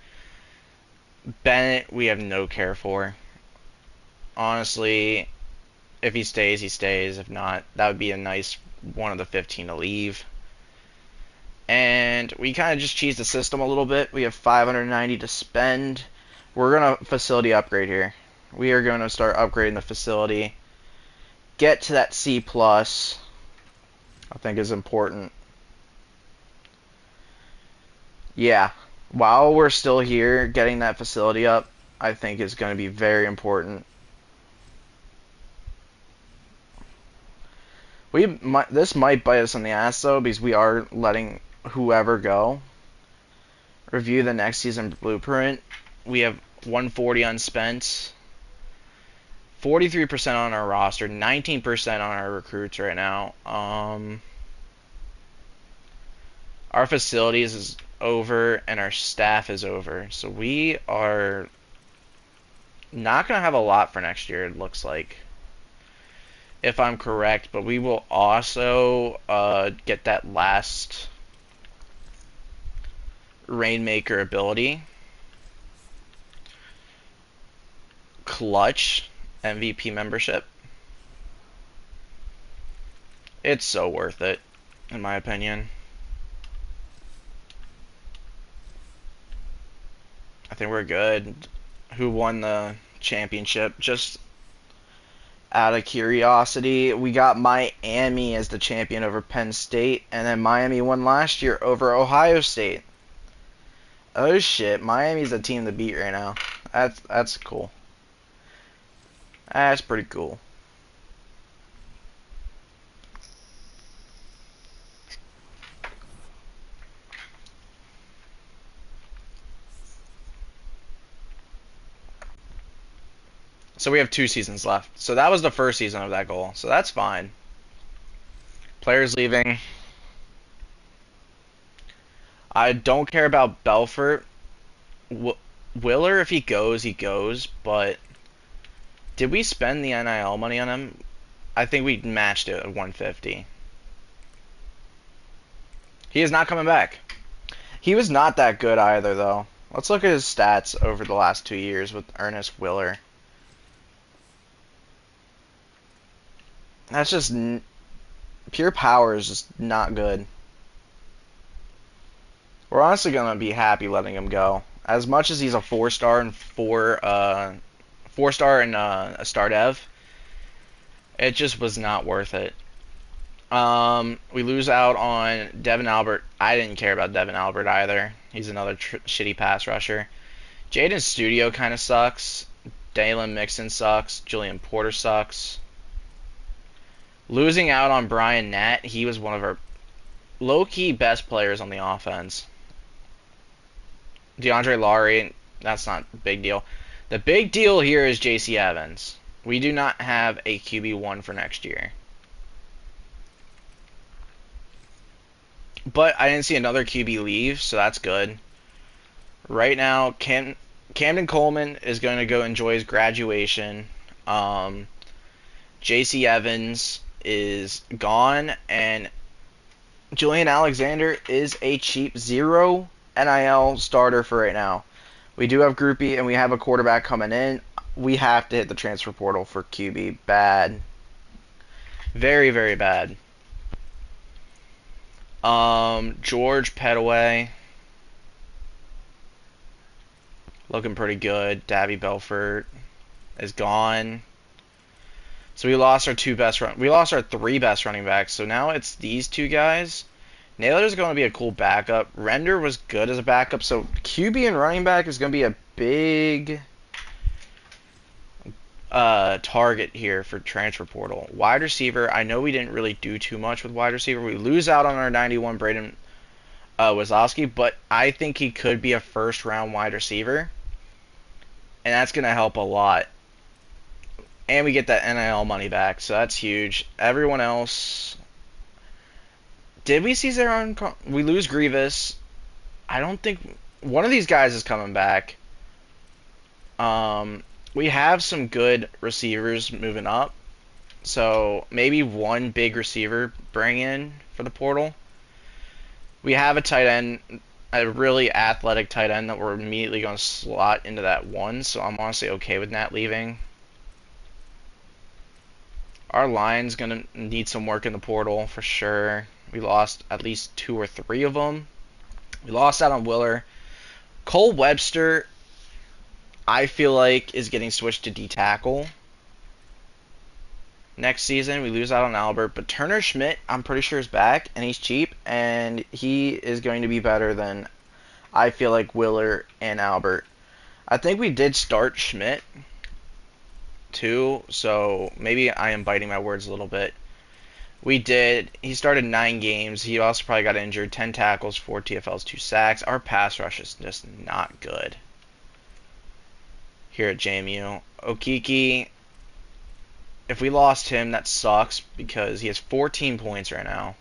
Bennett, we have no care for. Honestly, if he stays, he stays. If not, that would be a nice one of the 15 to leave. And we kind of just cheese the system a little bit. We have 590 to spend. We're going to facility upgrade here. We are going to start upgrading the facility. Get to that C+, I think is important. Yeah. While we're still here, getting that facility up, I think is going to be very important. This might bite us in the ass, though, because we are letting whoever go. Review the next season blueprint. We have 140 unspent. 43% on our roster. 19% on our recruits right now. Our facilities is over, and our staff is over. So we are not going to have a lot for next year, it looks like. If I'm correct, but we will also get that last Rainmaker ability. Clutch MVP membership. It's so worth it, in my opinion. I think we're good. Who won the championship? Just out of curiosity, we got Miami as the champion over Penn State, and then Miami won last year over Ohio State. Oh shit, Miami's a team to beat right now. That's cool. That's pretty cool. So we have 2 seasons left. So that was the first season of that goal. So that's fine. Players leaving. I don't care about Belfort. Willer, if he goes, he goes. But did we spend the NIL money on him? I think we matched it at 150. He is not coming back. He was not that good either, though. Let's look at his stats over the last 2 years with Ernest Willer. That's just pure power is just not good. We're honestly gonna be happy letting him go. As much as he's a 4-star and 4-star and a star dev, it just was not worth it. We lose out on Devin Albert. I didn't care about Devin Albert either. He's another shitty pass rusher. Jaden Studio kind of sucks. Dalen Mixon sucks. Julian Porter sucks. Losing out on Brian Nat, he was one of our low-key best players on the offense. DeAndre Laurie, that's not a big deal. The big deal here is J.C. Evans. We do not have a QB1 for next year. But I didn't see another QB leave, so that's good. Right now, Camden Coleman is going to go enjoy his graduation. J.C. Evans is gone, and Julian Alexander is a cheap 0 NIL starter for right now. We do have Groupie, and we have a quarterback coming in. We have to hit the transfer portal for QB. Bad. Very, very bad. George Petaway. Looking pretty good. Davy Belfort is gone. So we lost our we lost our 3 best running backs. So now it's these 2 guys. Naylor's going to be a cool backup. Render was good as a backup. So QB and running back is going to be a big target here for transfer portal. Wide receiver, I know we didn't really do too much with wide receiver. We lose out on our 91 Braden Wazowski, but I think he could be a first round wide receiver. And that's going to help a lot. And we get that NIL money back, so that's huge. Everyone else... Did we see Zeron? We lose Grievous. I don't think... One of these guys is coming back. We have some good receivers moving up. So maybe one big receiver bring in for the portal. We have a tight end, a really athletic tight end that we're immediately going to slot into that 1. So I'm honestly okay with Nat leaving. Our line's going to need some work in the portal for sure. We lost at least 2 or 3 of them. We lost out on Willer. Cole Webster, I feel like, is getting switched to D-tackle. Next season, we lose out on Albert. But Turner Schmidt, I'm pretty sure, is back, and he's cheap. And he is going to be better than, I feel like, Willer and Albert. I think we did start Schmidt too, so maybe I am biting my words a little bit. We did. He started 9 games. He also probably got injured. 10 tackles, 4 TFLs, 2 sacks. Our pass rush is just not good here at JMU. Okiki, if we lost him, that sucks because he has 14 points right now.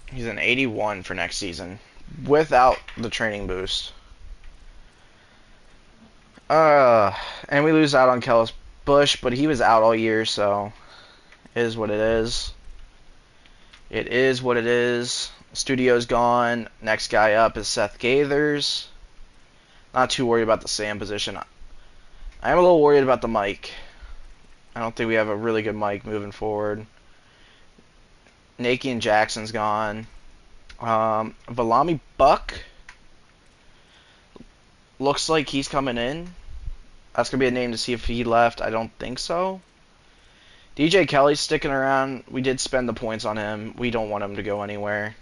He's an 81 for next season without the training boost. And we lose out on Kellis Bush, but he was out all year, so it is what it is. It is what it is. Studio's gone. Next guy up is Seth Gaithers. Not too worried about the Sam position. I am a little worried about the mic. I don't think we have a really good mic moving forward. Nakian Jackson's gone. Valami Buck looks like he's coming in. That's going to be a name to see if he left. I don't think so. DJ Kelly's sticking around. We did spend the points on him. We don't want him to go anywhere.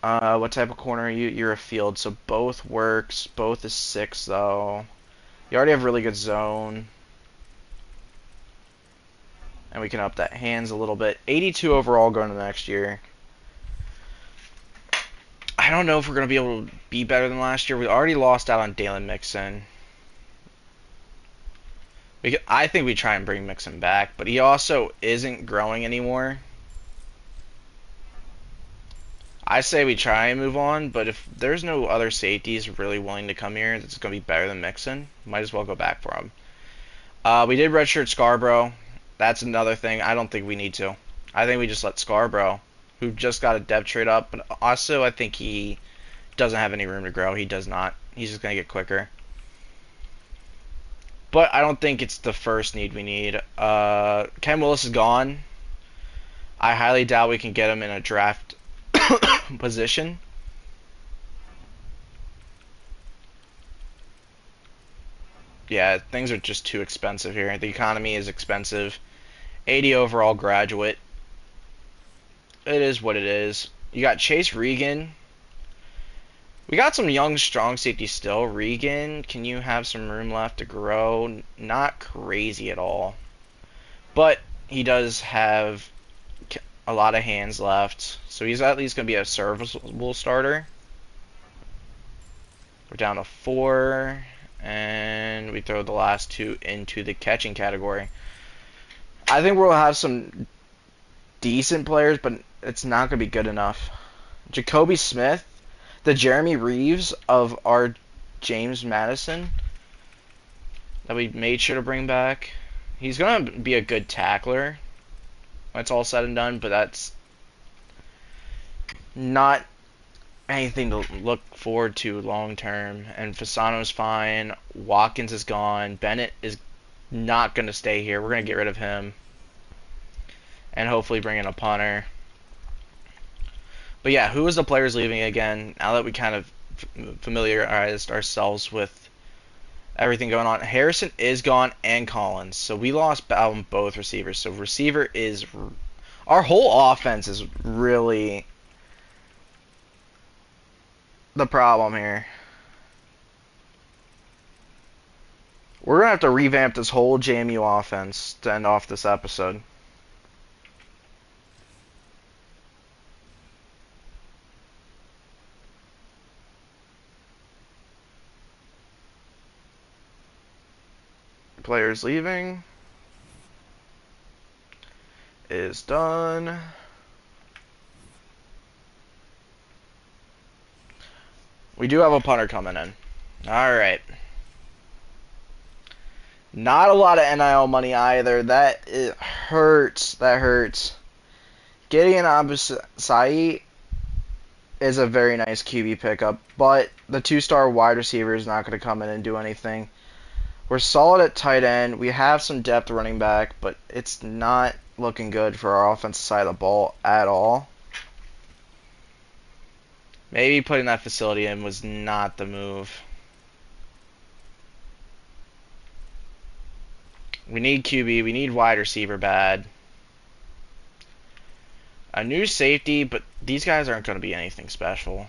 What type of corner are you? You're a field, so both works. Both is 6, though. You already have really good zone. And we can up that hands a little bit. 82 overall going to next year. I don't know if we're going to be able to be better than last year. We already lost out on Dalen Mixon. I think we try and bring Mixon back, but he also isn't growing anymore. I say we try and move on, but if there's no other safeties really willing to come here that's going to be better than Mixon, might as well go back for him. We did redshirt Scarborough. That's another thing. I don't think we need to. I think we just let Scarborough, who just got a depth trade up, but also I think he doesn't have any room to grow. He does not. He's just going to get quicker. But I don't think it's the first need we need. Ken Willis is gone. I highly doubt we can get him in a draft position. yeah, things are just too expensive here. The economy is expensive. 80 overall graduate. It is what it is. You got Chase Regan. We got some young, strong safety still. Regan, can you have some room left to grow? Not crazy at all. But he does have a lot of hands left. So he's at least going to be a serviceable starter. We're down to 4. And we throw the last 2 into the catching category. I think we'll have some decent players, but it's not going to be good enough. Jacoby Smith, the Jeremy Reeves of our James Madison that we made sure to bring back. He's going to be a good tackler when it's all said and done, but that's not anything to look forward to long term. And Fasano's fine. Watkins is gone. Bennett is not going to stay here. We're going to get rid of him. And hopefully bring in a punter. But yeah, who is the players leaving again? Now that we kind of familiarized ourselves with everything going on. Harrison is gone and Collins. So we lost both receivers. So receiver is... Our whole offense is really the problem here. We're going to have to revamp this whole JMU offense to end off this episode. Players leaving is done. We do have a punter coming in. Alright. Not a lot of NIL money either. It hurts. That hurts. Gideon Abusai is a very nice QB pickup, but the 2-star wide receiver is not going to come in and do anything. We're solid at tight end. We have some depth running back, but it's not looking good for our offensive side of the ball at all. Maybe putting that facility in was not the move. We need QB. We need wide receiver bad. A new safety, but these guys aren't going to be anything special.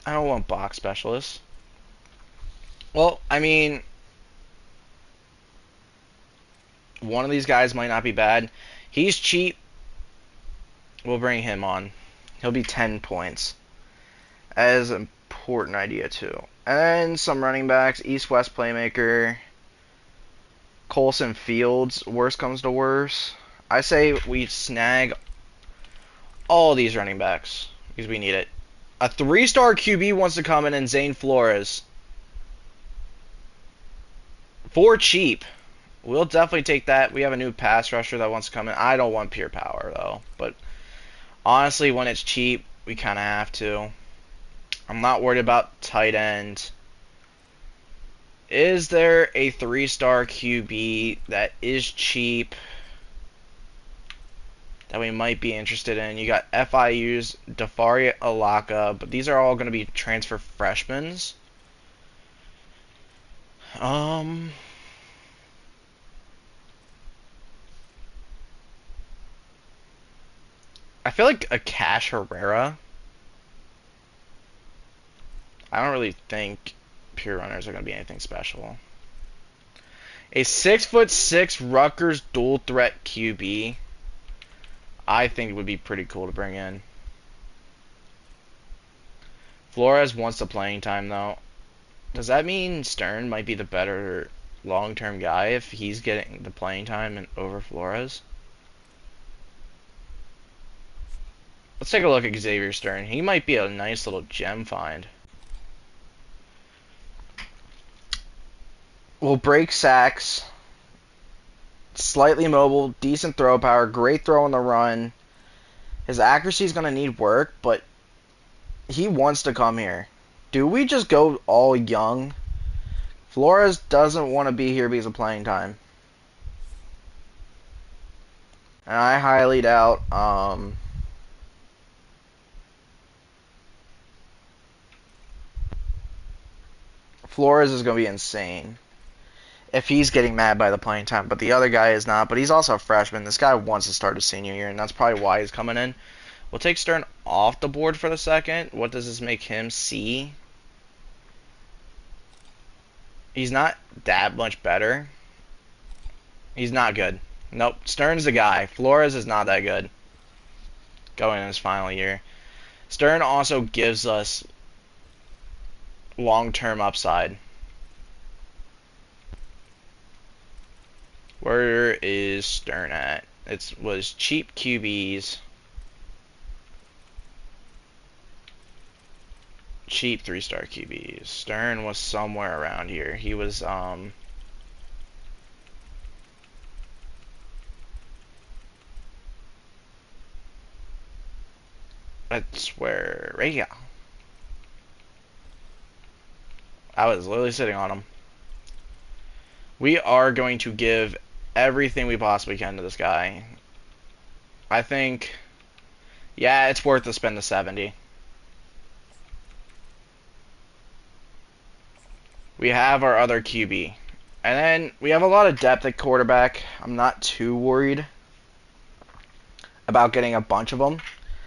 I don't want box specialists. Well, I mean, one of these guys might not be bad. He's cheap. We'll bring him on. He'll be 10 points. That is an important idea, too. And then some running backs. East-West playmaker. Colson Fields. Worst comes to worst. I say we snag all these running backs because we need it. A 3-star QB wants to come in and Zane Flores. For cheap. We'll definitely take that. We have a new pass rusher that wants to come in. I don't want pure power, though. But honestly, when it's cheap, we kind of have to. I'm not worried about tight end. Is there a 3-star QB that is cheap that we might be interested in? You got FIU's Dafari Alaka, but these are all going to be transfer freshmen. I feel like a Cash Herrera. I don't really think pure runners are going to be anything special. A 6'6" Rutgers dual threat QB. I think it would be pretty cool to bring in. Flores wants the playing time, though. Does that mean Stern might be the better long-term guy if he's getting the playing time and over Flores? Let's take a look at Xavier Stern. He might be a nice little gem find. We'll break sacks. Slightly mobile, decent throw power, great throw on the run. His accuracy is going to need work, but he wants to come here. Do we just go all young? Flores doesn't want to be here because of playing time. And I highly doubt Flores is going to be insane if he's getting mad by the playing time, but the other guy is not. But he's also a freshman. This guy wants to start his senior year, and that's probably why he's coming in. We'll take Stern off the board for the second. What does this make him? C. He's not that much better. He's not good. Nope. Stern's the guy. Flores is not that good going in his final year. Stern also gives us long-term upside. Where is Stern at? It was cheap QBs. Cheap 3-star QBs. Stern was somewhere around here. He was, that's where, right here. I was literally sitting on him. We are going to give everything we possibly can to this guy. I think, yeah, it's worth to spend the 70. We have our other QB. And then we have a lot of depth at quarterback. I'm not too worried about getting a bunch of them.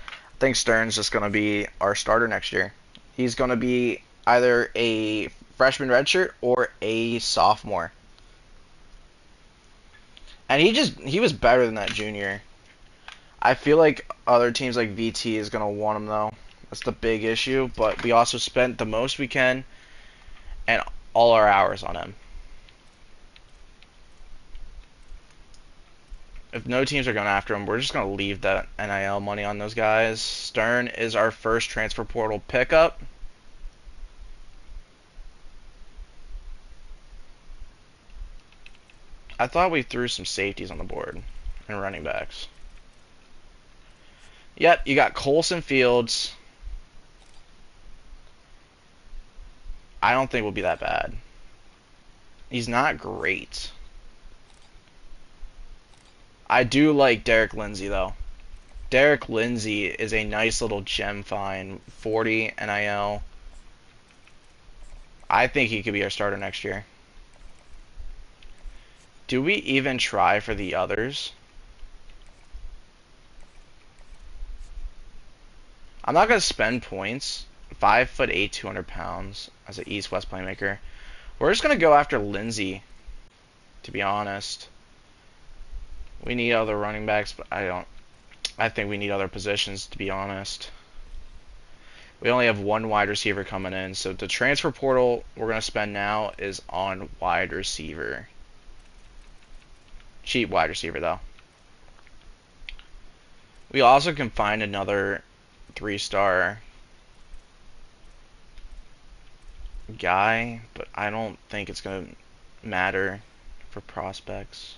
I think Stern's just going to be our starter next year. He's going to be either a freshman redshirt or a sophomore. And he was better than that junior. I feel like other teams like VT is going to want him, though. That's the big issue. But we also spent the most we can and all our hours on him. If no teams are going after him, we're just going to leave that NIL money on those guys. Stern is our first transfer portal pickup. I thought we threw some safeties on the board and running backs. Yep, you got Colson Fields. I don't think we'll be that bad. He's not great. I do like Derek Lindsey, though. Derek Lindsey is a nice little gem find. 40 NIL. I think he could be our starter next year. Do we even try for the others? I'm not going to spend points. 5'8", 200 pounds as an East-West playmaker. We're just going to go after Lindsey, to be honest. We need other running backs, but I think we need other positions, to be honest. We only have one wide receiver coming in, so the transfer portal we're going to spend now is on wide receiver. Cheap wide receiver, though. We also can find another 3-star guy, but I don't think it's going to matter for prospects.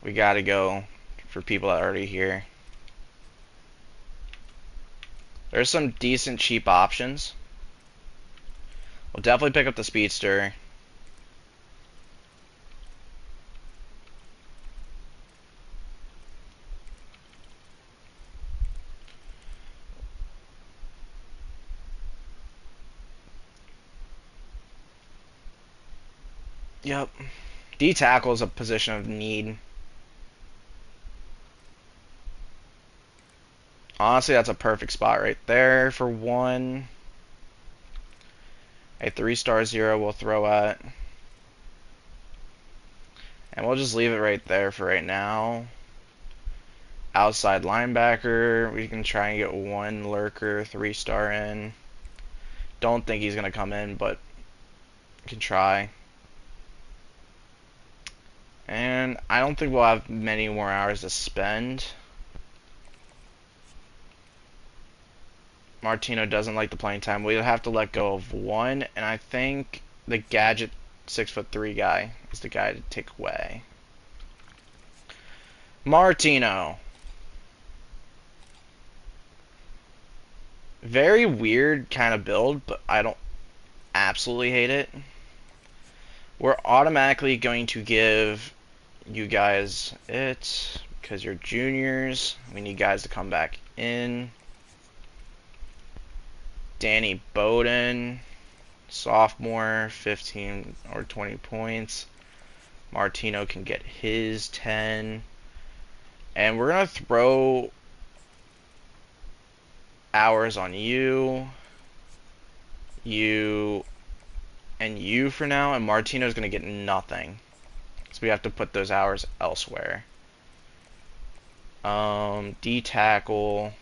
We got to go for people that are already here. There's some decent cheap options. We'll definitely pick up the speedster. Yep. D tackle is a position of need. Honestly, that's a perfect spot right there for one. A 3-star 0 we'll throw at. And we'll just leave it right there for right now. Outside linebacker, we can try and get one lurker 3-star in. Don't think he's going to come in, but we can try. And I don't think we'll have many more hours to spend. Martino doesn't like the playing time. We'll have to let go of one, and I think the gadget 6'3" guy is the guy to take away. Martino. Very weird kind of build, but I don't absolutely hate it. We're automatically going to give you guys it because you're juniors. We need guys to come back in. Danny Bowden, Sophomore, 15 or 20 points. Martino can get his 10. And we're going to throw hours on you, and you for now. And Martino's going to get nothing. So we have to put those hours elsewhere. D tackle.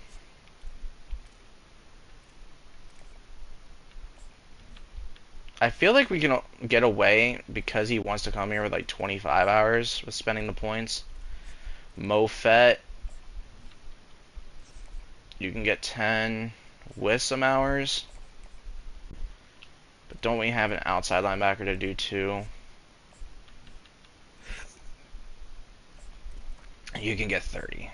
I feel like we can get away because he wants to come here with like 25 hours with spending the points. Mofet, you can get 10 with some hours. But don't we have an outside linebacker to do 2? You can get 30.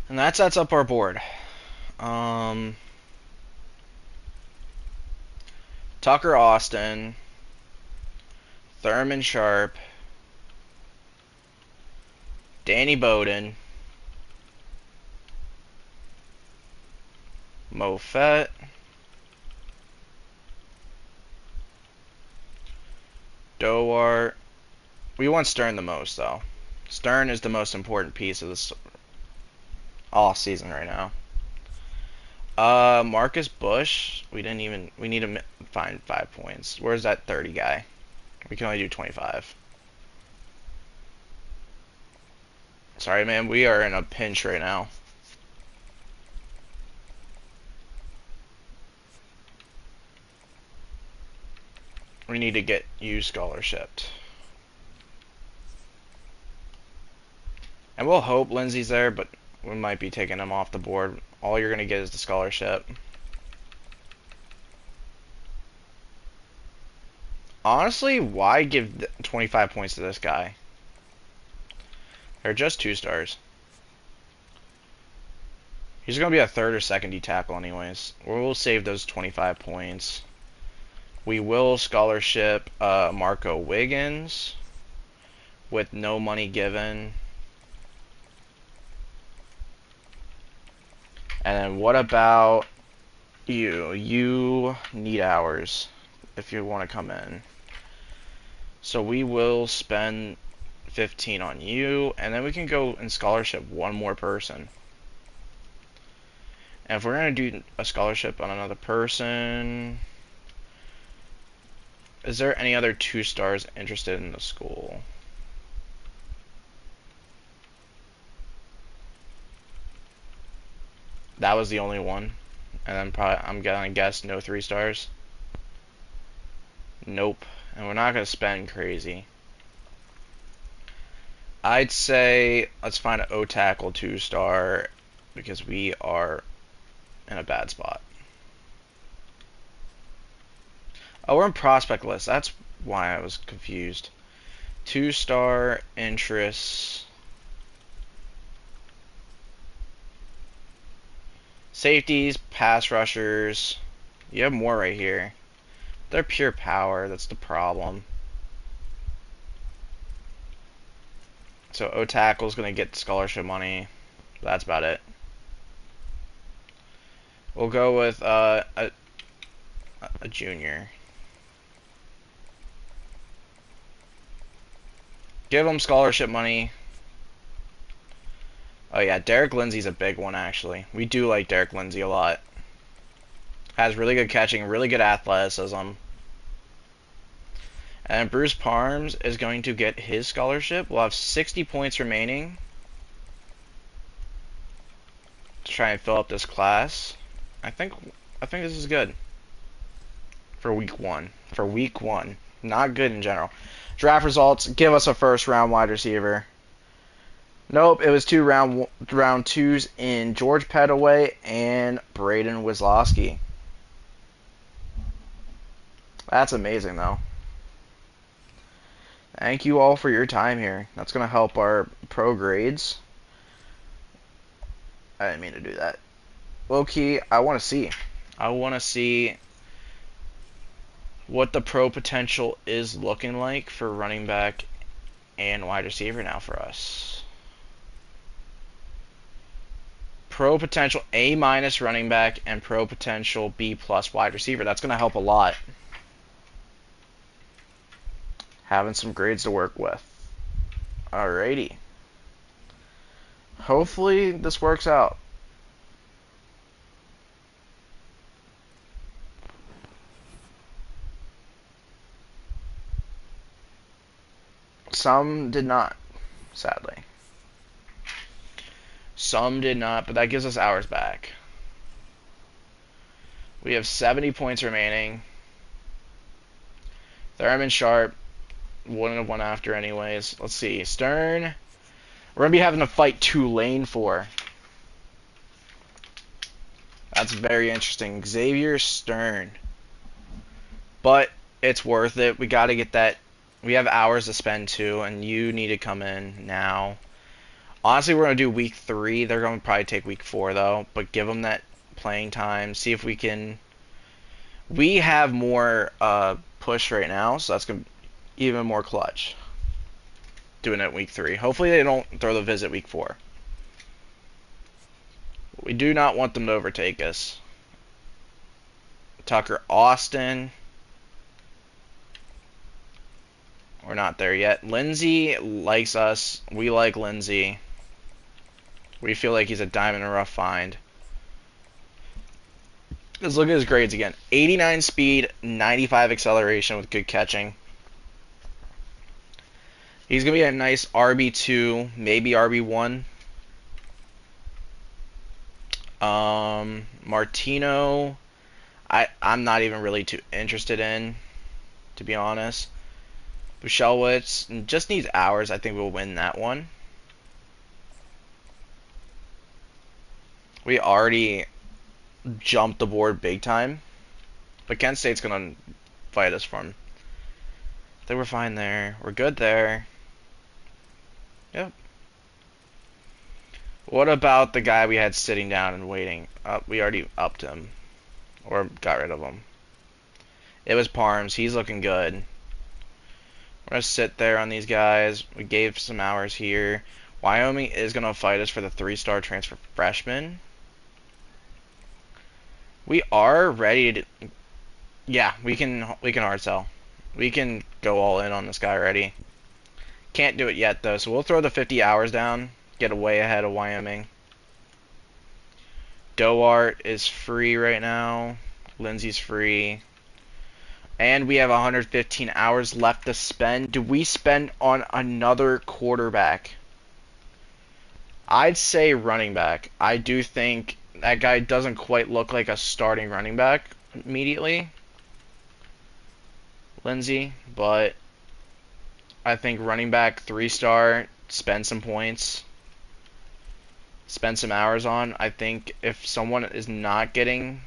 And that sets up our board. Tucker Austin, Thurman Sharp, Danny Bowden, Mofet, Dowart. We want Stern the most, though. Stern is the most important piece of this off season right now. Marcus Bush. We need to find 5 points. Where's that 30 guy? We can only do 25. Sorry, man. We are in a pinch right now. We need to get you scholarshiped. And we'll hope Lindsey's there, but we might be taking him off the board. All you're going to get is the scholarship. Honestly, why give 25 points to this guy? They're just 2 stars. He's going to be a third or second D tackle anyways. We'll save those 25 points. We will scholarship Marco Wiggins with no money given. And then what about you? You need hours if you want to come in. So we will spend 15 on you, and then we can go and scholarship one more person. And if we're going to do a scholarship on another person, is there any other 2 stars interested in the school? That was the only one. And then I'm gonna guess no 3 stars. Nope. And we're not gonna spend crazy. I'd say let's find an O tackle 2 star because we are in a bad spot. Oh, we're in prospect list. That's why I was confused. 2 star interests. Safeties, pass rushers. You have more right here. They're pure power. That's the problem. So O tackle's gonna get scholarship money. That's about it. We'll go with a junior. Give him scholarship money. Oh yeah, Derek Lindsey's a big one actually. We do like Derek Lindsey a lot. Has really good catching, really good athleticism. And Bruce Parms is going to get his scholarship. We'll have 60 points remaining to try and fill up this class. I think this is good for week 1. For week 1, not good in general. Draft results give us a first round wide receiver. Nope, it was 2 round 2s in George Pettaway and Braden Wisłowski. That's amazing though. Thank you all for your time here. That's going to help our pro grades. I didn't mean to do that. Low key, I want to see. I want to see what the pro potential is looking like for running back and wide receiver now for us. pro potential A- running back and pro potential B+ wide receiver. That's going to help a lot. Having some grades to work with. Alrighty. Hopefully this works out. Some did not, sadly. Some did not, but that gives us hours back. We have 70 points remaining. Thurman Sharp wouldn't have won after anyways. Let's see. Stern. We're going to be having to fight Tulane for. That's very interesting. Xavier Stern. But it's worth it. We got to get that. We have hours to spend too, and you need to come in now. Honestly, we're going to do week 3. They're going to probably take week 4 though, but give them that playing time. See if we can. We have more push right now, so that's going to be even more clutch. Doing it week 3. Hopefully they don't throw the visit week 4. We do not want them to overtake us. Tucker Austin. We're not there yet. Lindsey likes us. We like Lindsey. We feel like he's a diamond in the rough find. Let's look at his grades again. 89 speed, 95 acceleration with good catching. He's going to be a nice RB2, maybe RB1. Martino, I'm not even really too interested in, to be honest. Bushelwitz just needs hours. I think we'll win that one. We already jumped the board big time. But Kent State's going to fight us for him. I think we're fine there. We're good there. Yep. What about the guy we had sitting down and waiting? We already upped him. Or got rid of him. It was Parms. He's looking good. We're going to sit there on these guys. We gave some hours here. Wyoming is going to fight us for the 3-star transfer freshman. We are ready to... Yeah, we can hard sell. We can go all in on this guy already. Can't do it yet, though, so we'll throw the 50 hours down. Get way ahead of Wyoming. Doart is free right now. Lindsey's free. And we have 115 hours left to spend. Do we spend on another quarterback? I'd say running back. I do think that guy doesn't quite look like a starting running back immediately. Lindsey, but I think running back 3-star, spend some points, spend some hours on. I think if someone is not getting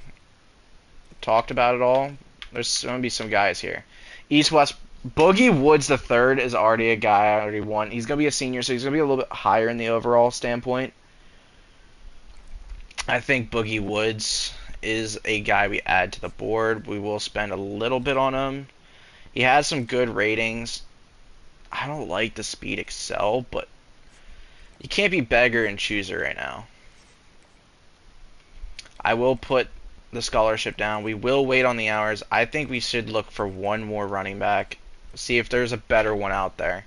talked about at all, there's going to be some guys here. East-West, Boogie Woods the third is already a guy I already want. He's going to be a senior, so he's going to be a little bit higher in the overall standpoint. I think Boogie Woods is a guy we add to the board. We will spend a little bit on him. He has some good ratings. I don't like the speed excel, but you can't be beggar and chooser right now. I will put the scholarship down. We will wait on the hours. I think we should look for one more running back. See if there's a better one out there.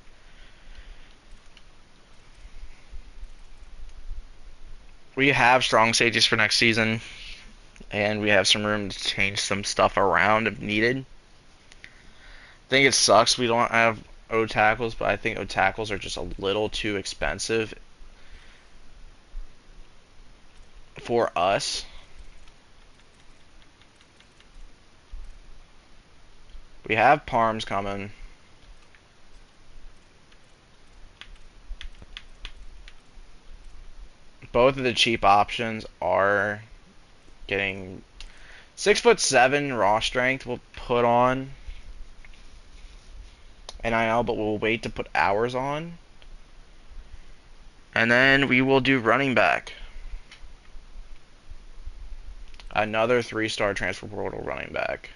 We have strong safeties for next season, and we have some room to change some stuff around if needed. I think it sucks we don't have O tackles, but I think O tackles are just a little too expensive for us. We have Parms coming. Both of the cheap options are getting 6'7" raw strength. We'll put on NIL, but we'll wait to put hours on. And then we will do running back. Another 3-star transfer portal running back.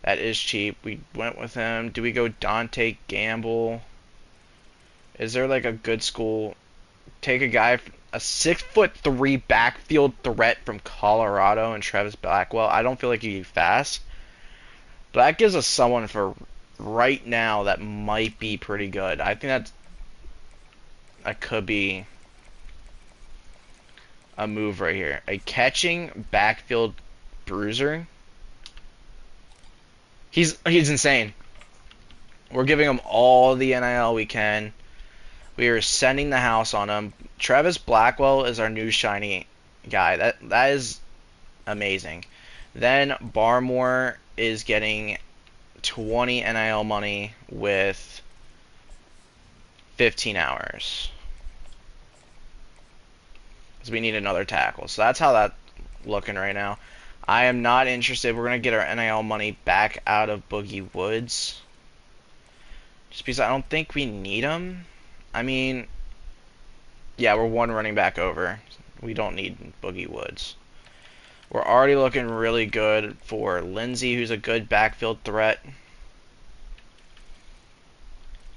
That is cheap. We went with him. Do we go Dante Gamble? Is there like a good school? Take a guy A 6'3" backfield threat from Colorado and Travis Blackwell. I don't feel like he'd be fast, but that gives us someone for right now that might be pretty good. I think that could be a move right here. A catching backfield bruiser. He's insane. We're giving him all the NIL we can. We are sending the house on him. Travis Blackwell is our new shiny guy. That is amazing. Then Barmore is getting 20 NIL money with 15 hours. Because we need another tackle. So that's how that's looking right now. I am not interested. We're going to get our NIL money back out of Boogie Woods. Just because I don't think we need him. I mean, yeah, we're one running back over. We don't need Boogie Woods. We're already looking really good for Lindsey, who's a good backfield threat.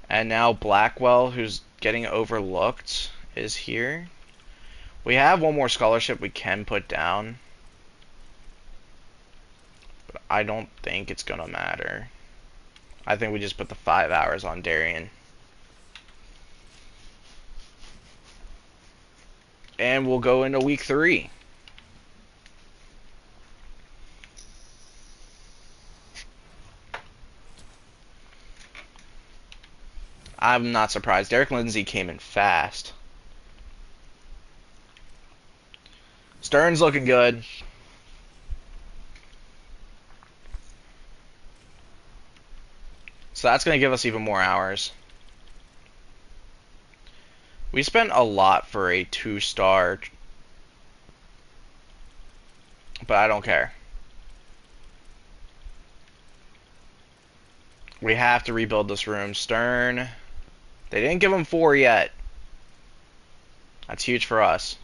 And now Blackwell, who's getting overlooked, is here. We have one more scholarship we can put down. But I don't think it's going to matter. I think we just put the 5 hours on Darian. And we'll go into week 3. I'm not surprised. Derek Lindsey came in fast. Stern's looking good. So that's going to give us even more hours. We spent a lot for a 2-star, but I don't care. We have to rebuild this room. Stern, they didn't give him 4 yet. That's huge for us.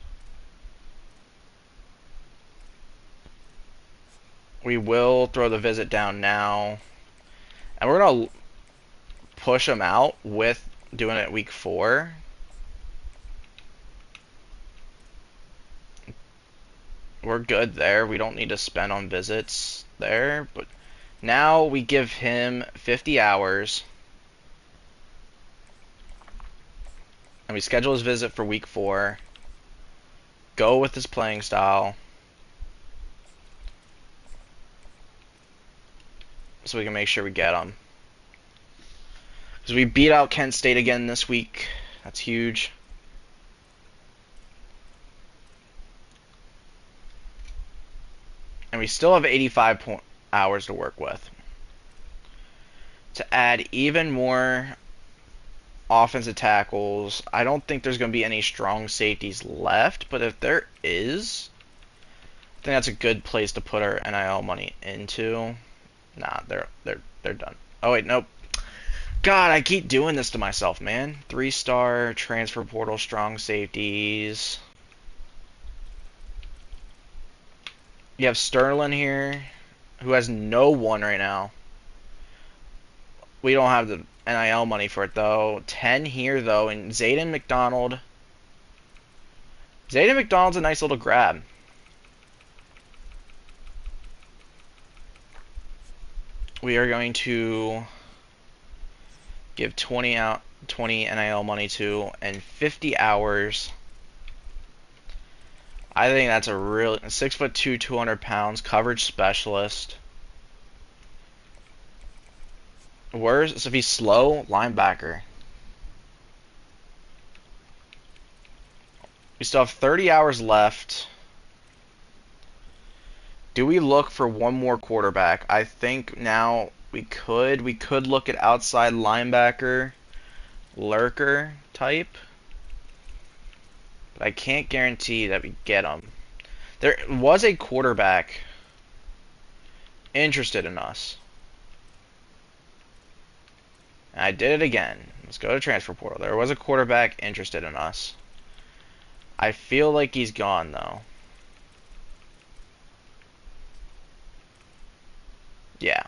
We will throw the visit down now. And we're going to push him out with doing it week 4. We're good there. We don't need to spend on visits there. But now we give him 50 hours. And we schedule his visit for week 4. Go with his playing style. So we can make sure we get him. Because we beat out Kent State again this week. That's huge. And we still have 85 hours to work with. To add even more offensive tackles, I don't think there's going to be any strong safeties left. But if there is, I think that's a good place to put our NIL money into. Nah, they're done. Oh wait, nope. God, I keep doing this to myself, man. 3-star transfer portal strong safeties. You have Sterling here, who has no one right now. We don't have the NIL money for it though. 10 here though, and Zayden McDonald. Zayden McDonald's a nice little grab. We are going to give 20 NIL money to and 50 hours. I think that's a real 6'2", 200 pounds coverage specialist. Where's so if he's slow, linebacker. We still have 30 hours left. Do we look for one more quarterback? I think now we could. We could look at outside linebacker, lurker type. But I can't guarantee that we get him. There was a quarterback interested in us. And I did it again. Let's go to transfer portal. There was a quarterback interested in us. I feel like he's gone though. Yeah.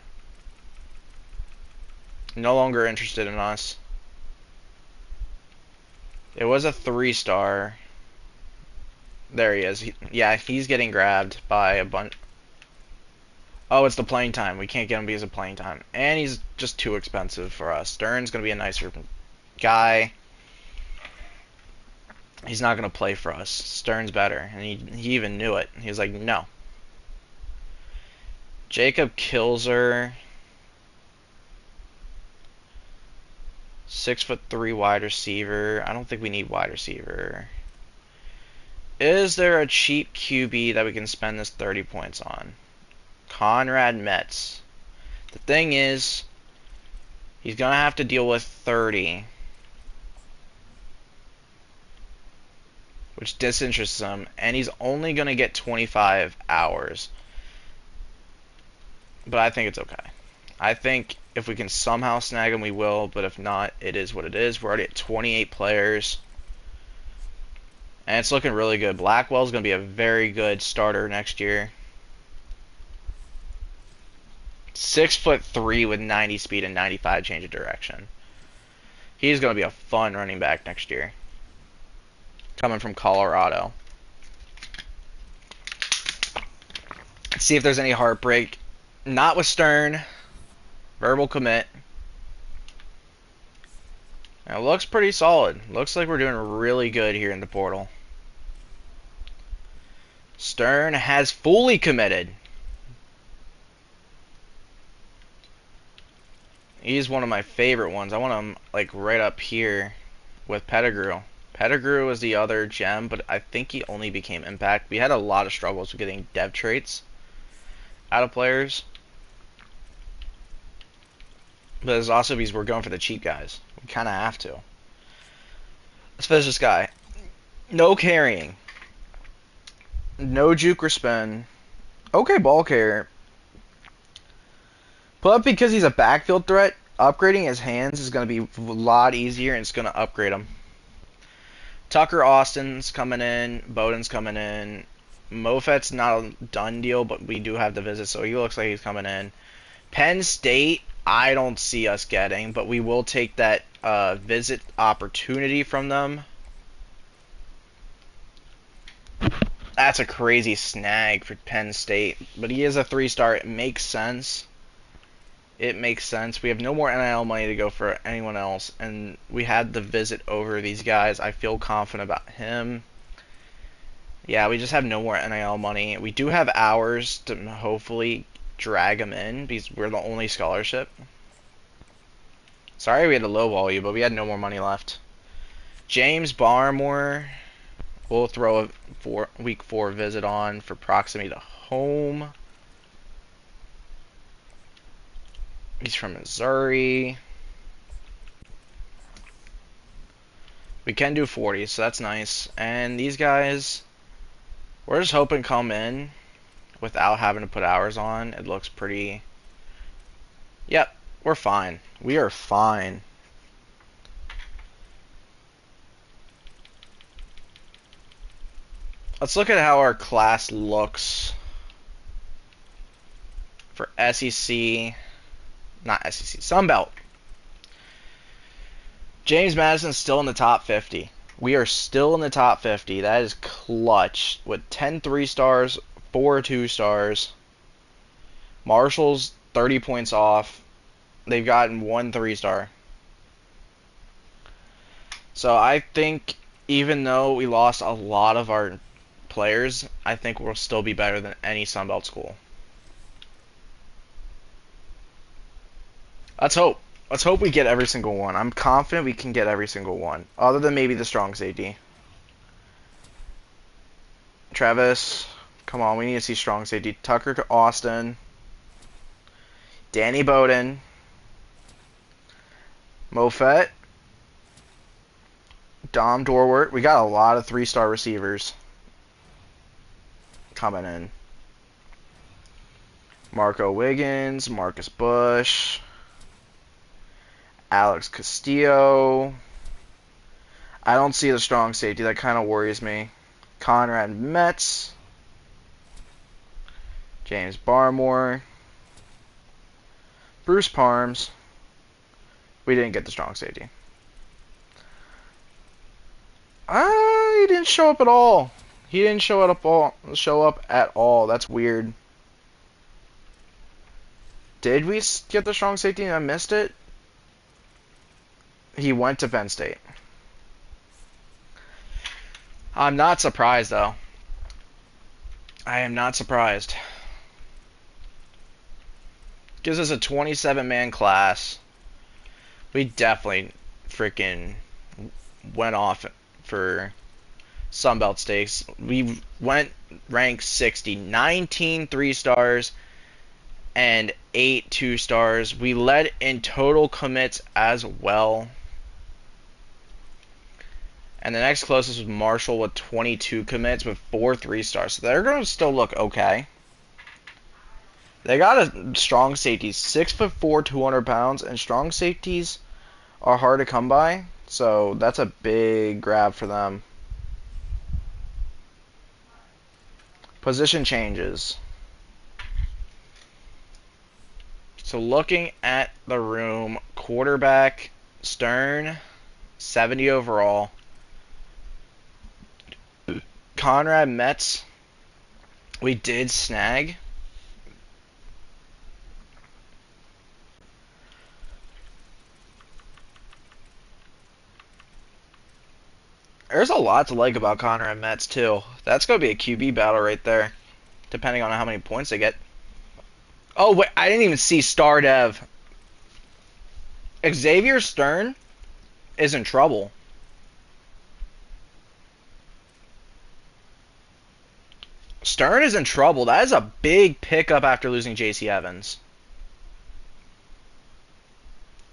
No longer interested in us. It was a 3-star. There he is. Yeah, he's getting grabbed by a bunch. Oh, it's the playing time. We can't get him because of playing time. And he's just too expensive for us. Stern's going to be a nicer guy. He's not going to play for us. Stern's better. And he even knew it. He was like, no. Jacob Kilzer. 6'3" wide receiver. I don't think we need wide receiver. Is there a cheap QB that we can spend this 30 points on? Conrad Metz. The thing is, he's going to have to deal with 30. Which disinterests him. And he's only going to get 25 hours. But I think it's okay. I think if we can somehow snag him, we will. But if not, it is what it is. We're already at 28 players. And it's looking really good. Blackwell's going to be a very good starter next year. 6'3" with 90 speed and 95 change of direction. He's going to be a fun running back next year. Coming from Colorado. Let's see if there's any heartbreak. Not with Stern. Verbal commit. It looks pretty solid. Looks like we're doing really good here in the portal. Stern has fully committed. He's one of my favorite ones. I want him like right up here with Pettigrew. Pettigrew was the other gem, but I think he only became impact. We had a lot of struggles with getting dev traits out of players. But it's also because we're going for the cheap guys. We kind of have to. Let's finish this guy. No carrying. No juke or spin. Okay ball carrier. But because he's a backfield threat, upgrading his hands is going to be a lot easier and it's going to upgrade him. Tucker Austin's coming in. Bowden's coming in. Mofet's not a done deal, but we do have the visit, so he looks like he's coming in. Penn State, I don't see us getting, but we will take that visit opportunity from them. That's a crazy snag for Penn State, but he is a 3-star. It makes sense. It makes sense. We have no more NIL money to go for anyone else, and we had the visit over these guys. I feel confident about him. Yeah, we just have no more NIL money. We do have hours to hopefully drag him in because we're the only scholarship. Sorry we had to lowball you, but we had no more money left. James Barmore, we'll throw a week 4 visit on for proximity to home. He's from Missouri. We can do 40, so that's nice. And these guys, we're just hoping come in without having to put hours on. It looks pretty... Yep, we're fine. We are fine. Let's look at how our class looks for SEC... Not SEC, Sunbelt. James Madison's still in the top 50. We are still in the top 50. That is clutch. With 10 3-stars, 4 2-stars. Marshall's 30 points off. They've gotten 1 3-star. So I think even though we lost a lot of our players, I think we'll still be better than any Sunbelt school. Let's hope. Let's hope we get every single one. I'm confident we can get every single one. Other than maybe the strong safety. Travis. Come on, we need to see strong safety. Tucker Austin. Danny Bowden. Mofet. Dom Dorwart. We got a lot of 3-star receivers coming in. Marco Wiggins. Marcus Bush. Alex Castillo. I don't see the strong safety. That kind of worries me. Conrad Metz. James Barmore. Bruce Parms. We didn't get the strong safety. He didn't show up at all. He didn't show up at all. That's weird. Did we get the strong safety and I missed it? He went to Penn State. I'm not surprised, though. I am not surprised. Gives us a 27-man class. We definitely freaking went off for Sunbelt Stakes. We went ranked 60, 19 3-stars, and 8 2-stars. We led in total commits as well. And the next closest was Marshall with 22 commits with 4 3-stars. So they're going to still look okay. They got a strong safety, 6'4", 200 pounds, and strong safeties are hard to come by. So that's a big grab for them. Position changes. So looking at the room, quarterback, Stern, 70 overall. Conrad Metz, we did snag. There's a lot to like about Conrad Metz, too. That's going to be a QB battle right there, depending on how many points they get. Oh, wait, I didn't even see Star Dev. Xavier Stern is in trouble. Stern is in trouble. That is a big pickup after losing J.C. Evans.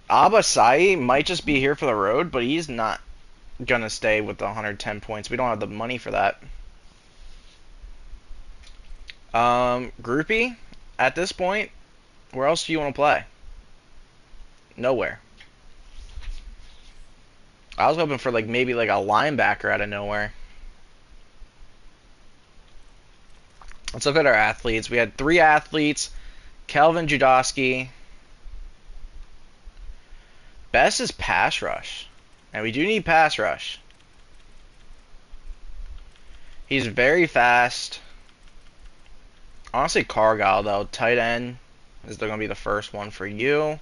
Abasai might just be here for the road, but he's not going to stay with the 110 points. We don't have the money for that. Groupie, at this point, where else do you want to play? Nowhere. I was hoping for maybe a linebacker out of nowhere. Let's look at our athletes. We had 3 athletes. Kelvin Judowski. Best is pass rush. And we do need pass rush. He's very fast. Honestly, Cargyle, though. Tight end is going to be the first one for you.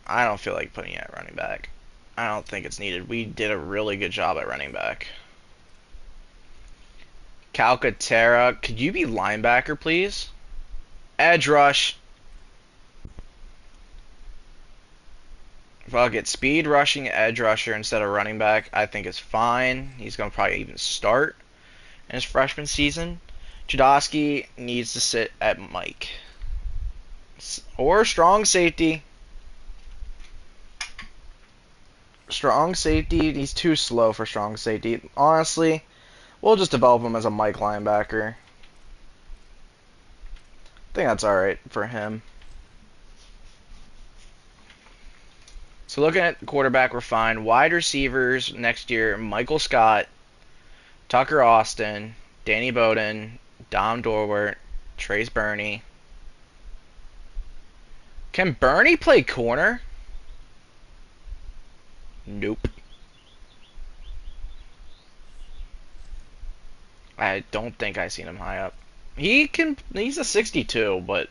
I don't feel like putting it at running back. I don't think it's needed. We did a really good job at running back. Calcaterra, could you be linebacker, please? Edge rush. Fuck it. Speed rushing edge rusher instead of running back, I think is fine. He's going to probably even start in his freshman season. Judowski needs to sit at Mike. Or strong safety. Strong safety, he's too slow for strong safety. Honestly, we'll just develop him as a Mike linebacker. I think that's alright for him. So looking at quarterback, we're fine. Wide receivers next year, Michael Scott, Tucker Austin, Danny Bowden, Dom Dorwart, Trace Burney. Can Burney play corner? Nope. I don't think I seen him high up. He's a 62, but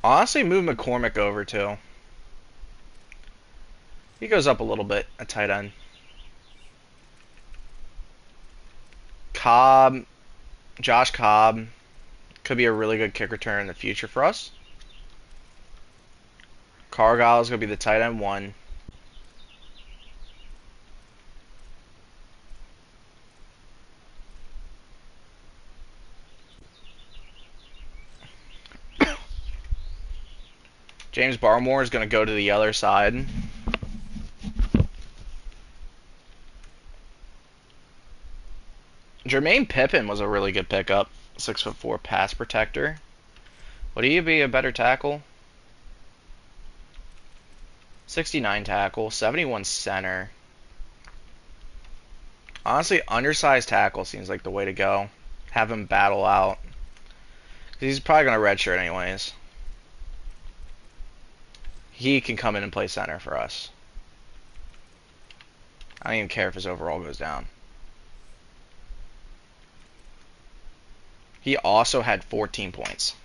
honestly move McCormick over too. He goes up a little bit at tight end. Cobb, Josh Cobb could be a really good kick return in the future for us. Cargyle is going to be the tight end 1. James Barmore is going to go to the other side. Jermaine Pippen was a really good pickup. 6'4" pass protector. Would he be a better tackle? 69 tackle, 71 center. Honestly, undersized tackle seems like the way to go. Have him battle out. He's probably going to redshirt anyways. He can come in and play center for us. I don't even care if his overall goes down. He also had 14 points.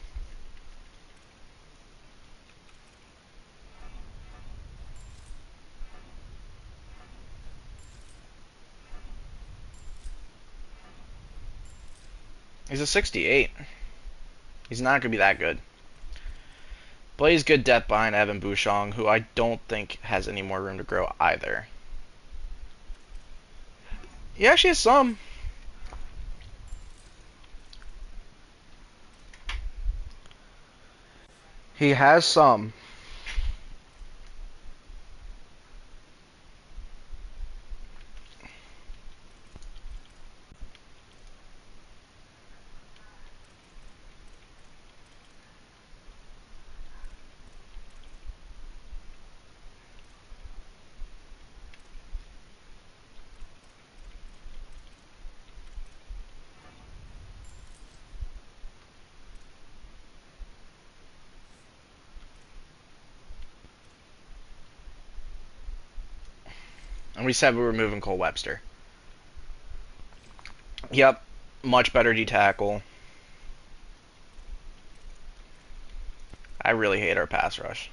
He's a 68. He's not going to be that good. But he's good depth behind Evan Bouchon, who I don't think has any more room to grow either. He actually has some. He has some. And we said we were moving Cole Webster. Yep, much better D-tackle. I really hate our pass rush.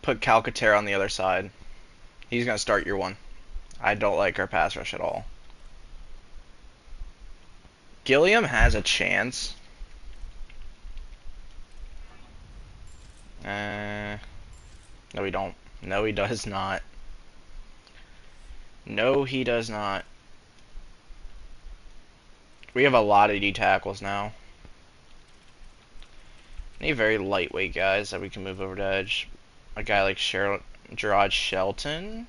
Put Calcaterra on the other side. He's going to start year one. I don't like our pass rush at all. Gilliam has a chance. No, we don't. No, he does not. No, he does not. We have a lot of D tackles now. Need very lightweight guys that we can move over to edge. A guy like Gerard Shelton.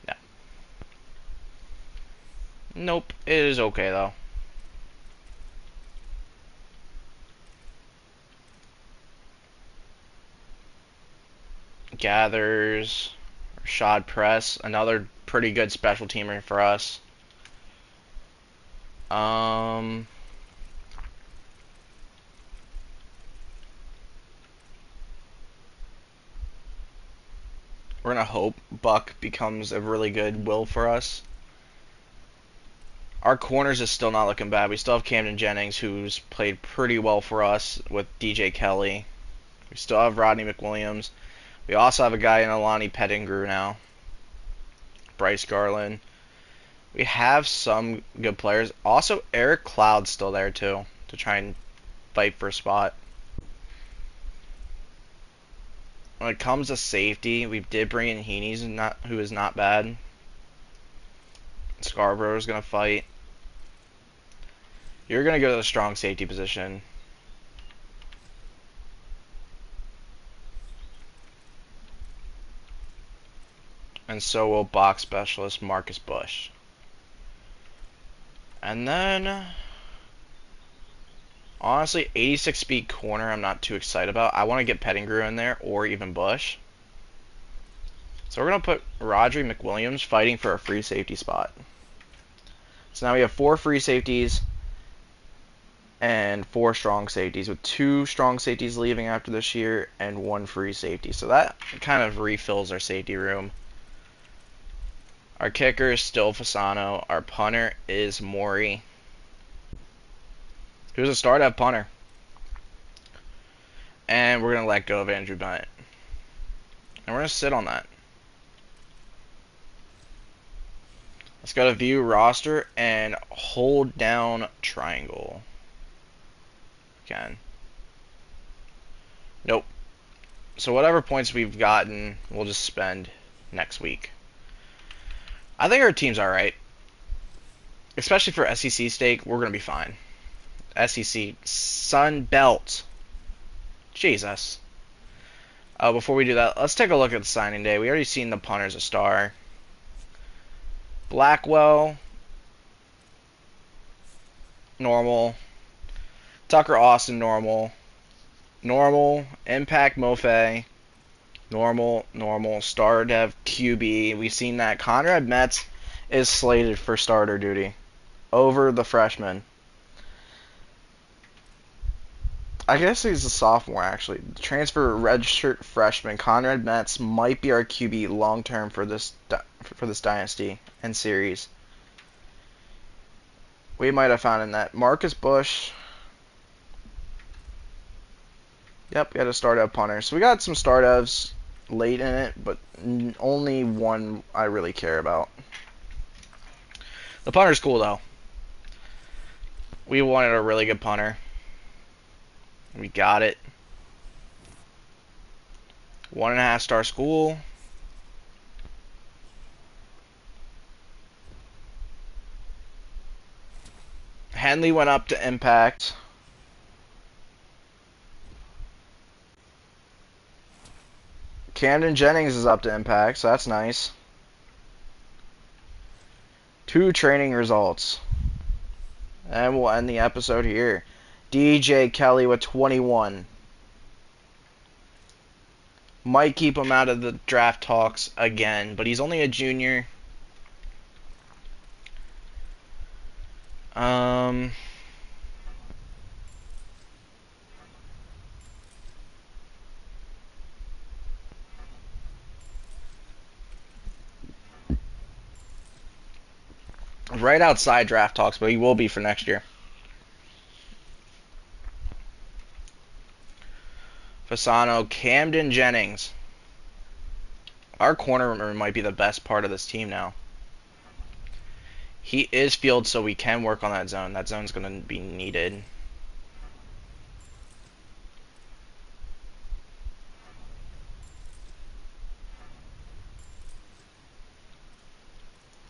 No. Nope. It is okay though. Gathers. Rashad Press. Another pretty good special teamer for us. We're going to hope Buck becomes a really good will for us. Our corners is still not looking bad. We still have Camden Jennings, who's played pretty well for us with DJ Kelly. We still have Rodney McWilliams. We also have a guy in Alani Pettingrew now. Bryce Garland. We have some good players. Also, Eric Cloud's still there, too, to try and fight for a spot. When it comes to safety, we did bring in Heaney's, who is not bad. Scarborough's going to fight. You're going to go to the strong safety position. And so will box specialist Marcus Bush. And then, honestly, 86 speed corner I'm not too excited about. I want to get Pettingrew in there or even Bush. So we're going to put Rodri McWilliams fighting for a free safety spot. So now we have 4 free safeties and 4 strong safeties, with 2 strong safeties leaving after this year and 1 free safety. So that kind of refills our safety room. Our kicker is still Fasano. Our punter is Maury, who's a start-up punter. And we're going to let go of Andrew Bennett. And we're going to sit on that. Let's go to view roster and hold down triangle. Again. Nope. So whatever points we've gotten, we'll just spend next week. I think our team's alright. Especially for SEC stake, we're going to be fine. SEC Sun Belt. Jesus. Before we do that, let's take a look at the signing day. We already seen the punter's a star. Blackwell. Normal. Tucker Austin, normal. Normal. Impact Mofe. Normal. Star Dev QB. We've seen that. Conrad Metz is slated for starter duty over the freshman. I guess he's a sophomore, actually. Transfer redshirt freshman Conrad Metz might be our QB long term for this dynasty and series. We might have found in that. Marcus Bush. Yep, we had a start-up punter. So we got some start-ups late in it, but only one I really care about. The punter's cool, though. We wanted a really good punter. We got it. 1.5 star school. Henley went up to Impact. Camden Jennings is up to Impact, so that's nice. 2 training results. And we'll end the episode here. DJ Kelly with 21. Might keep him out of the draft talks again, but he's only a junior. Right outside draft talks, but he will be for next year. Fasano, Camden Jennings. Our corner might be the best part of this team now. He is field, so we can work on that zone. That zone's going to be needed.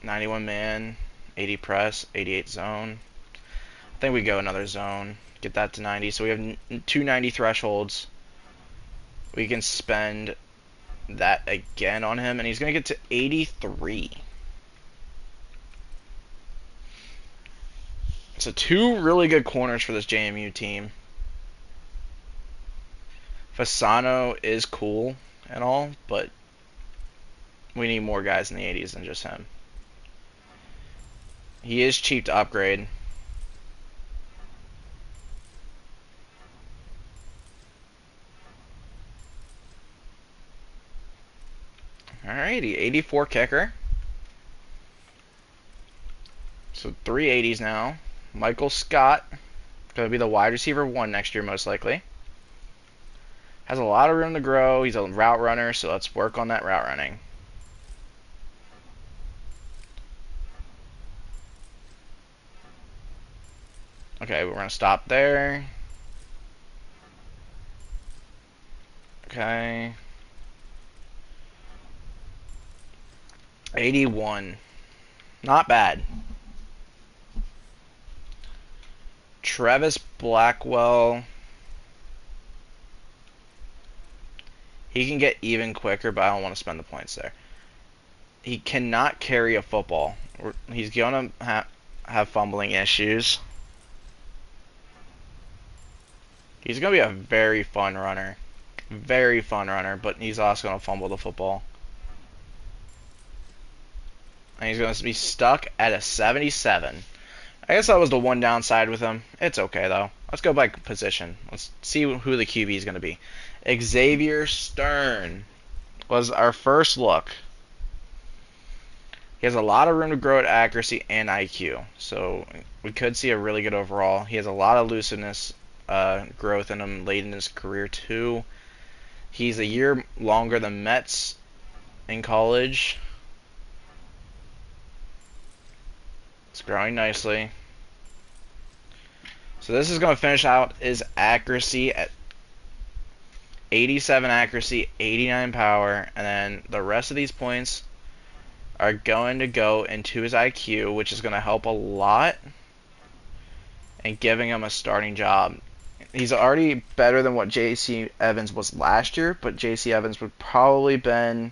.91 man, 80 press, 88 zone. I think we go another zone. Get that to 90. So we have 290 thresholds. We can spend that again on him, and he's going to get to 83. So 2 really good corners for this JMU team. Fasano is cool and all, but we need more guys in the 80s than just him. He is cheap to upgrade. Alrighty, 84 kicker. So 380s now. Michael Scott, going to be the wide receiver 1 next year most likely. Has a lot of room to grow. He's a route runner, so let's work on that route running. Okay, we're going to stop there. Okay. 81. Not bad. Travis Blackwell. He can get even quicker, but I don't want to spend the points there. He cannot carry a football. He's going to have fumbling issues. He's going to be a very fun runner. Very fun runner, but he's also going to fumble the football. And he's going to be stuck at a 77. I guess that was the one downside with him. It's okay, though. Let's go by position. Let's see who the QB is going to be. Xavier Stern was our first look. He has a lot of room to grow at accuracy and IQ. So we could see a really good overall. He has a lot of looseness growth in him late in his career, too. He's a year longer than Metz in college. It's growing nicely. So this is going to finish out his accuracy at 87 accuracy, 89 power, and then the rest of these points are going to go into his IQ, which is going to help a lot in giving him a starting job. He's already better than what J.C. Evans was last year, but J.C. Evans would probably been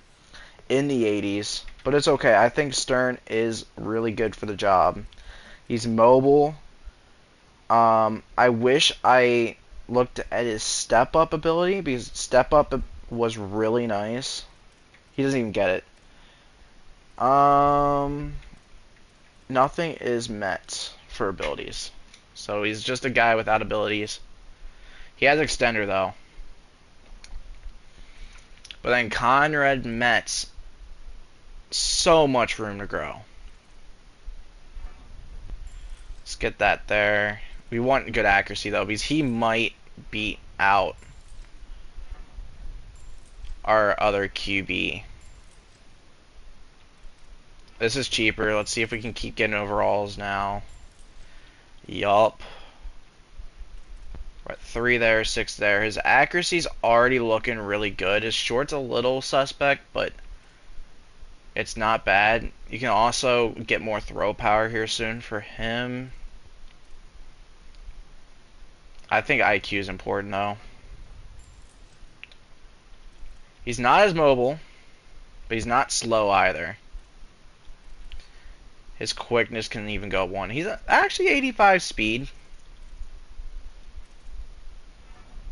in the 80s. But it's okay. I think Stern is really good for the job. He's mobile. I wish I looked at his step-up ability, because step-up was really nice. He doesn't even get it. nothing is met for abilities. So he's just a guy without abilities. He has extender though. But then Conrad Metz, so much room to grow. Let's get that there. We want good accuracy though, because he might beat out our other QB. This is cheaper. Let's see if we can keep getting overalls now. Yup. We're at 3 there, 6 there. His accuracy's already looking really good. His short's a little suspect, but it's not bad. You can also get more throw power here soon for him. I think IQ is important though. He's not as mobile, but he's not slow either. His quickness can even go 1. He's actually 85 speed.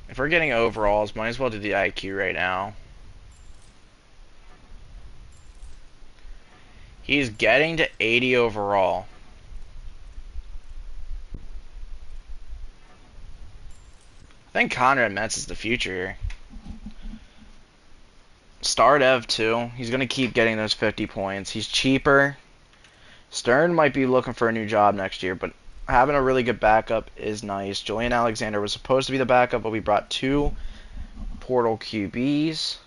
If we're getting overalls, might as well do the IQ right now. He's getting to 80 overall. I think Conrad Metz is the future here. Start Ev too. He's going to keep getting those 50 points. He's cheaper. Stern might be looking for a new job next year, but having a really good backup is nice. Julian Alexander was supposed to be the backup, but we brought 2 portal QBs,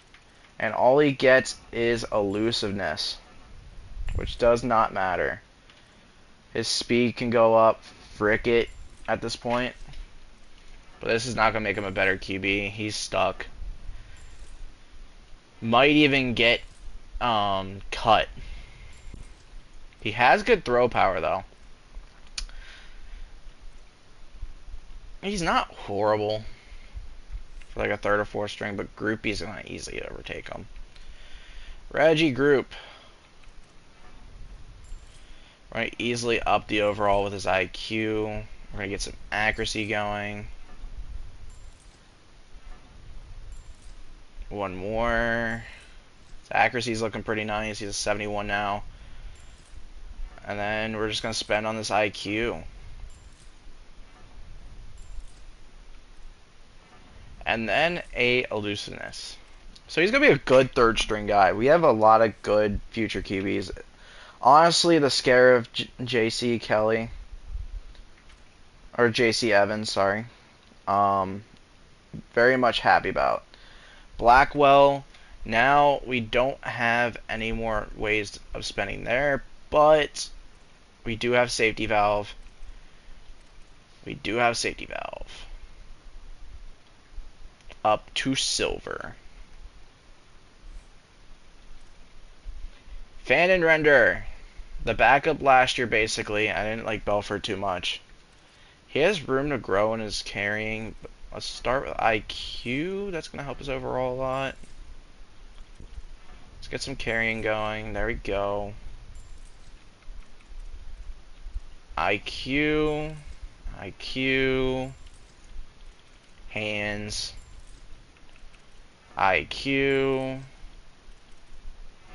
and all he gets is elusiveness, which does not matter. His speed can go up, frick it, at this point. But this is not going to make him a better QB. He's stuck. Might even get cut. He has good throw power, though. He's not horrible for like a 3rd or 4th string, but Groupie's going to easily overtake him. Reggie Group. We're going to easily up the overall with his IQ. We're going to get some accuracy going. One more. His accuracy's looking pretty nice. He's a 71 now. And then we're just going to spend on this IQ. And then a elusiveness. So he's going to be a good 3rd string guy. We have a lot of good future QBs. Honestly, the scare of JC Kelly, or JC Evans, sorry, very much happy about. Blackwell, now we don't have any more ways of spending there, but we do have safety valve. We do have safety valve. Up to silver. Fan and Render. The backup last year, basically. I didn't like Belfort too much. He has room to grow in his carrying. But let's start with IQ. That's going to help us overall a lot. Let's get some carrying going. There we go. IQ. IQ. Hands. IQ.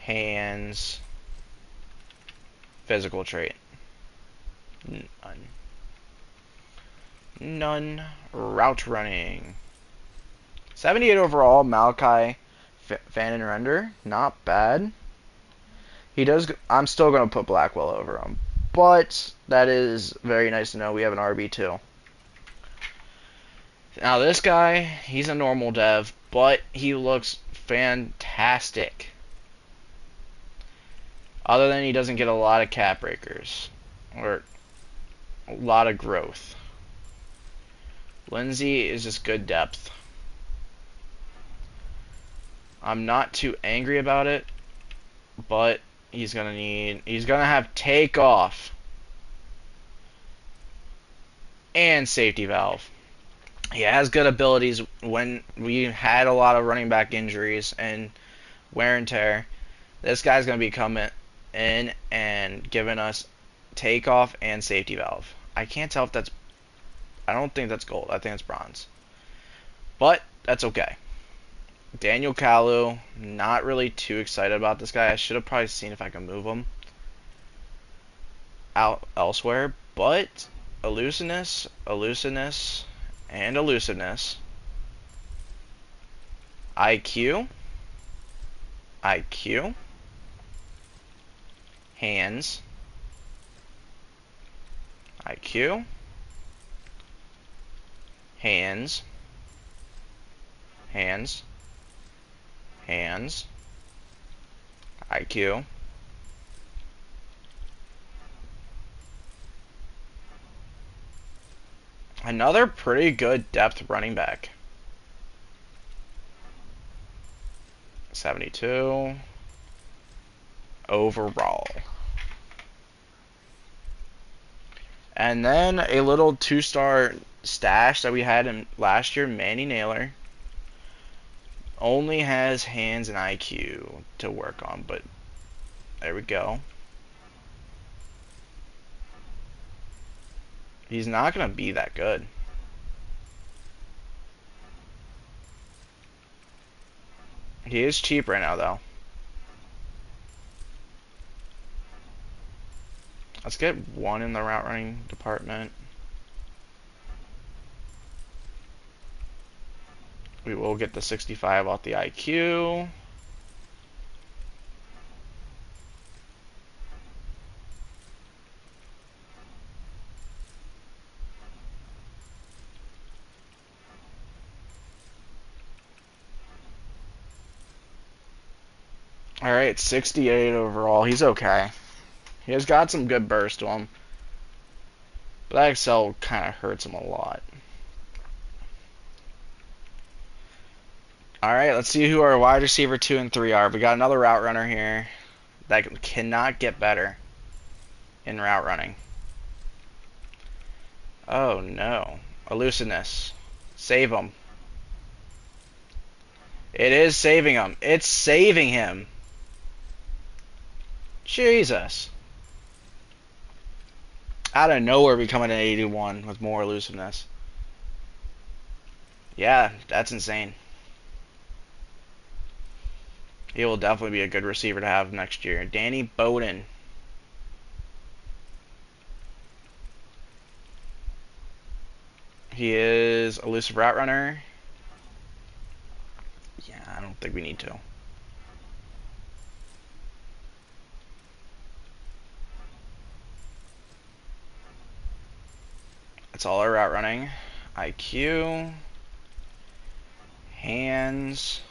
Hands. Physical trait. None. None. Route running. 78 overall. Malachi, Fan and Render. Not bad. He does. I'm still going to put Blackwell over him. But that is very nice to know we have an RB2. Now this guy, he's a normal dev, but he looks fantastic. Other than he doesn't get a lot of cap breakers. Or a lot of growth. Lindsay is just good depth. I'm not too angry about it, but he's gonna have takeoff and safety valve. He has good abilities when we had a lot of running back injuries and wear and tear. This guy's gonna be coming in and giving us takeoff and safety valve. I can't tell if that's... I don't think that's gold. I think it's bronze. But that's okay. Daniel Kalu, not really too excited about this guy. I should have probably seen if I can move him. out elsewhere, but elusiveness, elusiveness, and elusiveness. IQ, IQ, hands, IQ, hands, hands, hands, IQ. Another pretty good depth running back. 72 overall. And then a little 2-star stash that we had in last year, Manny Naylor. Only has hands and IQ to work on, but there we go. He's not going to be that good. He is cheap right now, though. Let's get one in the route running department. We will get the 65 off the IQ. Alright, 68 overall. He's okay. He has got some good burst to him. But that Excel kind of hurts him a lot. Alright, let's see who our wide receiver 2 and 3 are. We got another route runner here that cannot get better in route running. Oh no. Elusiveness. Save him. It is saving him. It's saving him. Jesus. Out of nowhere becoming an 81 with more elusiveness. Yeah, that's insane. He will definitely be a good receiver to have next year. Danny Bowden. He is elusive route runner. Yeah, I don't think we need to. That's all our route running. IQ. Hands.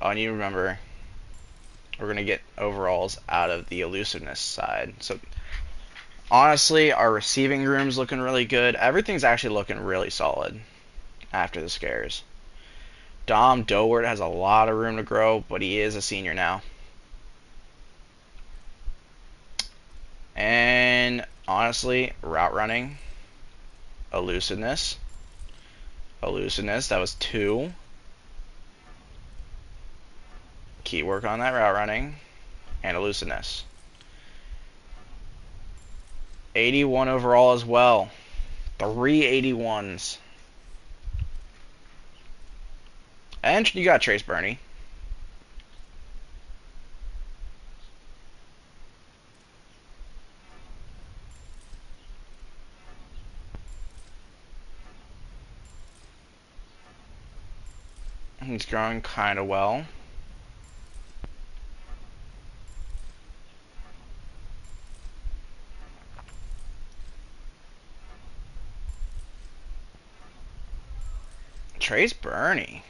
Oh, and you remember, we're going to get overalls out of the elusiveness side. So, honestly, our receiving room's looking really good. Everything's actually looking really solid after the scares. Dom Dowart has a lot of room to grow, but he is a senior now. And honestly, route running, elusiveness, elusiveness, that was 2. Key work on that route running, and elusiveness. 81 overall as well. 3 81s. And you got Trace Burney. He's growing kind of well. Trace Burney.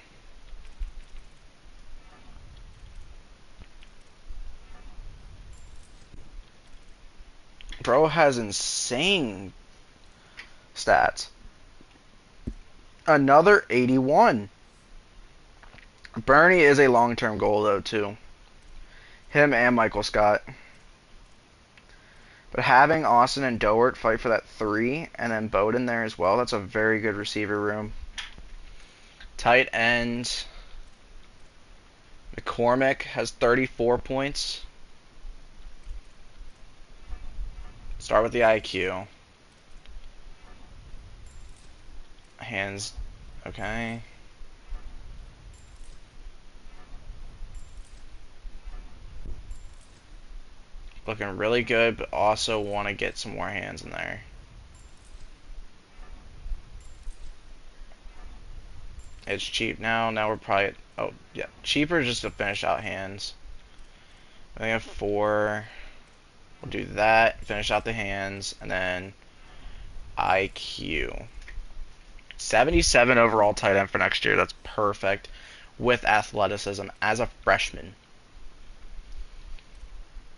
Bro has insane stats. Another 81. Burney is a long-term goal, though, too. Him and Michael Scott. But having Austin and Dowart fight for that 3, and then Bowden there as well, that's a very good receiver room. Tight end. McCormick has 34 points. Start with the IQ. Hands. Okay. Looking really good, but also want to get some more hands in there. It's cheap now. Now we're probably... Oh, yeah. Cheaper just to finish out hands. I have 4. We'll do that. Finish out the hands. And then IQ. 77 overall tight end for next year. That's perfect. With athleticism as a freshman.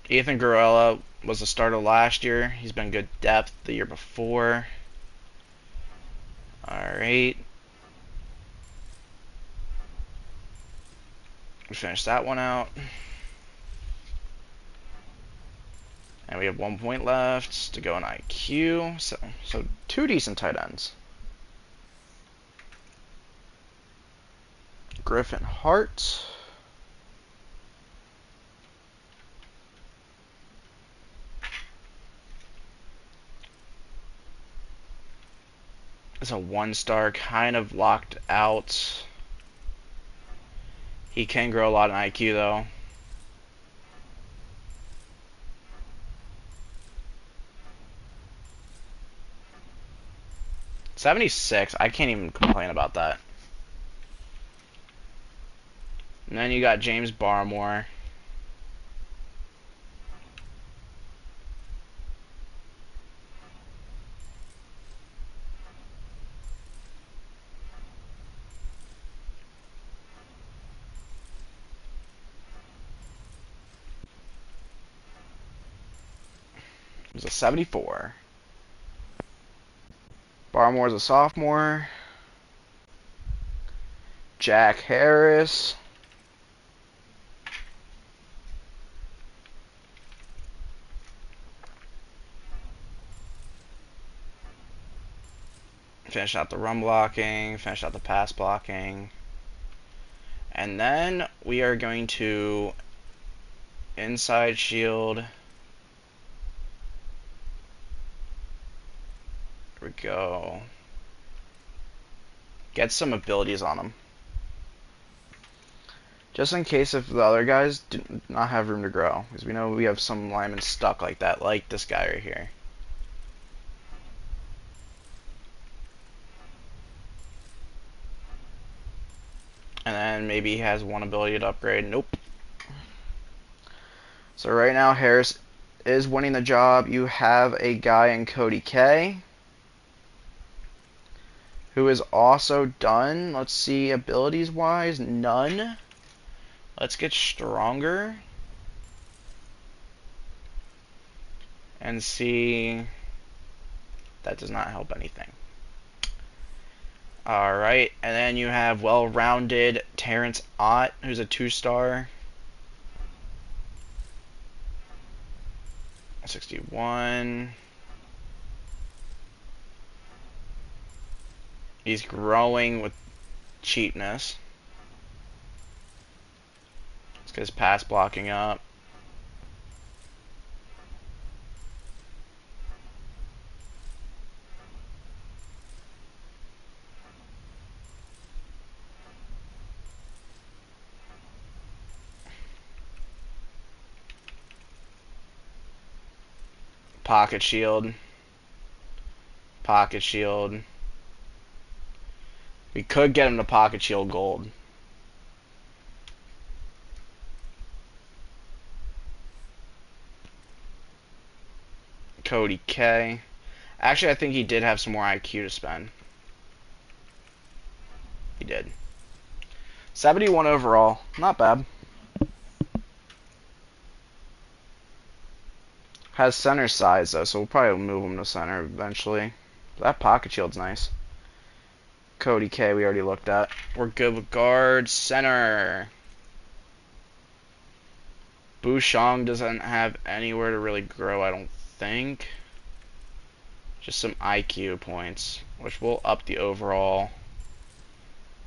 Ethan Guerrero was the starter last year. He's been good depth the year before. Alright. We finished that one out. And we have 1 point left to go in IQ. So 2 decent tight ends. Griffin Hart. It's a 1-star, kind of locked out. He can grow a lot in IQ though. $76. I can't even complain about that. And then you got James Barmore. It was a 74. Barmore's a sophomore. Jack Harris. Finish out the run blocking, finish out the pass blocking. And then we are going to inside shield. Here we go. Get some abilities on him. Just in case if the other guys do not have room to grow. Because we know we have some linemen stuck like that, like this guy right here. And then maybe he has one ability to upgrade. Nope. So right now Harris is winning the job. You have a guy in Cody K, who is also done. Let's see, abilities wise, none. Let's get stronger and see. That does not help anything. Alright, and then you have well-rounded Terrence Ott, who's a 2-star. 61. He's growing with cheapness. Let's get his pass blocking up. Pocket shield. Pocket shield. We could get him to pocket shield gold. Cody K. Actually, I think he did have some more IQ to spend. He did. 71 overall. Not bad. Has center size though, so we'll probably move him to center eventually. That pocket shield's nice. Cody K we already looked at. We're good with guard. Center. Bouchon doesn't have anywhere to really grow, I don't think. Just some IQ points, which will up the overall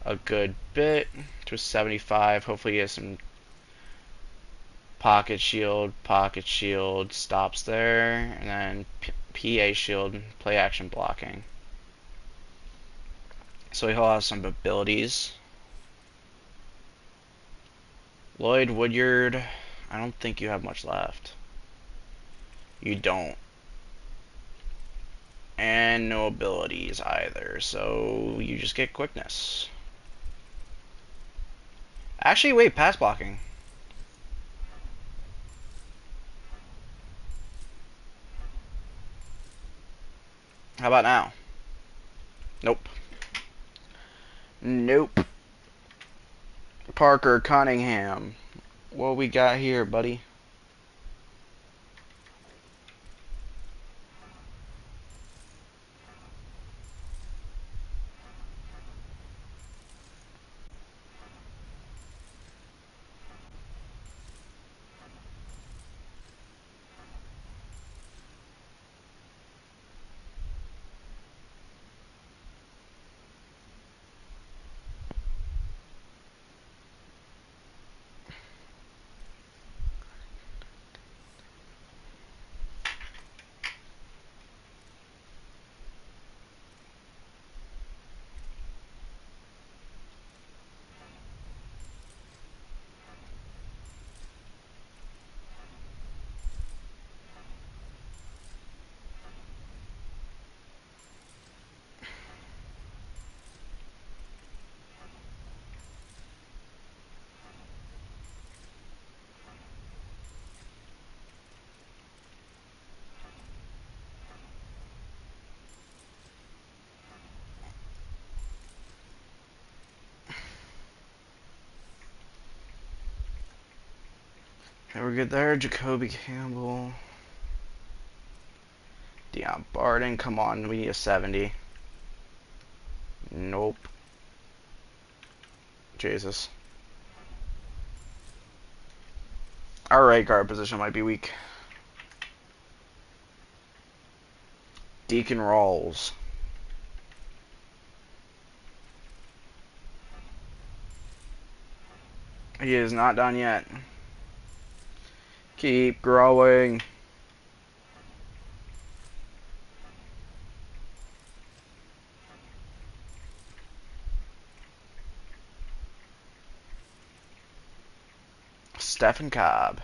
a good bit to 75. Hopefully he has some pocket shield, stops there, and then PA shield, play action blocking. So he'll have some abilities. Lloyd Woodyard, I don't think you have much left. You don't. And no abilities either, so you just get quickness. Actually, wait, pass blocking. How about now? Nope. Nope. Parker Cunningham. What we got here, buddy? Okay, we're good there. Jacoby Campbell. Deion Barden, come on, we need a 70. Nope. Jesus. Our right guard position might be weak. Deacon Rawls. He is not done yet. Keep growing. Stephen Cobb.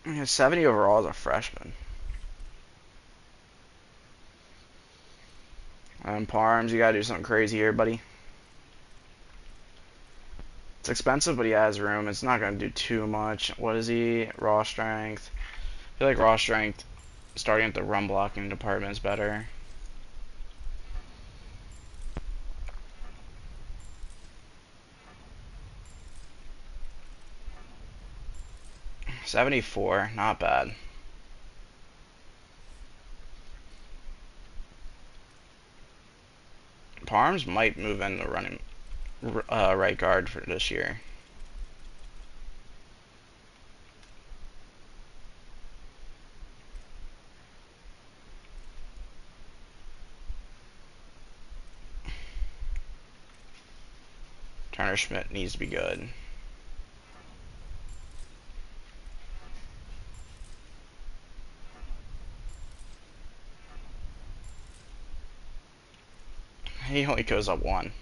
Yeah, 70 overall as a freshman. Parms, you gotta do something crazy here, buddy. It's expensive, but he has room. It's not gonna do too much. What is he? Raw strength. I feel like raw strength, starting at the run blocking department, is better. $74, not bad. Parms might move in the running right guard for this year. Turner Schmidt needs to be good. He only goes up one.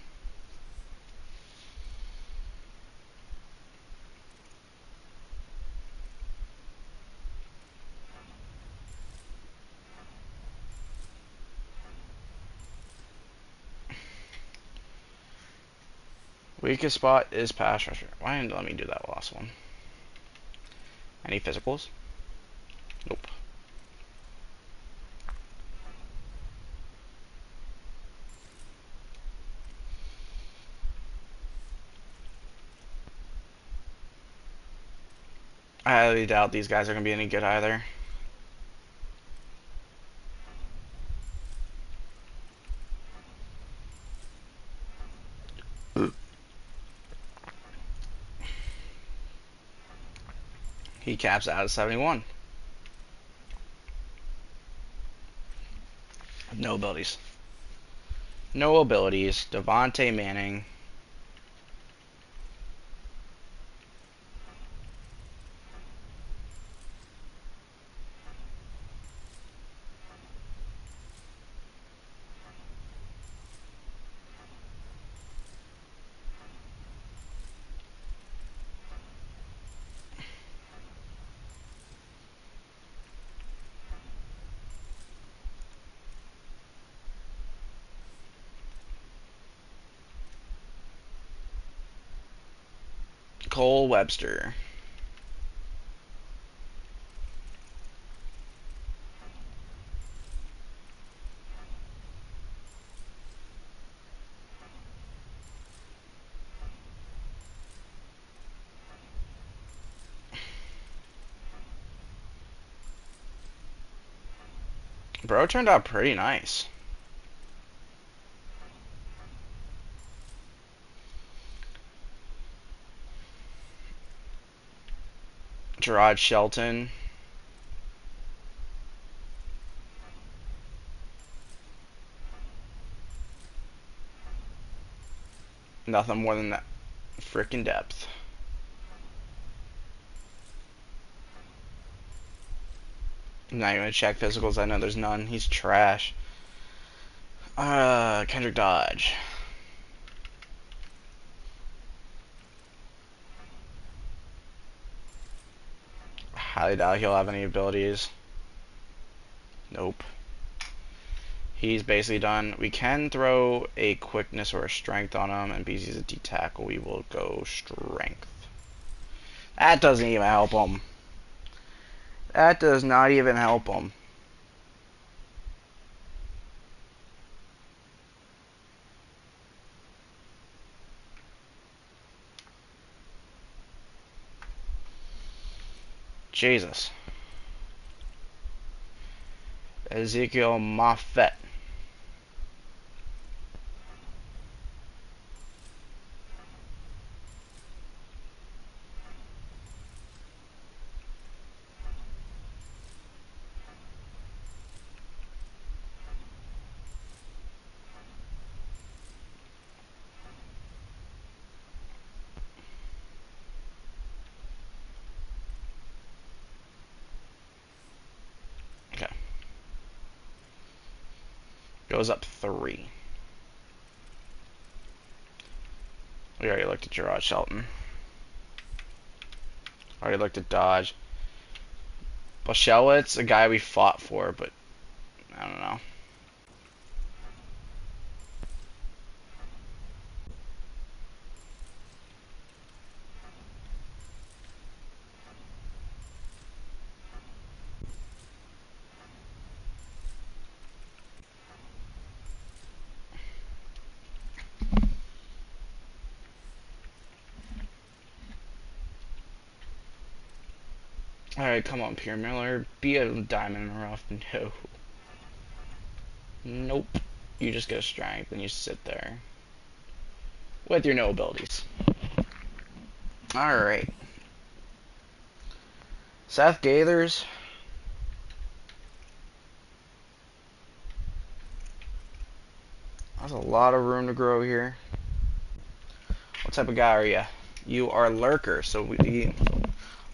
Weakest spot is pass rusher. Why didn't let me do that last one? Any physicals? Nope. I highly doubt these guys are going to be any good either. He caps out at 71. No No abilities. No abilities. Devontae Manning. Cole Webster. Bro turned out pretty nice. Gerard Shelton. Nothing more than that freaking depth. I'm not even gonna check physicals. I know there's none. He's trash. Kendrick Dodge. Highly doubt he'll have any abilities. Nope. He's basically done. We can throw a quickness or a strength on him, and because he's a D tackle, we will go strength. That doesn't even help him. That does not even help him. Jesus. Ezekiel Moffett. Okay. Goes up 3. We already looked at Gerard Shelton. Already looked at Dodge. Boshelowitz, a guy we fought for, but I don't know. Alright, come on, Pierre Miller. Be a diamond in the rough. No. Nope. You just go strength and you sit there. With your no abilities. Alright. Seth Gathers. There's a lot of room to grow here. What type of guy are you? You are lurker, so we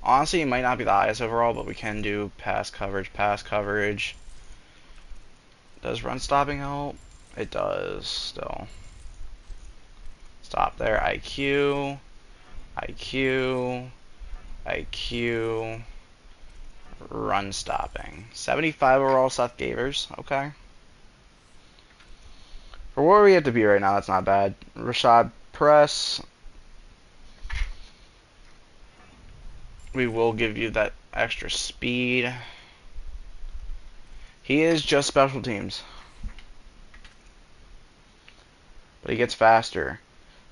honestly, it might not be the highest overall, but we can do pass coverage. Pass coverage. Does run stopping help? It does, still. Stop there. IQ. IQ. IQ. Run stopping. 75 overall Seth Gavers. Okay. For where we have to be right now, that's not bad. Rashad Press. We will give you that extra speed. He is just special teams. But he gets faster.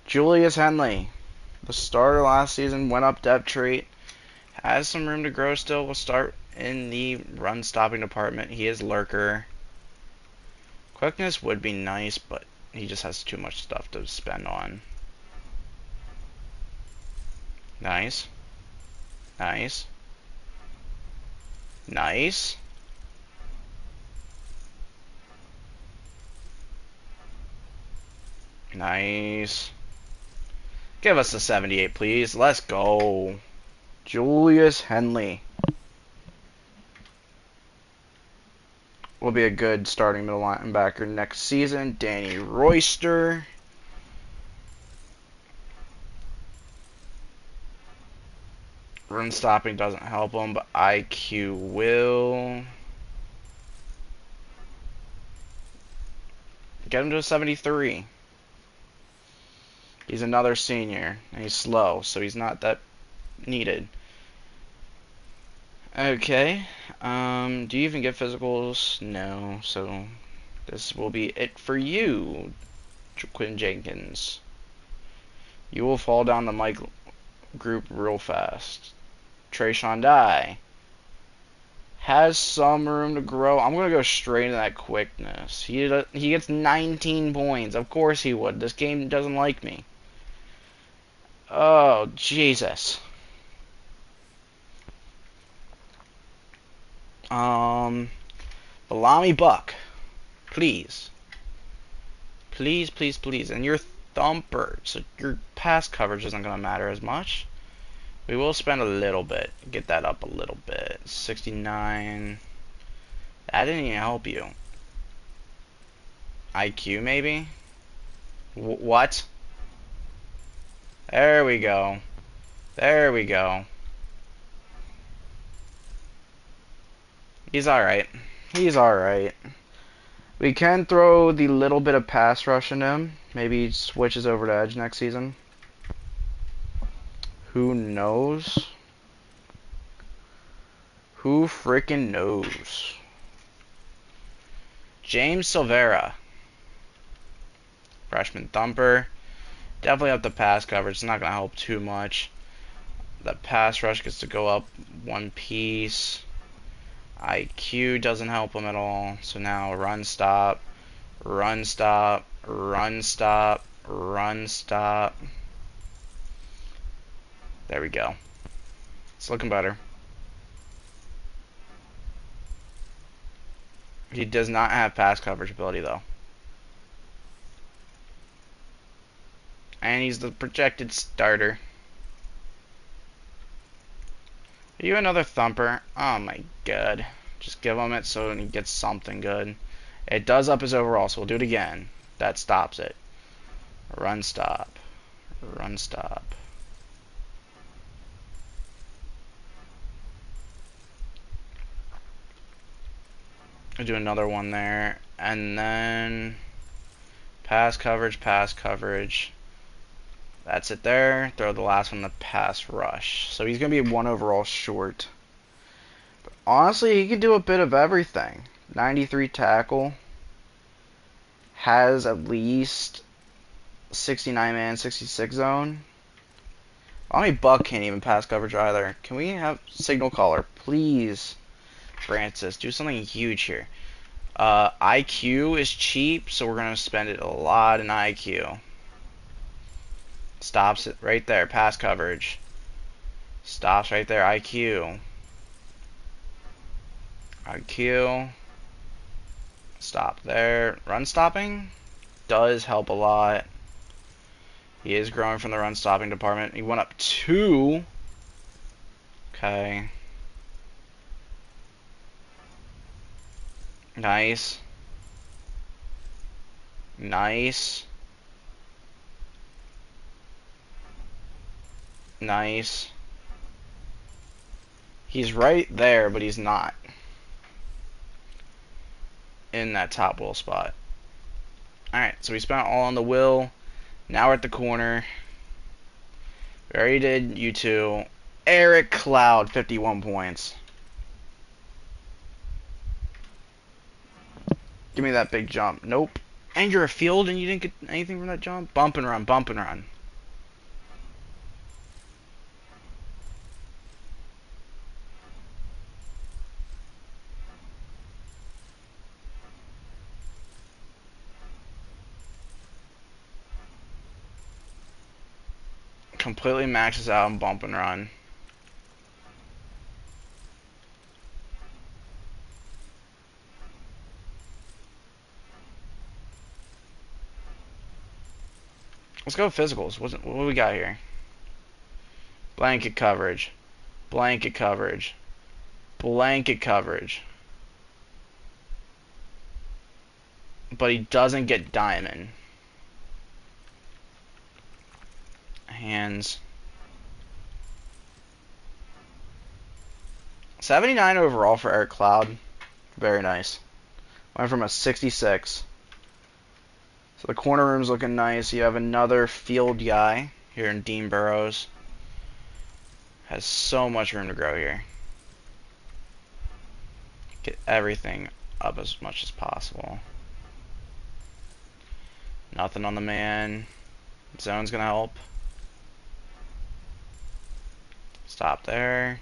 Julius Henley. The starter last season, went up depth trait. Has some room to grow still. We'll start in the run stopping department. He is lurker. Quickness would be nice, but he just has too much stuff to spend on. Nice. Nice. Nice. Nice. Give us a 78, please. Let's go. Julius Henley will be a good starting middle linebacker next season. Danny Royster. Run stopping doesn't help him, but IQ will. Get him to a 73. He's another senior, and he's slow, so he's not that needed. Okay. Do you even get physicals? No, so this will be it for you, Quinn Jenkins. You will fall down the mic group real fast. Trayshawn Dye has some room to grow. I'm going to go straight into that quickness. He gets 19 points. Of course he would. This game doesn't like me. Oh, Jesus. Bellamy Buck. Please. Please, please, please. And your thumper. So your pass coverage isn't going to matter as much. We will spend a little bit. Get that up a little bit. 69. That didn't even help you. IQ, maybe? What? There we go. There we go. He's alright. He's alright. We can throw the little bit of pass rush in him. Maybe he switches over to edge next season. Who knows? Who freaking knows? James Silvera. Freshman thumper. Definitely up the pass coverage. It's not going to help too much. The pass rush gets to go up one piece. IQ doesn't help him at all. So now run stop. Run stop. Run stop. Run stop. There we go. It's looking better. He does not have pass coverage ability though. And he's the projected starter. Are you another thumper? Oh my god. Just give him it so he gets something good. It does up his overall, so we'll do it again. That stops it. Run stop. Run stop. I'll do another one there. And then pass coverage, pass coverage. That's it there. Throw the last one, the pass rush. So he's going to be one overall short. But honestly, he can do a bit of everything. 93 tackle. Has at least 69 man, 66 zone. Bonnie Buck can't even pass coverage either. Can we have signal caller? Please, Francis, do something huge here. IQ is cheap, so we're going to spend it a lot in IQ. Stops it right there. Pass coverage. Stops right there. IQ. IQ. Stop there. Run stopping does help a lot. He is growing from the run stopping department. He went up 2. Okay. Nice. Nice. Nice. He's right there, but he's not in that top will spot. Alright, so we spent all on the will. Now we're at the corner. We already did you two. Eric Cloud, 51 points. Give me that big jump. Nope. And you're a field and you didn't get anything from that jump? Bump and run, bump and run. Completely maxes out and bump and run. Let's go physicals. What do we got here? Blanket coverage. Blanket coverage. Blanket coverage. But he doesn't get diamond. Hands. 79 overall for Eric Cloud. Very nice. Went from a 66. So the corner room's looking nice. You have another field guy here in Dean Burrows. Has so much room to grow here. Get everything up as much as possible. Nothing on the man. Zone's gonna help. Stop there.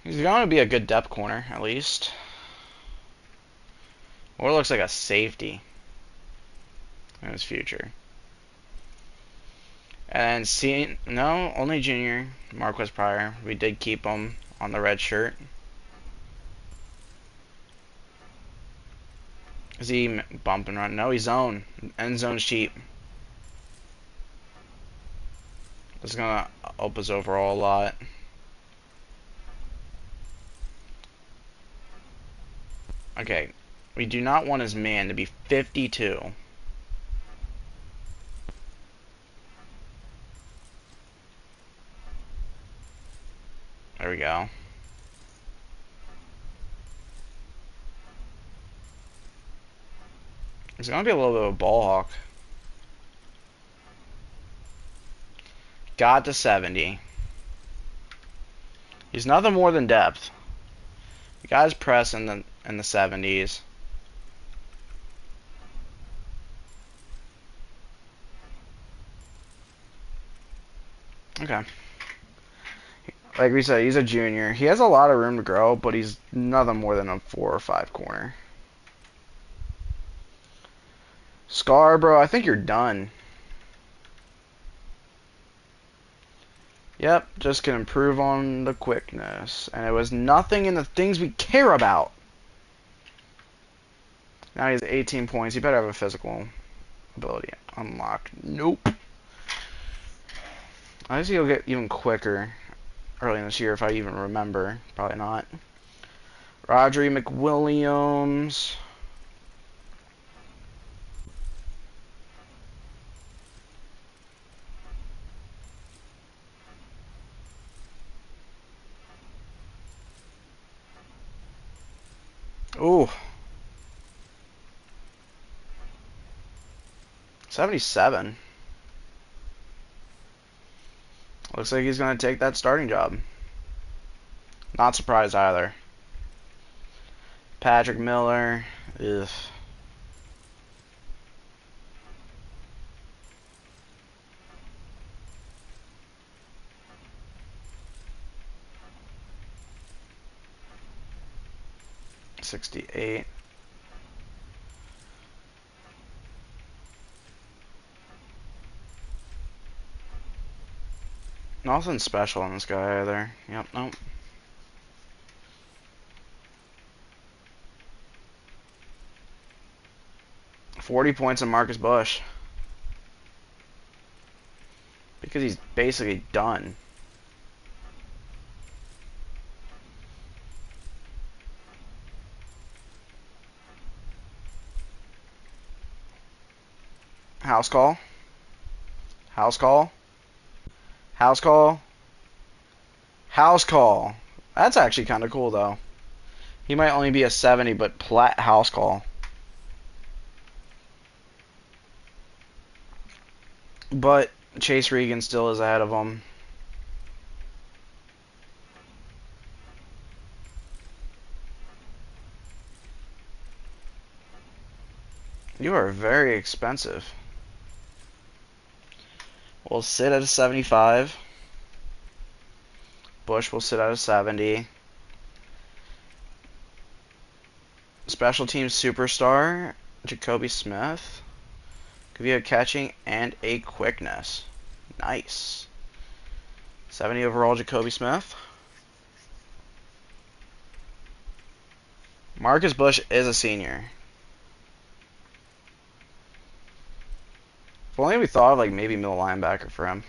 He's going to be a good depth corner, at least. Or it looks like a safety in his future. And no, only junior, Marquez Pryor. We did keep him on the red shirt. Is he bump and run? No, he's zone. End zone's cheap. This is going to help his overall a lot. Okay, we do not want his man to be 52. There we go. He's going to be a little bit of a ball hawk. Got to 70. He's nothing more than depth. The guy's press in the 70s. Okay. Like we said, he's a junior. He has a lot of room to grow, but he's nothing more than a 4 or 5 corner. Scarborough, I think you're done. Yep, just can improve on the quickness. And it was nothing in the things we care about. Now he's 18 points. He better have a physical ability unlocked. Nope. I guess he'll get even quicker early in this year if I even remember. Probably not. Rodri McWilliams. Ooh. 77. Looks like he's going to take that starting job. Not surprised either. Patrick Miller. Ugh. $68. Nothing special on this guy either. Yep, nope. $40 points on Marcus Bush. Because he's basically done. House call. House call. House call. House call. That's actually kind of cool, though. He might only be a 70, but plat house call. But Chase Regan still is ahead of him. You are very expensive. We'll sit at a 75. Bush will sit at a 70. Special teams superstar, Jacoby Smith. Give you a catching and a quickness. Nice. 70 overall, Jacoby Smith. Marcus Bush is a senior. If only we thought of like maybe middle linebacker for him.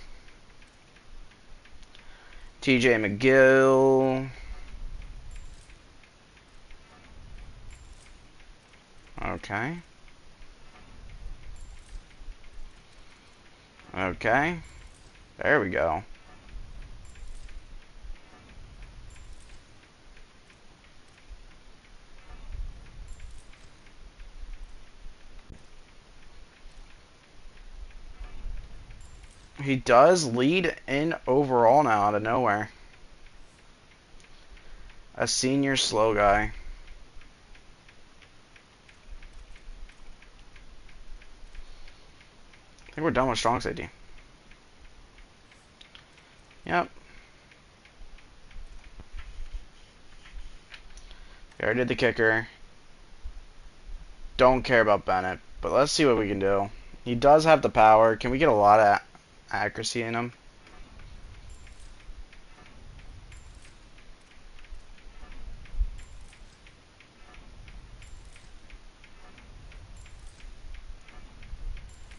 TJ McGill. Okay. Okay. There we go. He does lead in overall now out of nowhere. A senior slow guy. I think we're done with strong safety. Yep. We already did the kicker. Don't care about Bennett, but let's see what we can do. He does have the power. Can we get a lot of accuracy in him?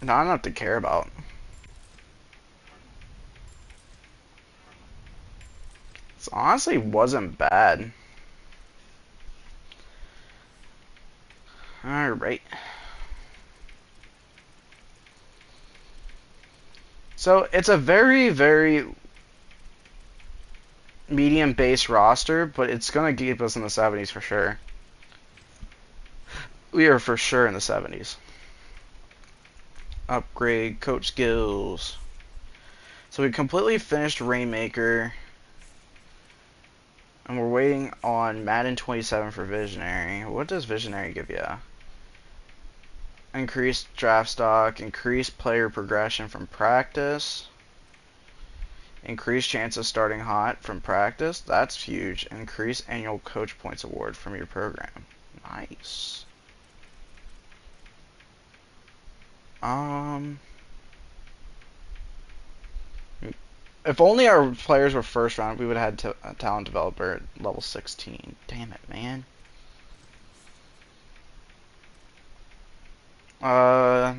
Not enough to care about. This honestly wasn't bad. Alright. So it's a very, very medium base roster, but it's going to keep us in the 70s for sure. We are for sure in the 70s. Upgrade coach skills. So we completely finished Rainmaker. And we're waiting on Madden 27 for Visionary. What does Visionary give you? Increased draft stock, increased player progression from practice, increased chance of starting hot from practice. That's huge. Increased annual coach points award from your program. Nice. If only our players were first round, we would have had a talent developer at level 16. Damn it, man. Well,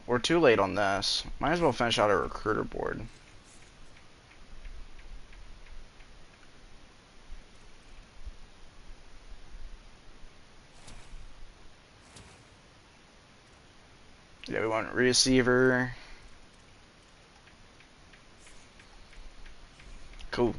we're too late on this. Might as well finish out our recruiter board. Yeah, we want receiver. Cool.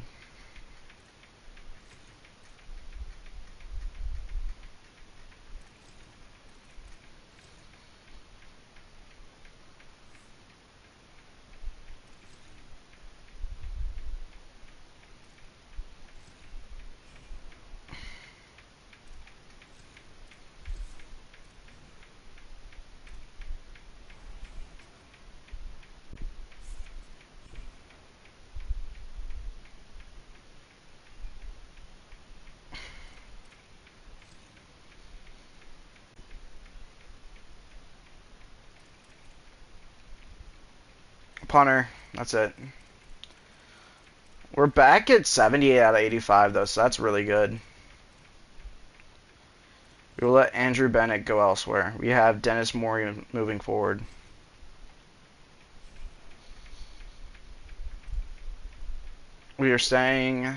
Punter. That's it. We're back at 78 out of 85, though, so that's really good. We will let Andrew Bennett go elsewhere. We have Dennis Morey moving forward. We are staying.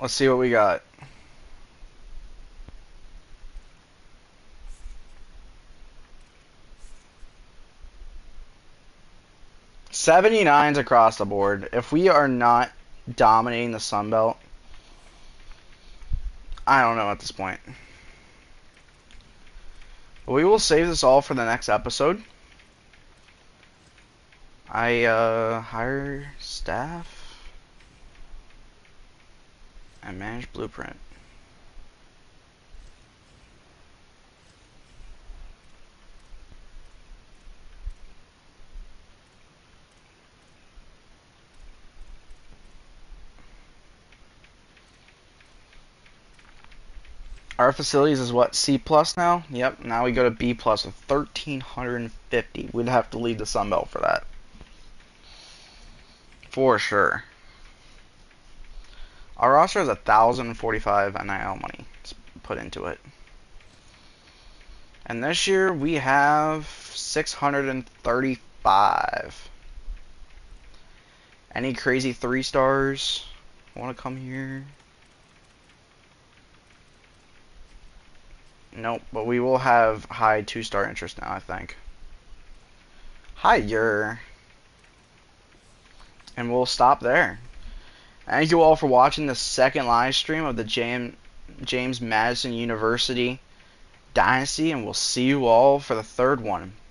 Let's see what we got. '79s across the board. If we are not dominating the Sun Belt, I don't know at this point. But we will save this all for the next episode. I hire staff. And manage blueprint. Our facilities is what, C plus now? Yep, now we go to B plus with 1,350. We'd have to leave the Sun Belt for that. For sure. Our roster has 1,045 NIL money put into it. And this year we have 635. Any crazy 3-stars want to come here? Nope, but we will have high 2-star interest now, I think. Higher. And we'll stop there. Thank you all for watching the second live stream of the James Madison University Dynasty, and we'll see you all for the third one.